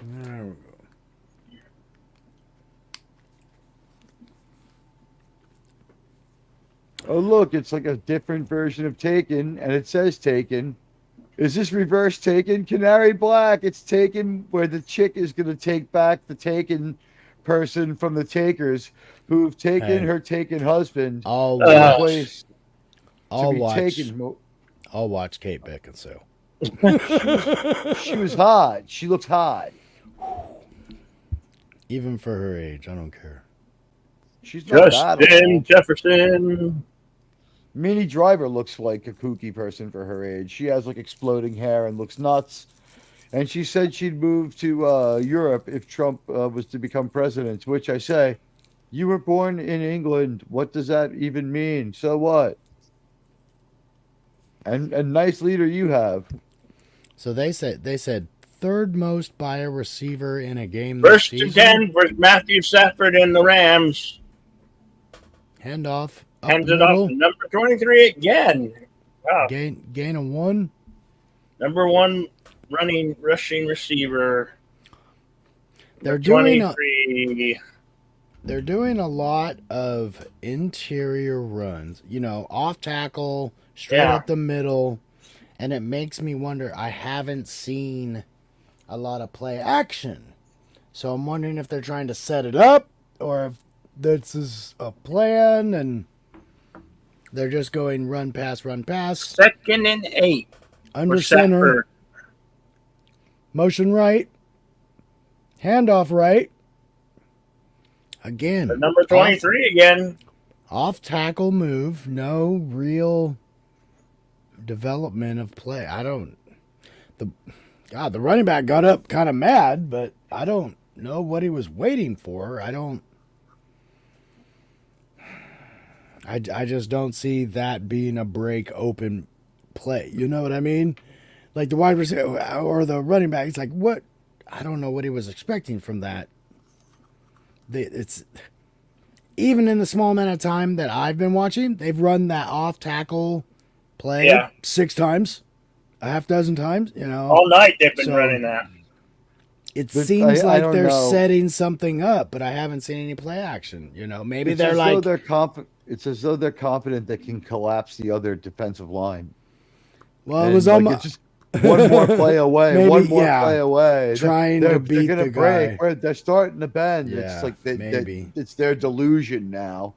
There we go. Oh, look, it's like a different version of Taken, and it says Taken. Is this reverse Taken? Canary Black. It's Taken where the chick is going to take back the Taken person from the Takers who've taken Hey. her Taken husband I'll to the watch. place to I'll be watch. taken. I'll watch Kate Beckinsale. She was hot. She looks hot. Even for her age, I don't care. She's not bad at Justin all. Jefferson. Minnie Driver looks like a kooky person for her age. She has like exploding hair and looks nuts. And she said she'd move to Europe if Trump was to become president, which I say, you were born in England. What does that even mean? So what? And a nice leader you have. So they said third most by a receiver in a game this First season. and 10 was Matthew Stafford and the Rams. Handoff. Up Hands the it off middle. to number 23 again. Wow. Gain of 1. Number 1 rushing receiver. They're Number doing 23. They're doing a lot of interior runs. You know, off tackle, straight Yeah. up the middle, and it makes me wonder. I haven't seen a lot of play action, so I'm wondering if they're trying to set it up or if this is a plan and they're just going run pass. Second and 8. Under for center, Stafford. motion right, handoff right. Again, The number 23 again. off tackle move, no real development of play. The running back got up kind of mad, but I don't know what he was waiting for. I just don't see that being a break open play. You know what I mean? Like the wide receiver or the running back, it's like, what? I don't know what he was expecting from that. It's even in the small amount of time that I've been watching, they've run that off tackle play 6 times, a half dozen times. You know, All night they've been So- running that. it But seems I like don't they're know. setting something up, but I haven't seen any play action. You know, maybe It's they're as though like, they're it's as though they're confident they can collapse the other defensive line. well, it And, was like, almost it's just one more play away. Maybe, one more yeah, play away. trying they're, to beat they're gonna the break. guy. They're starting to bend. Yeah, It's like maybe. it's their delusion now.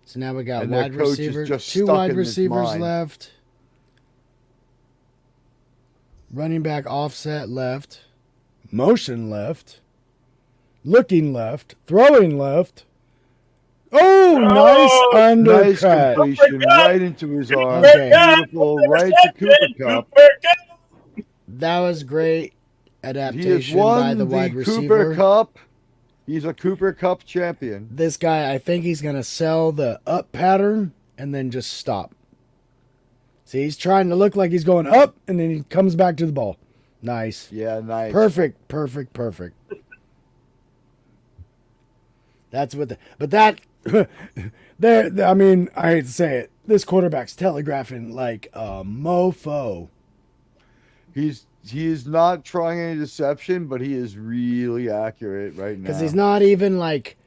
So now we got And their wide coach is receiver, just 2 stuck wide in his receivers mind. left. Running back offset left. Motion left. Looking left. Throwing left. Oh, Oh, nice Nice undercut. completion Cooper Kupp. right into his arm. Okay. Beautiful, right to Cooper Cup. That was great He has adaptation won by the wide Cooper receiver. Cup. He's a Cooper Cup champion. This guy, I think he's going to sell the up pattern and then just stop. See, he's trying to look like he's going up, and then he comes back to the ball. Nice. Yeah, nice. Perfect. That's what but that, there, I mean, I hate to say it, this quarterback's telegraphing like a mofo. He is not trying any deception, but he is really accurate right now. Because he's not even like,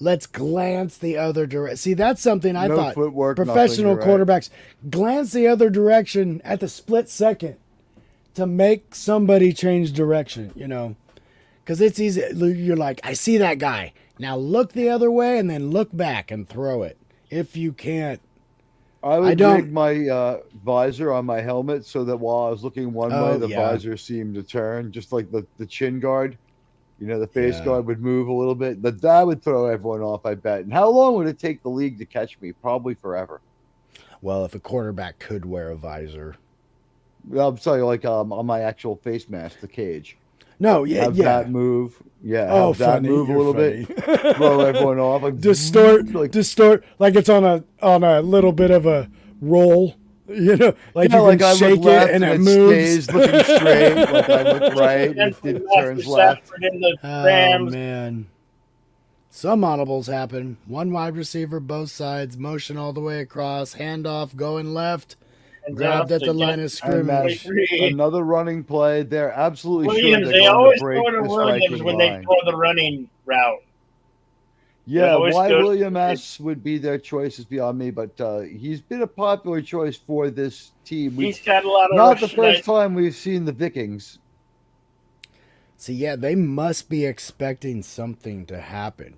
let's glance the other direction. See, that's something I No thought footwork, professional nothing, you're right. quarterbacks glance the other direction at the split second to make somebody change direction, you know? Because it's easy. You're like, I see that guy. Now look the other way and then look back and throw it. If you can't. I would don't- rig my visor on my helmet so that while I was looking one Oh, way, the yeah. visor seemed to turn, just like the chin guard. You know, the face Yeah. guard would move a little bit. That would throw everyone off, I bet. And how long would it take the league to catch me? Probably forever. Well, if a quarterback could wear a visor. I'm sorry, like on my actual face mask, the cage. No, yeah, Have yeah. that move. Yeah, Oh, have that funny. move a You're little funny. bit. Throw everyone off. Like, Distort, like like it's on a little bit of a roll. You know, like Yeah, you like can I look shake it left and and it it moves. stays looking straight. Like I look right and And it left turns to left. Stafford in the Oh Rams. man. Some audibles happen. One wide receiver, both sides, motion all the way across, handoff going left, And grabbed up at to the get line of And then scrimmage. 23. another running play. They're absolutely sure Williams, they're they going to always break go to this Williams Viking when they line. go the running route. Yeah, always why go- William S. would be their choice is beyond me, but he's been a popular choice for this team. He's got a lot of Not the rush first tonight. time we've seen the Vikings. See, yeah, they must be expecting something to happen.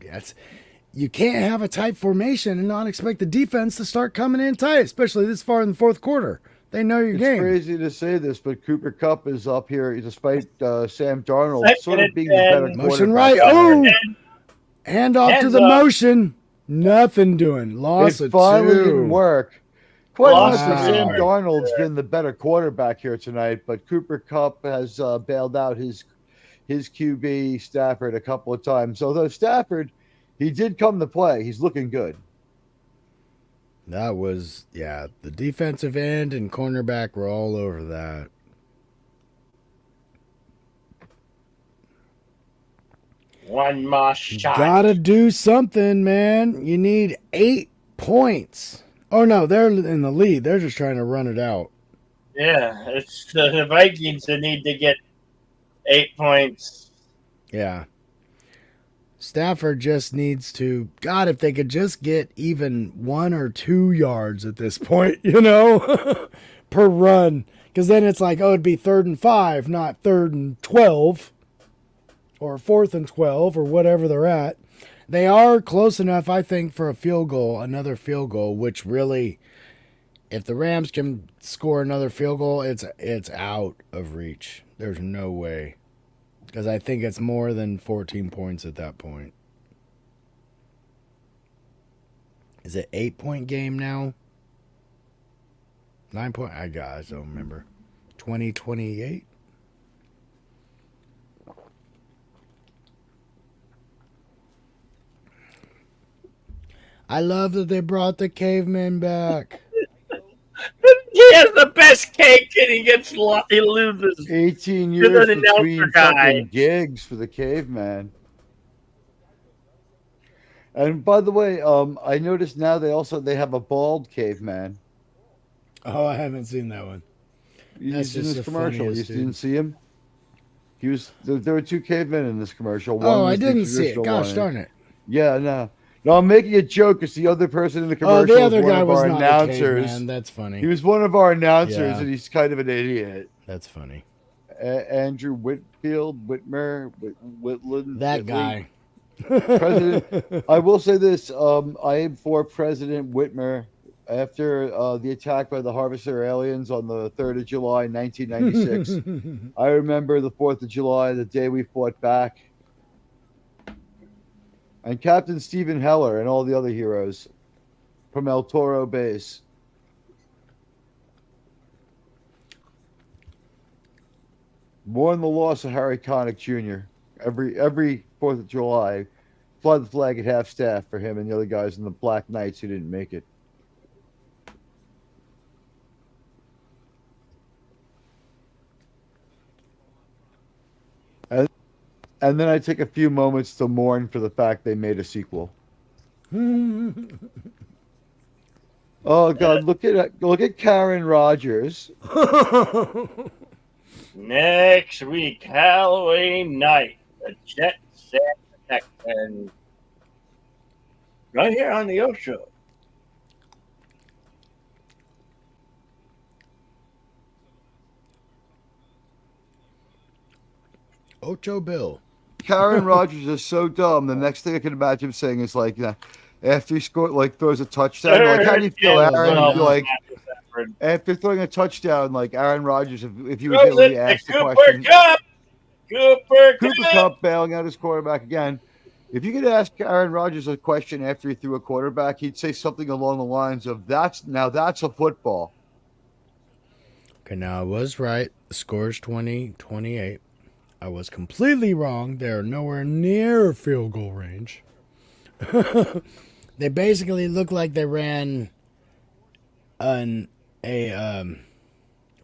You can't have a tight formation and not expect the defense to start coming in tight, especially this far in the fourth quarter. They know your It's game. crazy to say this, but Cooper Kupp is up here despite Sam Darnold Second sort of and being the better 10. Motion quarterback. right. tonight. Oh, hand off to Hands the up. motion. Nothing doing. Loss It of finally two. didn't work. Quite Lost honestly, to Sam him. Darnold's been the better quarterback here tonight, but Cooper Kupp has bailed out his QB Stafford a couple of times. Although Stafford, he did come to play. He's looking good. That was, yeah, the defensive end and cornerback were all over that. One more shot. Gotta do something, man. You need 8 points. Oh, no, they're in the lead. They're just trying to run it out. Yeah, it's the Vikings that need to get 8 points. Yeah. Stafford just needs to, God, if they could just get even 1 or 2 yards at this point, you know, per run. Because then it's like, oh, it'd be 3rd and 5, not 3rd and 12 or 4th and 12 or whatever they're at. They are close enough, I think, for a field goal, another field goal, which really, if the Rams can score another field goal, it's out of reach. There's no way. Because I think it's more than 14 points at that point. Is it 8-point game now? 9 point? I don't remember. 2028? I love that they brought the cavemen back. He has the best cake and he loses. 18 You're years the announcer between guy. fucking gigs for the caveman. And by the way, I noticed now they have a bald caveman. Oh, I haven't seen that one. That's He's in just this the commercial. You funniest, didn't dude. see him? He was. There were 2 cavemen in this commercial. One Oh, I was the didn't see it. traditional Gosh one. darn it. Yeah, no. No, I'm making a joke because the other person in the Oh, commercial the was other one guy of was our not a announcers. caveman. That's funny. He was one of our announcers, Yeah. and he's kind of an idiot. That's funny. Andrew Whitmer, Whitland. That Whitley. guy. President. I will say this. I am for President Whitmer. After the attack by the Harvester aliens on the 3rd of July, 1996, I remember the 4th of July, the day we fought back. And Captain Stephen Heller and all the other heroes from El Toro Base. Mourn the loss of Harry Connick Jr. Every 4th of July, fly the flag at half staff for him and the other guys in the Black Knights who didn't make it. And then I take a few moments to mourn for the fact they made a sequel. Oh God! Look at Karen Rogers. Next week, Halloween night, the Jet Set Protection. Right here on the O Show. Ocho Bill. Karen Rogers is so dumb. The next thing I can imagine him saying is like, after he throws a touchdown, like, how do you feel, Aaron? And be like, after throwing a touchdown, like Aaron Rodgers, if he was able to ask the question, Cooper Kupp bailing out his quarterback again. If you could ask Aaron Rodgers a question after he threw a quarterback, he'd say something along the lines of, that's a football. Okay, now I was right. The score is 20-28. I was completely wrong. They're nowhere near field goal range. They basically look like they ran a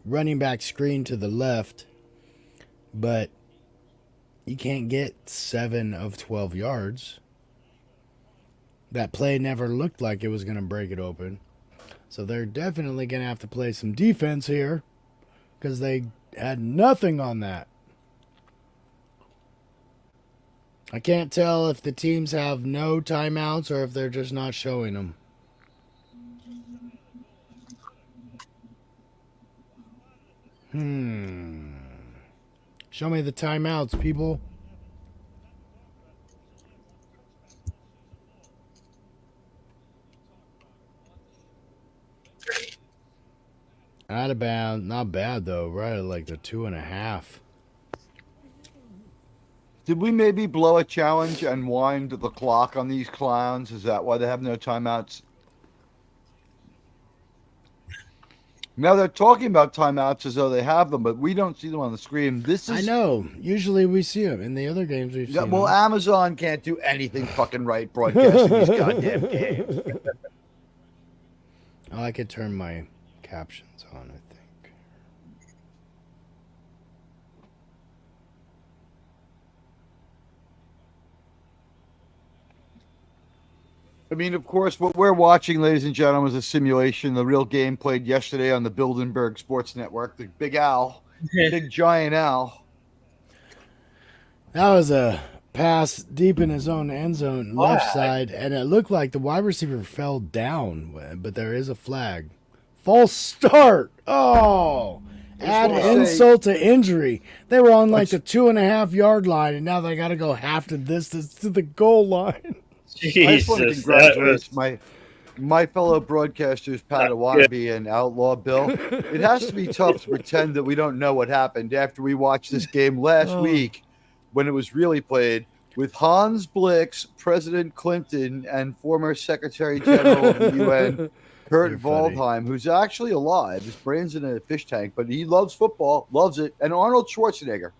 running back screen to the left, but you can't get 7 of 12 yards. That play never looked like it was going to break it open. So they're definitely going to have to play some defense here because they had nothing on that. I can't tell if the teams have no timeouts or if they're just not showing them. Show me the timeouts, people. Out of bounds. Not bad, though. Right at like the 2.5. Did we maybe blow a challenge and wind the clock on these clowns? Is that why they have no timeouts? Now they're talking about timeouts as though they have them, but we don't see them on the screen. I know. Usually we see them. In the other games we've seen well, them. Amazon can't do anything fucking right broadcasting these goddamn games. Oh, I could turn my captions on, I think. I mean, of course, what we're watching, ladies and gentlemen, is a simulation. The real game played yesterday on the Bilderberg Sports Network. The Big Al, Big Giant Al. That was a pass deep in his own end zone, left side, and it looked like the wide receiver fell down, but there is a flag. False start. Oh, add insult to injury. They were on like the 2.5 yard line, and now they got to go half the distance to the goal line. Jesus, I just want to congratulate my fellow broadcasters, Padawannabe and Outlaw Bill. It has to be tough to pretend that we don't know what happened after we watched this game last week when it was really played with Hans Blix, President Clinton, and former Secretary General of the UN, Kurt Waldheim, who's actually alive. His brain's in a fish tank, but he loves football, loves it, and Arnold Schwarzenegger.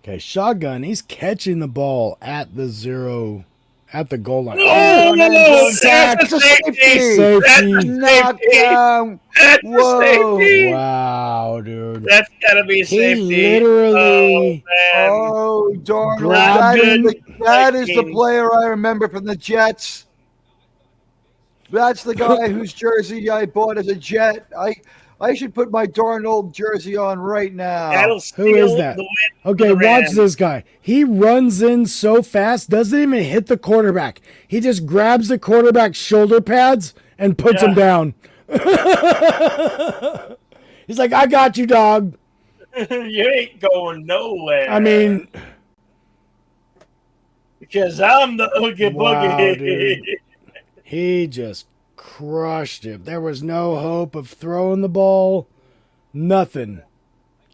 Okay, shotgun. He's catching the ball at the goal line. Oh, that's a safety. Safety. Knockdown. That's Whoa. safety. Wow, dude. That's got to be safety. He literally Darnold. grabbed him. That is the player I remember from the Jets. That's the guy whose jersey I bought as a Jet. I should put my Darnold jersey on right now. Who is that? Okay, watch this guy. He runs in so fast, doesn't even hit the quarterback. He just grabs the quarterback's shoulder pads and puts him down. He's like, I got you, dog. You ain't going nowhere. I mean, because I'm the Oogie Boogie. Dude. He just crushed him. There was no hope of throwing the ball. Nothing.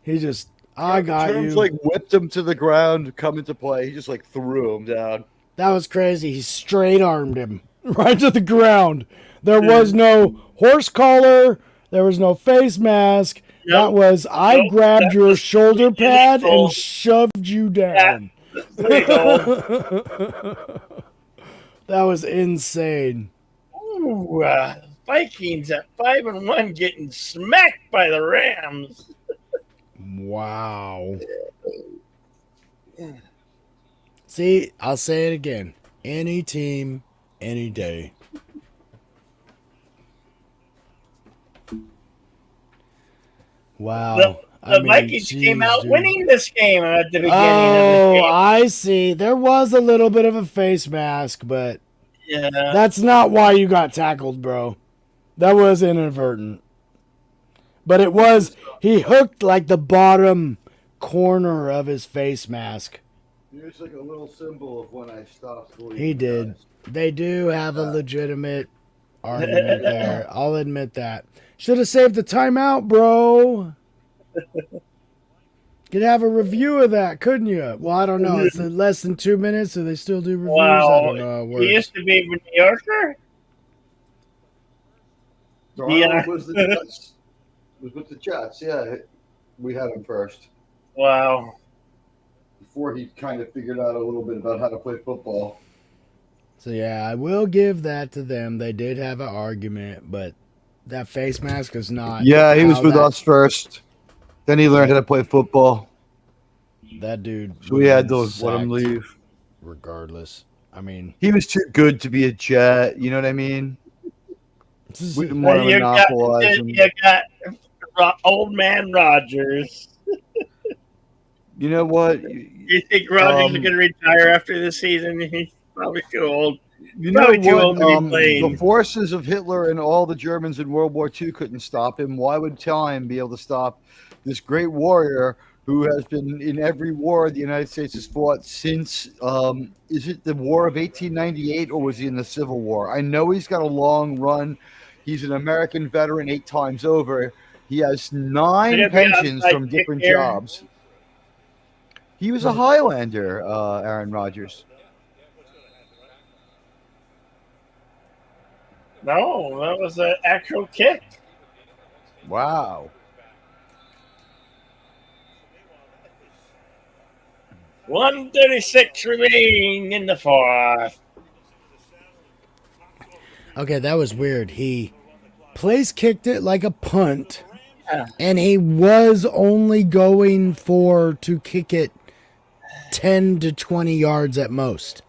He just, I got you. Like whipped him to the ground, come into play. He just like threw him down. That was crazy. He straight armed him right to the ground. There was no horse collar. There was no face mask. Yep. That was, I grabbed your shoulder pad and shoved you down. That was insane. Ooh, Vikings at 5-1 getting smacked by the Rams. Wow. See, I'll say it again. Any team, any day. Wow. The Vikings came out winning this game at the beginning of the game. I see. There was a little bit of a face mask, but that's not why you got tackled, bro. That was inadvertent. But it was, he hooked like the bottom corner of his face mask. Here's like a little symbol of when I stopped. He did. They do have a legitimate argument there. I'll admit that. Should have saved the timeout, bro. Could have a review of that, couldn't you? Well, I don't know. It's less than 2 minutes, so they still do reviews. I don't know how it works. He used to be a New Yorker. Darnold was with the Jets. Yeah, we had him first. Wow. Before he kind of figured out a little bit about how to play football. So, yeah, I will give that to them. They did have an argument, but that face mask is not. Yeah, he was how with that, us first. Then he learned how to play football. That dude. So we had to let him leave. Regardless, I mean, He was too good to be a Jet. You know what I mean? We didn't want to You monopolize him. got old man Rogers. You know what? You think Rogers is going to retire after this season? He's probably too old. You know Probably too what? old to be The playing. forces of Hitler and all the Germans in World War II couldn't stop him. Why would time be able to stop this great warrior who has been in every war the United States has fought since? Is it the War of 1898 or was he in the Civil War? I know he's got a long run. He's an American veteran 8 times over. He has 9 pensions from different jobs. He was a Highlander, Aaron Rodgers. No, that was an actual kick. Wow. 1:36 remaining in the fourth. okay, that was weird. He place kicked it like a punt, Yeah. and he was only going to kick it 10 to 20 yards at most.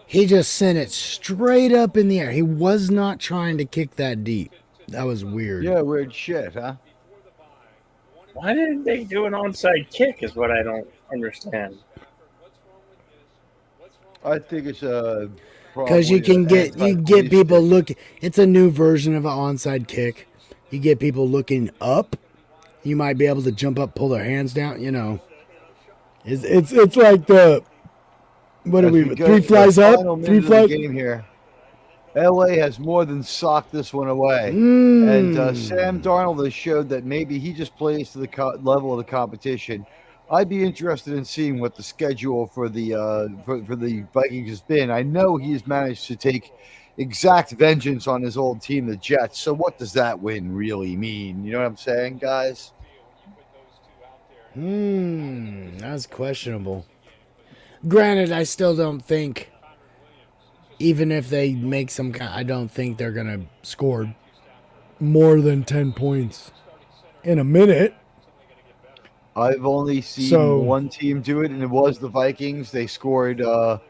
He just sent it straight up in the air. He was not trying to kick that deep. That was weird. Yeah, weird shit, huh? Why didn't they do an onside kick is what I don't understand. I think it's because you can get people looking. It's a new version of an onside kick. You get people looking up. You might be able to jump up, pull their hands down. You know, it's like the what are we? 3 flies up, 3 flies. Game here. LA has more than socked this one away, and Sam Darnold has showed that maybe he just plays to the level of the competition. I'd be interested in seeing what the schedule for the Vikings has been. I know he's managed to take exact vengeance on his old team, the Jets. So what does that win really mean? You know what I'm saying, guys? That's questionable. Granted, I still don't think, even if they make some kind, I don't think they're going to score more than 10 points in a minute. I've only seen one team do it, and it was the Vikings. They scored 10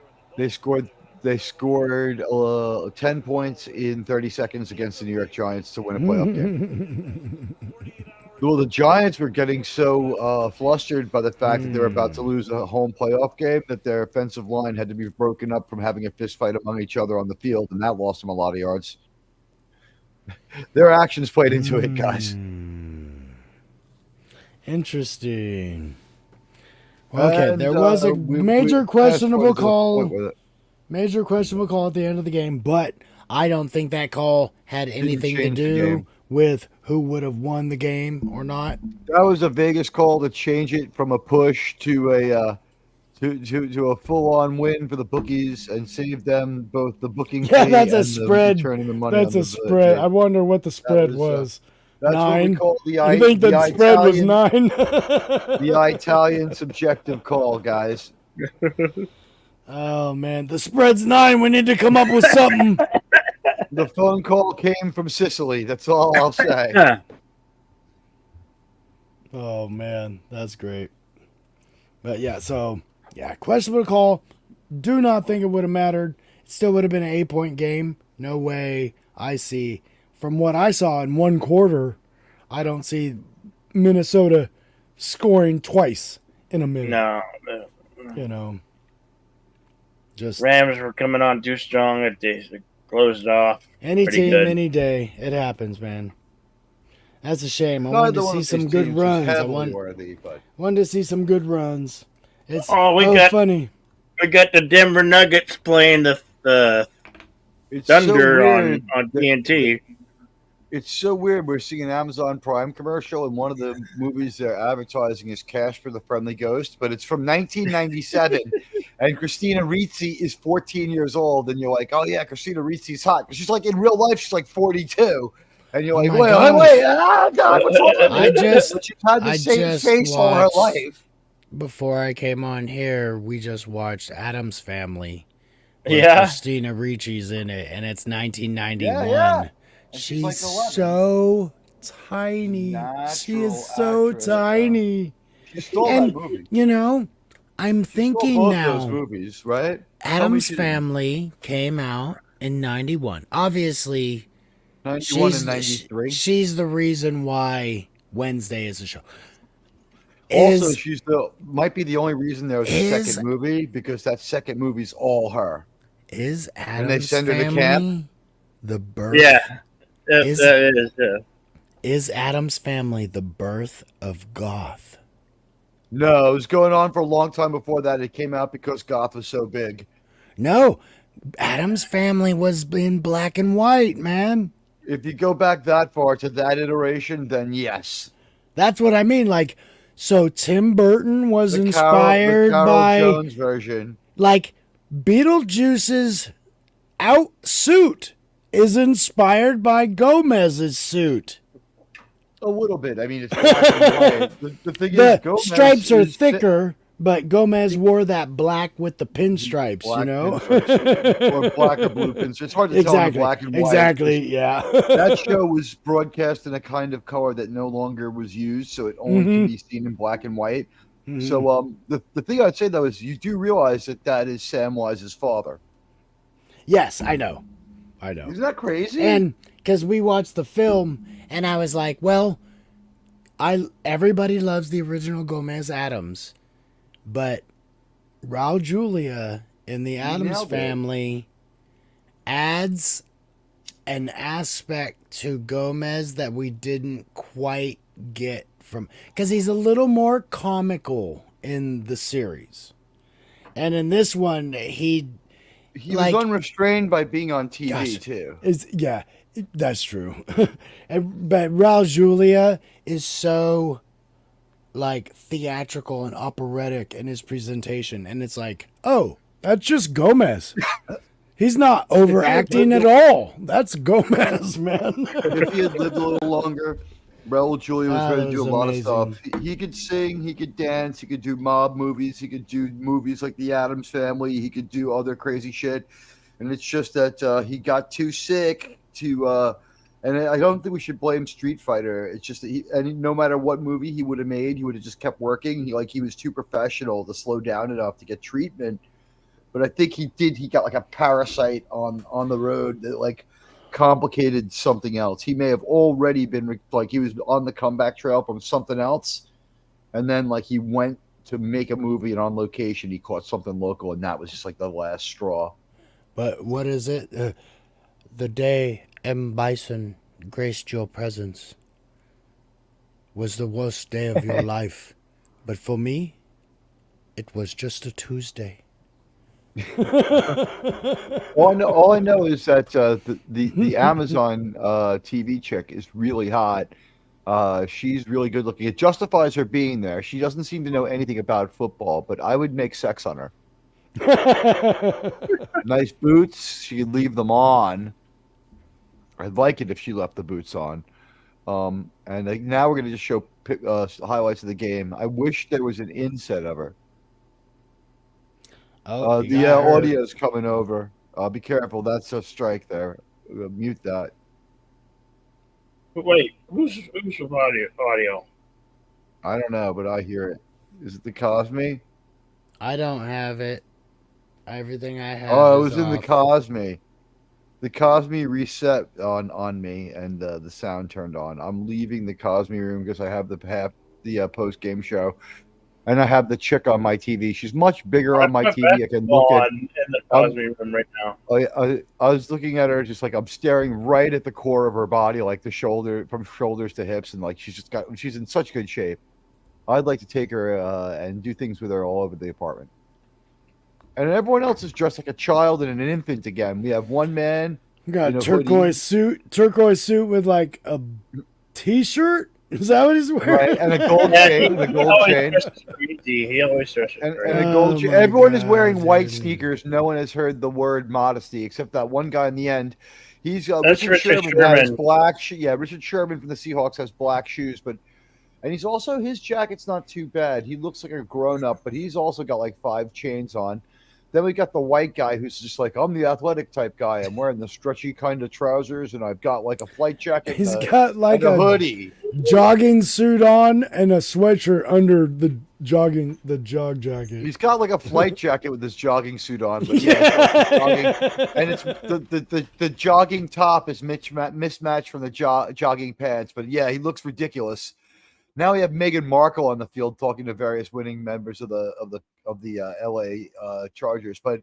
points in 30 seconds against the New York Giants to win a playoff game. Well, the Giants were getting so flustered by the fact that they were about to lose a home playoff game that their offensive line had to be broken up from having a fist fight among each other on the field, and that lost them a lot of yards. Their actions played into it, guys. Interesting. Okay, and, there was a major questionable call. Major questionable call at the end of the game, but I don't think that call had anything to do with who would have won the game or not. That was a Vegas call to change it from a push to a full-on win for the bookies and save them both the booking fee that's a and spread. Turning the money. That's a spread. I wonder what the spread was. That's 9. what we call the You think the spread was 9? The Italian subjective call, guys. Oh man, the spread's 9. We need to come up with something. The phone call came from Sicily. That's all I'll say. Oh man, that's great. But yeah, questionable call. Do not think it would have mattered. It still would have been an 8-point game. No way. I see. From what I saw in one quarter, I don't see Minnesota scoring twice in a minute. No. You know. Just Rams were coming on too strong. They closed off. Any team, any day. It happens, man. That's a shame. I wanted to see some good runs. I wanted to see some good runs. It's funny. We got the Denver Nuggets playing the Thunder on TNT. It's so weird. We're seeing an Amazon Prime commercial, and one of the movies they're advertising is Cash for the Friendly Ghost, but it's from 1997, and Christina Ricci is 14 years old, and you're like, oh yeah, Christina Ricci's hot. But she's like, in real life, she's like 42. And you're like, wait, God, what's wrong with she's had the same face all her life. Before I came on here, we just watched Addams Family. Yeah. Christina Ricci's in it, and it's 1991. Yeah. And She's like 11. so tiny. She is Natural so actress. tiny. She stole And, that movie. you know, I'm She stole thinking both those now, movies, right? Tell me Adam's she didn't. Family came out in 91. Obviously, 91 and 93. she's the reason why Wednesday is a show. Also, Is she's might be the only reason there was a is second movie, because that second movie's all her. is And they Adam's send her to camp. Family the birth? Yeah, Is that is. Yeah. is Adam's Family the birth of goth? No, it was going on for a long time before that. It came out because goth was so big. No, Adam's Family was in black and white, man. If you go back that far to that iteration, then yes. That's what I mean. Like, so Tim Burton was The inspired Carol by Jones version. like Beetlejuice's suit is inspired by Gomez's suit. A little bit. I mean, it's black and white. The thing is, The Gomez stripes are is thicker, but Gomez wore that black with the pinstripes, you black know? pinstripes, or black or blue pinstripes. It's hard to tell in the Exactly. black and white. Exactly. Yeah. That show was broadcast in a kind of color that no longer was used, so it only can be seen in black and white. So the thing I'd say though is you do realize that is Samwise's father. Yes, I know. I know. Isn't that crazy? And because we watched the film, and I was like, well, everybody loves the original Gomez Adams, but Raul Julia in the Adams Family adds an aspect to Gomez that we didn't quite get from, because he's a little more comical in the series, and in this one he was unrestrained by being on TV too. Yeah, that's true. But Raul Julia is so like theatrical and operatic in his presentation, and it's like, oh, that's just Gomez. He's not overacting at all. That's Gomez, man. If he had lived a little longer, Raul Julia was ready to do a lot of stuff. He could sing, he could dance, he could do mob movies, he could do movies like The Addams Family, he could do other crazy shit. And it's just that he got too sick to, and I don't think we should blame Street Fighter. It's just that no matter what movie he would have made, he would have just kept working. He was too professional to slow down enough to get treatment. But I think he got like a parasite on the road that like complicated something else. He may have already been like he was on the comeback trail from something else, and then like he went to make a movie, and on location he caught something local, and that was just like the last straw. But what is it? The day O.B.S.N graced your presence was the worst day of your life, but for me, it was just a Tuesday. All I know is that the Amazon TV chick is really hot. She's really good looking. It justifies her being there. She doesn't seem to know anything about football, but I would make sex on her. Nice boots. She could leave them on. I'd like it if she left the boots on. And now we're going to just show highlights of the game. I wish there was an inset of her. The audio is coming over. Be careful. That's a strike there. Mute that. But wait, who's audio? I don't know, but I hear it. Is it the Cosme? I don't have it. Everything I have. Oh, it was in off. the Cosme. The Cosme reset on me, and the sound turned on. I'm leaving the Cosme room because I have the post game show. And I have the chick on my TV. She's much bigger on my TV. I can look at in the Cosme room right now. I was looking at her just like I'm staring right at the core of her body, like the shoulder from shoulders to hips, and like she's in such good shape. I'd like to take her and do things with her all over the apartment. And everyone else is dressed like a child and an infant again. We have one man. You got turquoise suit with like a t-shirt. Is that what he's wearing? Right, and a gold chain. He always dresses and a gold chain. Everyone is wearing white sneakers. No one has heard the word modesty except that one guy in the end. He's Richard Sherman. Has black. Richard Sherman from the Seahawks has black shoes, and he's also his jacket's not too bad. He looks like a grown up, but he's also got like 5 chains on. Then we got the white guy who's just like, I'm the athletic type guy. I'm wearing the stretchy kind of trousers, and I've got like a flight jacket. He's got like and a a hoodie, jogging suit on, and a sweatshirt under the jog jacket. He's got like a flight jacket with his jogging suit on, but jogging, and it's the jogging top is mismatched from the jogging pants. But yeah, he looks ridiculous. Now we have Meghan Markle on the field talking to various winning members of the LA Chargers. But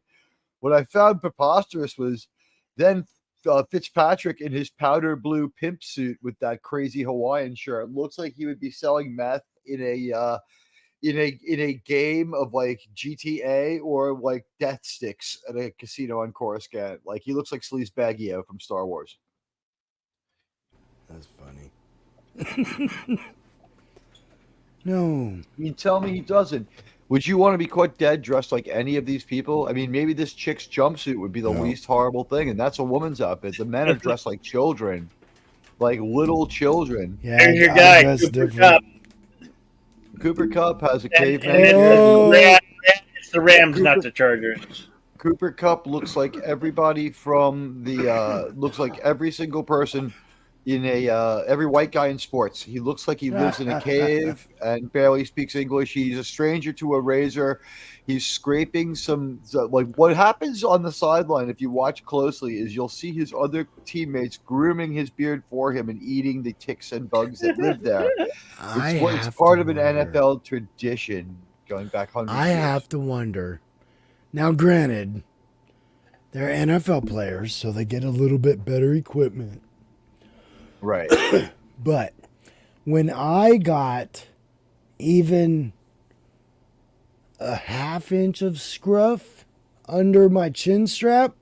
what I found preposterous was then Fitzpatrick in his powder blue pimp suit with that crazy Hawaiian shirt looks like he would be selling meth in a game of like GTA or like Death Sticks at a casino on Coruscant. Like he looks like Sleaze Baggio from Star Wars. That's funny. No. You tell me he doesn't. Would you want to be caught dead dressed like any of these people? I mean, maybe this chick's jumpsuit would be the least horrible thing, and that's a woman's outfit. The men are dressed like children, like little children. Yeah, there's your guy, Cooper Kupp. Cooper Kupp has a caveman. It's the Rams, not the Chargers. Cooper Kupp looks like everybody from the looks like every single person in every white guy in sports. He looks like he lives in a cave and barely speaks English. He's a stranger to a razor. He's scraping like what happens on the sideline if you watch closely is you'll see his other teammates grooming his beard for him and eating the ticks and bugs that live there. It's part of an NFL tradition going back hundreds of years. have to wonder. Now, granted, they're NFL players, so they get a little bit better equipment. Right. But when I got even a half inch of scruff under my chin strap,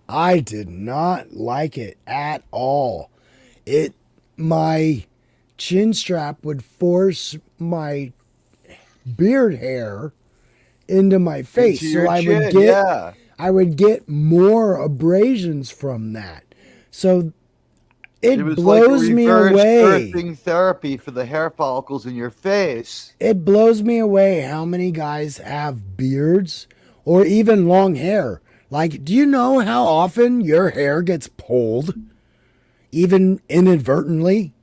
I did not like it at all. My chin strap would force my beard hair into my face. So I would get more abrasions from that. So it blows me away. Earthing therapy for the hair follicles in your face. It blows me away how many guys have beards or even long hair. Like, do you know how often your hair gets pulled, even inadvertently,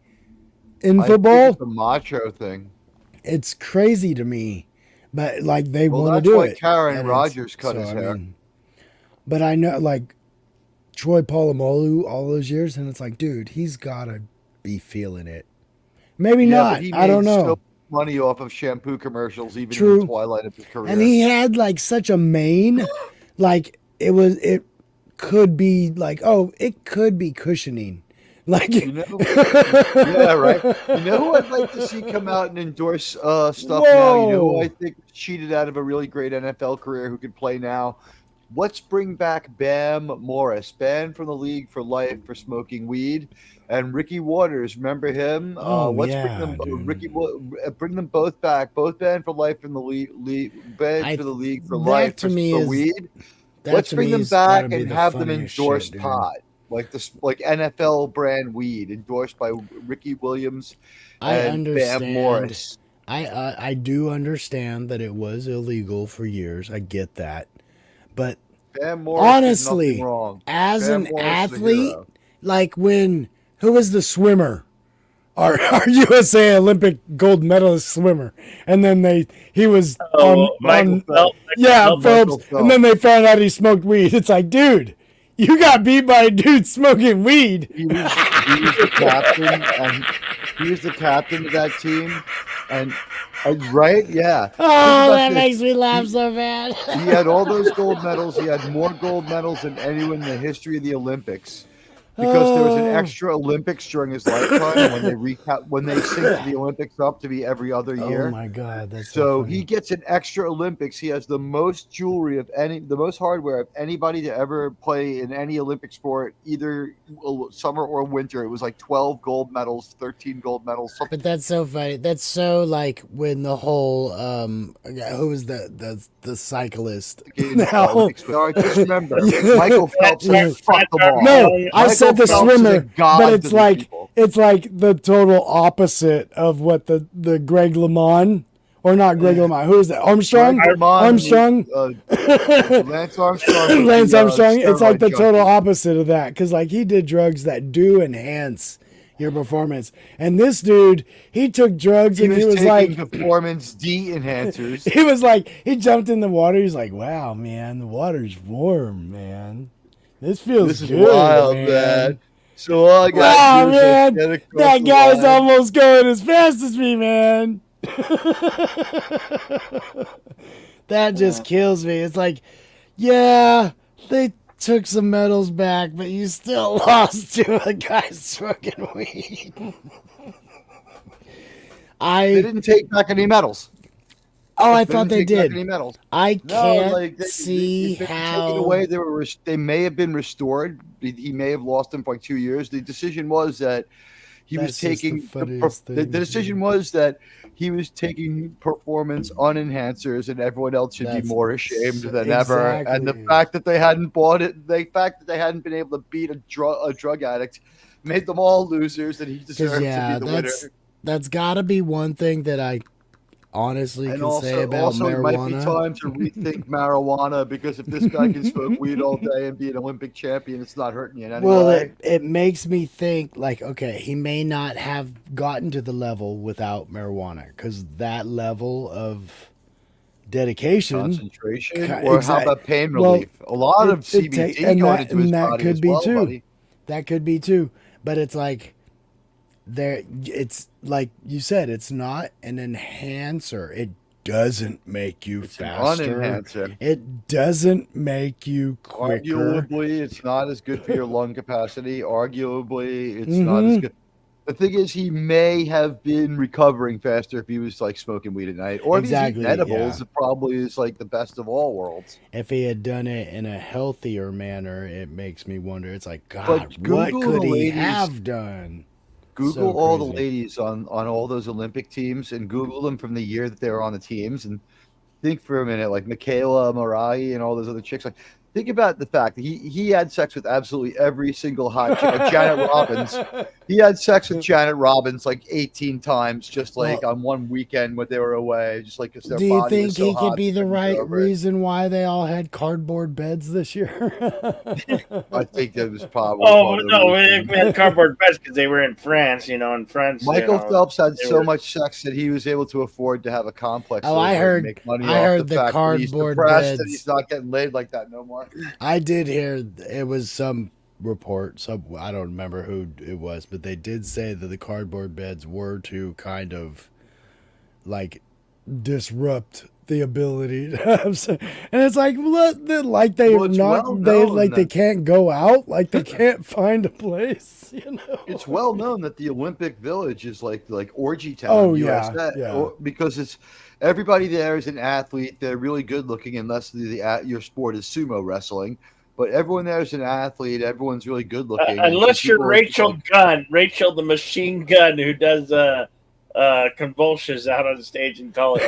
in football? It's a macho thing. It's crazy to me, but like they want to do it. That's why Karen Rodgers cut his hair. But I know, like, Troy Polamalu all those years, and it's like, dude, he's gotta be feeling it. Maybe not. I don't know. So money off of shampoo commercials, even in the twilight of his career. And he had like such a mane, like it could be like, oh, it could be cushioning. Like, yeah, right. You know who I'd like to see come out and endorse stuff now? You know who I think cheated out of a really great NFL career who could play now? Let's bring back Bam Morris, banned from the league for life for smoking weed, and Ricky Waters. Remember him? Bring them both back. Both banned for life from the banned for the league for life for weed. Let's bring them back and have them endorse pot, like NFL brand weed, endorsed by Ricky Williams and Bam Morris. I do understand that it was illegal for years. I get that. But honestly, as an athlete, like who was the swimmer? Our USA Olympic gold medalist swimmer, and then he was Michael Phelps. Phelps, and then they found out he smoked weed. It's like, dude, you got beat by a dude smoking weed. He was the captain, and he was the captain of that team, and. Right? Yeah. Oh, that makes me laugh so bad. He had all those gold medals. He had more gold medals than anyone in the history of the Olympics. Because there was an extra Olympics during his lifetime when they synced the Olympics up to be every other year. Oh my God, that's so he gets an extra Olympics. He has the most jewelry the most hardware of anybody to ever play in any Olympic sport, either summer or winter. It was like 12 gold medals, 13 gold medals. But that's so funny. That's so like when the whole who was the cyclist? I just remember Michael Phelps fucked them all. No, I said the swimmer, but it's like the total opposite of what the Greg LeMond Or not Greg LeMond. Who is that? Armstrong? Greg LeMond, Armstrong? Lance Armstrong. Lance Armstrong. It's like steroid the total junkie. opposite of that. Because, like, he did drugs that do enhance your performance. And this dude, he took drugs and he was taking like, performance D enhancers. he was like, he jumped in the water. He's like, wow, man, the water's warm, man. This feels This is good, wild, man. So all I got Wow, to do is man, get across that the guy's line. almost going as fast as me, man. That just kills me. It's like, yeah, they took some medals back, but you still lost to a guy smoking weed. They didn't take back any medals. I thought they didn't take back did. any medals. I can't like see if they were how. taken away. They may have been restored. He may have lost them for like 2 years. The decision was that he was That's just the taking funniest the thing. decision was that he was taking performance on enhancers, and everyone else should be That's more ashamed than ever. And the exactly. fact fact that they hadn't bought it, the fact that they hadn't been able to beat a drug addict, made them all losers, and he deserved yeah, to be the winner. that's got to be one thing that I honestly And can say about it might be marijuana. time to rethink marijuana, because if this guy can smoke weed all day and be an Olympic champion, it's not hurting you in any Well, way. it makes me think like, okay, he may not have gotten to the level without marijuana, because that level of dedication, Concentration, Ca- or exact- how about pain well, relief? A lot of it CBD take- and going that- into his and that body could as be well, too. buddy. that could be too. But it's like, it's like you said, it's not an enhancer. It doesn't make you It's an faster. unenhancer. It doesn't make you quicker. Arguably, it's not as good for your lung capacity. Arguably, it's not as good. The thing is, he may have been recovering faster if he was like smoking weed at night, or if Exactly, he's eating edibles. yeah. It probably is like the best of all worlds. If he had done it in a healthier manner, it makes me wonder. It's like, God, what Google could the he ladies- have done? Google So all the crazy. ladies on all those Olympic teams, and Google them from the year that they were on the teams, and think for a minute, like Michaela Marai and all those other chicks. Like, think about the fact that he had sex with absolutely every single hot chick. Like Janet Robbins. He had sex with Janet Robbins like 18 times, just like on one weekend when they were away, just like because their Do you body think was so he hot, could be they the couldn't get right over it. reason why they all had cardboard beds this year? I think that was probably. Oh part of the no, reason. we had cardboard beds because they were in France. In France, Michael Phelps had they so were- much sex that he was able to afford to have a complex. Oh, over I it and heard- make money I off heard the fact that he's cardboard depressed and beds. he's not getting laid like that no more. I did hear it was some report, I don't remember who it was, but they did say that the cardboard beds were to kind of like disrupt the ability to have sex. And it's like, like they Well, it's not well they known like they that- can't go out, like they can't find a place, you know. It's well known that the Olympic Village is like orgy town. Oh, yeah, USA, yeah. because it's everybody there is an athlete. They're really good looking, unless your sport is sumo wrestling. But everyone there is an athlete. Everyone's really good looking. unless you're Rachel Gunn, Rachel the Machine Gun, who does convulsions out on stage in college.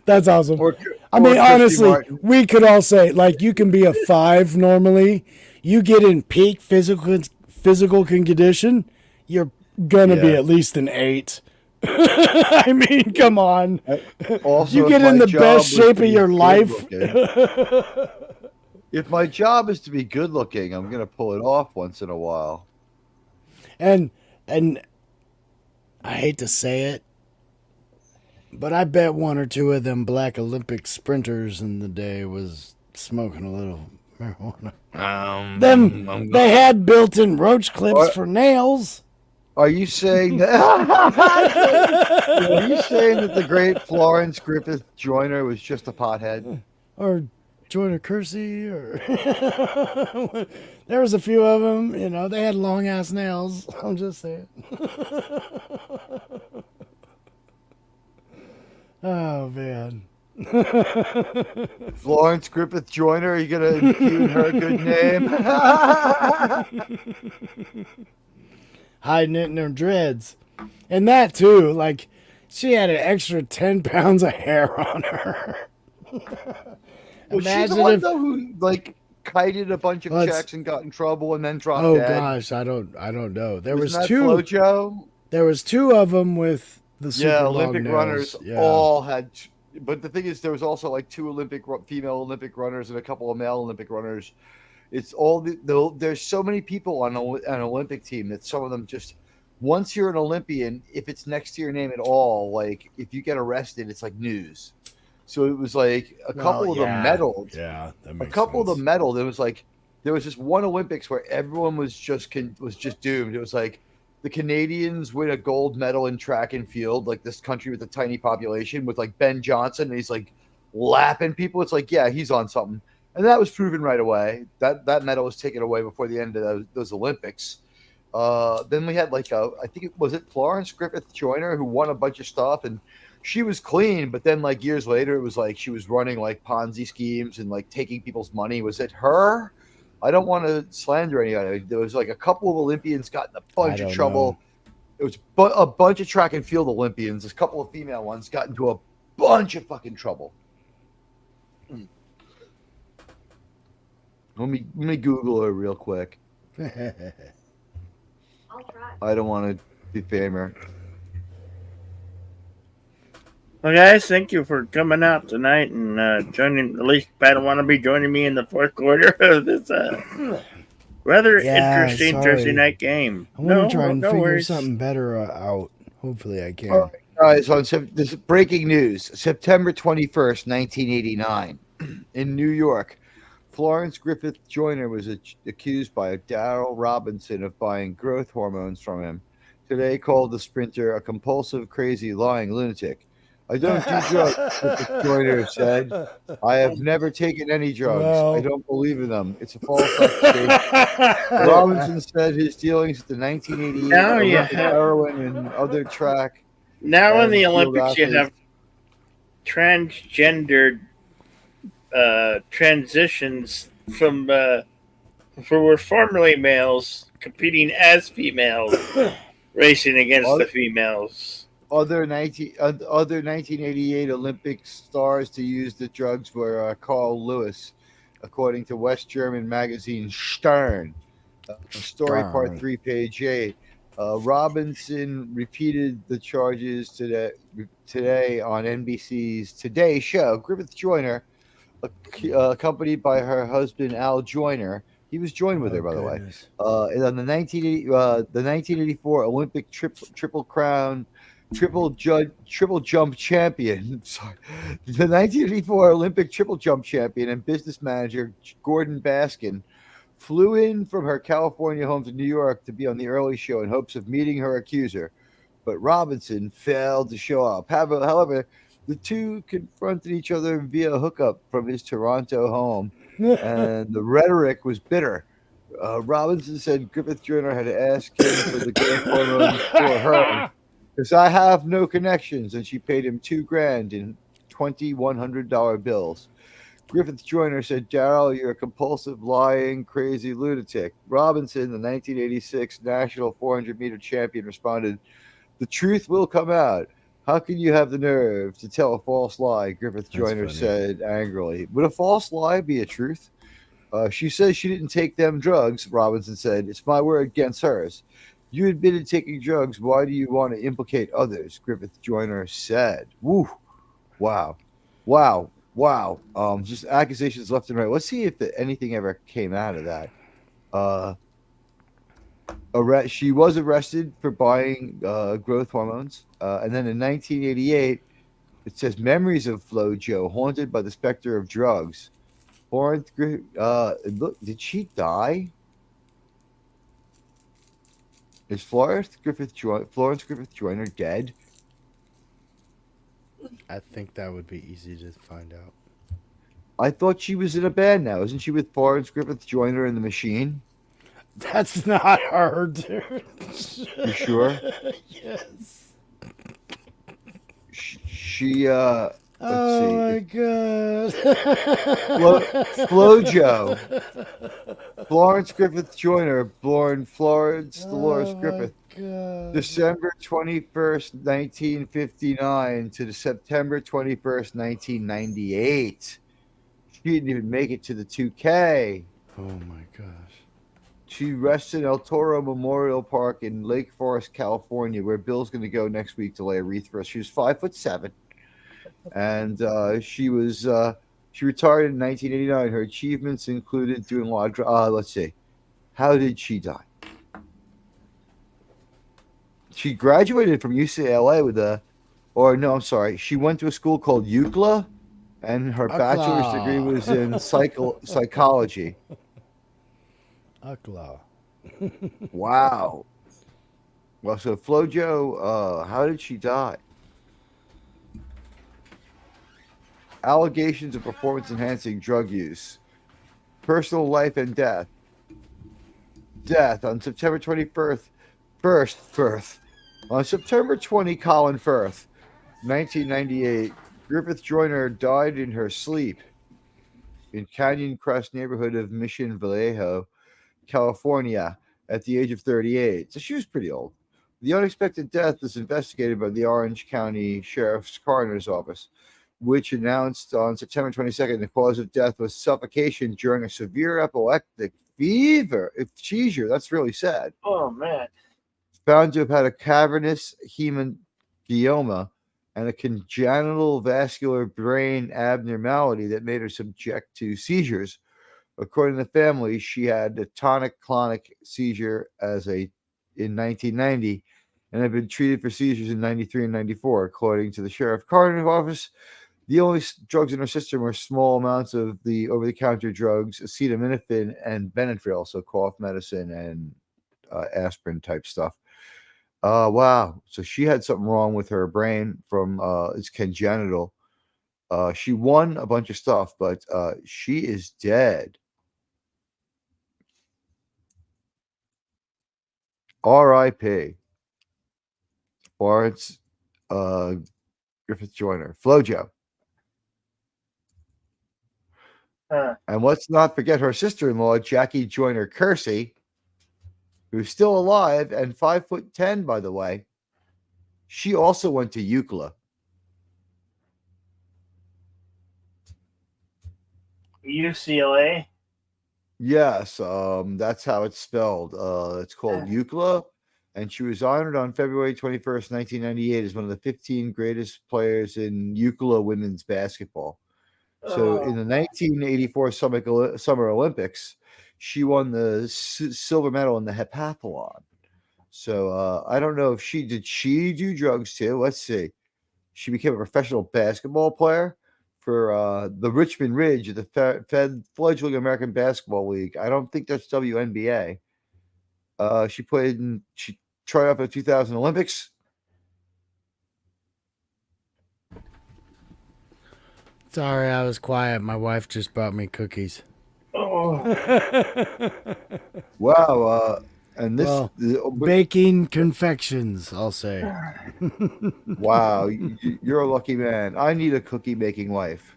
That's awesome. Or I mean, Christy honestly, Martin. we could all say, like, you can be a 5 normally. You get in peak physical condition, you're gonna be Yeah. at least an 8. I mean, come on. Also, You if get in my the job best was shape to of be your good life. looking- If my job is to be good looking, I'm gonna pull it off once in a while. And I hate to say it, but I bet 1 or 2 of them black Olympic sprinters in the day was smoking a little marijuana. They had built-in roach clips Or- for nails. Are you saying that? Are you saying that the great Florence Griffith Joyner was just a pothead? Or Joyner Kersey, or there was a few of them. You know, they had long ass nails. I'm just saying. Oh man. Florence Griffith Joyner, are you gonna impugn her good name? Hiding it in her dreads, and that too. Like, she had an extra 10 pounds of hair on her. Was she Imagine the one if. though who like kited a bunch of Well, it's- checks and got in trouble and then dropped Oh dead? gosh, I don't know. There was Wasn't that two. FloJo? There was 2 of them with The super long Olympic nails. runners Yeah. all had. But the thing is, there was also like 2 female Olympic runners and a couple of male Olympic runners. It's all there's so many people on an Olympic team that some of them just, once you're an Olympian, if it's next to your name at all, like if you get arrested, it's like news. So it was like a couple of them medaled. Yeah, that makes A couple sense. of them medaled. It was like there was just one Olympics where everyone was just doomed. It was like the Canadians win a gold medal in track and field, like this country with a tiny population, with like Ben Johnson, and he's like lapping people. It's like, yeah, he's on something. And that was proven right away. That medal was taken away before the end of those Olympics. Then we had like I think it was Florence Griffith Joyner, who won a bunch of stuff, and she was clean. But then like years later, it was like she was running like Ponzi schemes and like taking people's money. Was it her? I don't want to slander anybody. There was like a couple of Olympians got in a bunch of trouble. It was a bunch of track and field Olympians. A couple of female ones got into a bunch of fucking trouble. Let me Google her real quick. I'll try. I don't want to defame her. Well, guys, thank you for coming out tonight and joining. At least I don't want to be joining me in the fourth quarter of this rather interesting Thursday night game. I want to try and figure worries. something better out. Hopefully, I can. All right, so this breaking news: September 21st, 1989, in New York, Florence Griffith Joyner was accused by Darrell Robinson of buying growth hormones from him. Today, called the sprinter a compulsive, crazy, lying lunatic. I don't do drugs, Griffith Joyner said. I have never taken any drugs. Well. I don't believe in them. It's a false accusation. Robinson said his dealings at the 1988 Olympic heroin and other track. Now in the Olympics, you have transgendered transitions from who were formerly males competing as females, racing against the females. Other 1988 Olympic stars to use the drugs were Carl Lewis, according to West German magazine Stern. Story part 3, page 8. Robinson repeated the charges today on NBC's Today Show. Griffith Joyner, accompanied by her husband Al Joyner, he was joined with her, by the way. And on the 1984 Olympic triple jump champion. Sorry. The 1984 Olympic triple jump champion and business manager Gordon Baskin flew in from her California home to New York to be on the early show in hopes of meeting her accuser, but Robinson failed to show up. However, the two confronted each other via hookup from his Toronto home, and the rhetoric was bitter. Robinson said Griffith Joyner had asked him for the growth hormones for her, because I have no connections, and she paid him $2,000 in $2,100 bills. Griffith Joyner said, Darrell, you're a compulsive, lying, crazy lunatic. Robinson, the 1986 national 400-meter champion, responded, the truth will come out. How can you have the nerve to tell a false lie? Griffith Joyner said angrily. Would a false lie be a truth? She says she didn't take them drugs, Robinson said. It's my word against hers. You admitted taking drugs. Why do you want to implicate others? Griffith Joyner said. Woo. Wow. Just accusations left and right. Let's see if anything ever came out of that. She was arrested for buying growth hormones. And then in 1988, it says memories of FloJo haunted by the specter of drugs. Florence, look, did she die? Is Florence Griffith Joyner dead? I think that would be easy to find out. I thought she was in a band now. Isn't she with Florence Griffith Joyner and the Machine? That's not her, dude. You sure? Yes. She let's see. My god. FloJo. Florence Griffith Joyner, born Florence Dolores Griffith. God. December 21st, 1959 to September 21st, 1998. She didn't even make it to the 2K. Oh my gosh. She rests in El Toro Memorial Park in Lake Forest, California, where Bill's going to go next week to lay a wreath for us. She was 5'7", and she retired in 1989. Her achievements included doing a lot of. Let's see, how did she die? She graduated from UCLA with a, or no, I'm sorry, she went to a school called UCLA, and her bachelor's degree was in psychology. Ukla. Wow. Well, so FloJo, how did she die? Allegations of performance-enhancing drug use. Personal life and death. Death on September 21st. On September 20, Colin Firth, 1998, Griffith Joyner died in her sleep in Canyon Crest neighborhood of Mission Vallejo, California, at the age of 38. So she was pretty old. The unexpected death is investigated by the Orange County Sheriff's Coroner's Office, which announced on September 22nd the cause of death was suffocation during a severe epileptic seizure. That's really sad. Oh, man. Found to have had a cavernous hemangioma and a congenital vascular brain abnormality that made her subject to seizures. According to the family, she had a tonic-clonic seizure in 1990 and had been treated for seizures in 93 and 94. According to the Sheriff Coroner's Office, the only drugs in her system were small amounts of the over-the-counter drugs, acetaminophen and Benadryl, so cough medicine and aspirin type stuff. Wow. So she had something wrong with her brain from it's congenital. She won a bunch of stuff, but she is dead. R.I.P. Florence Griffith Joyner. FloJo. And let's not forget her sister-in-law, Jackie Joyner Kersey, who's still alive and 5'10", by the way. She also went to UCLA. UCLA? Yes, that's how it's spelled. It's called UCLA, and she was honored on February 21st, 1998 as one of the 15 greatest players in UCLA women's basketball. So in the 1984 Summer Olympics, she won the silver medal in the heptathlon. So I don't know if she do drugs too. Let's see. She became a professional basketball player for the Richmond Ridge of the fledgling American Basketball League. I don't think that's WNBA. She tried out for the 2000 Olympics. Sorry, I was quiet. My wife just brought me cookies. Oh. Wow. And this baking confections, I'll say. Wow, you're a lucky man. I need a cookie making wife.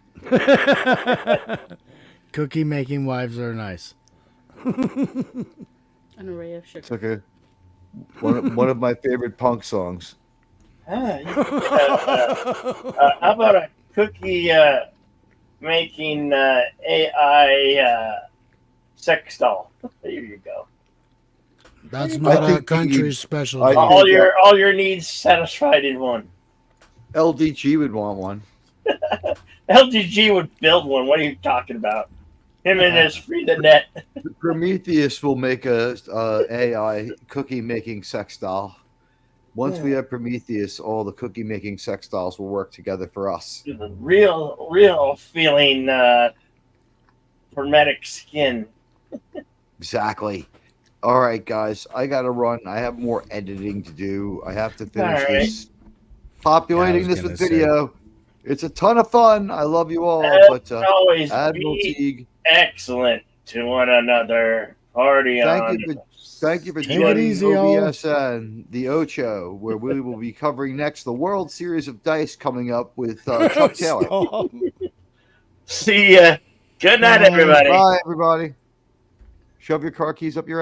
Cookie making wives are nice. An array of sugar. It's like one of my favorite punk songs. How about a cookie making AI sex doll? There you go. That's not our country's specialty. All your needs satisfied in one. LDG would want one. LDG would build one. What are you talking about? Him and his free the net. Prometheus will make a AI cookie making sex doll. Once we have Prometheus, all the cookie making sex dolls will work together for us. The real feeling hermetic skin. Exactly. All right, guys, I got to run. I have more editing to do. I have to finish this. Populating this with video. It's a ton of fun. I love you all. But always Admiral be Teague, excellent to one another. Party on. Thank you for joining O.B.S.N, the Ocho, where we will be covering next the World Series of Dice coming up with Chuck Taylor. See ya. Good night, everybody. Bye, everybody. Shove your car keys up your ass.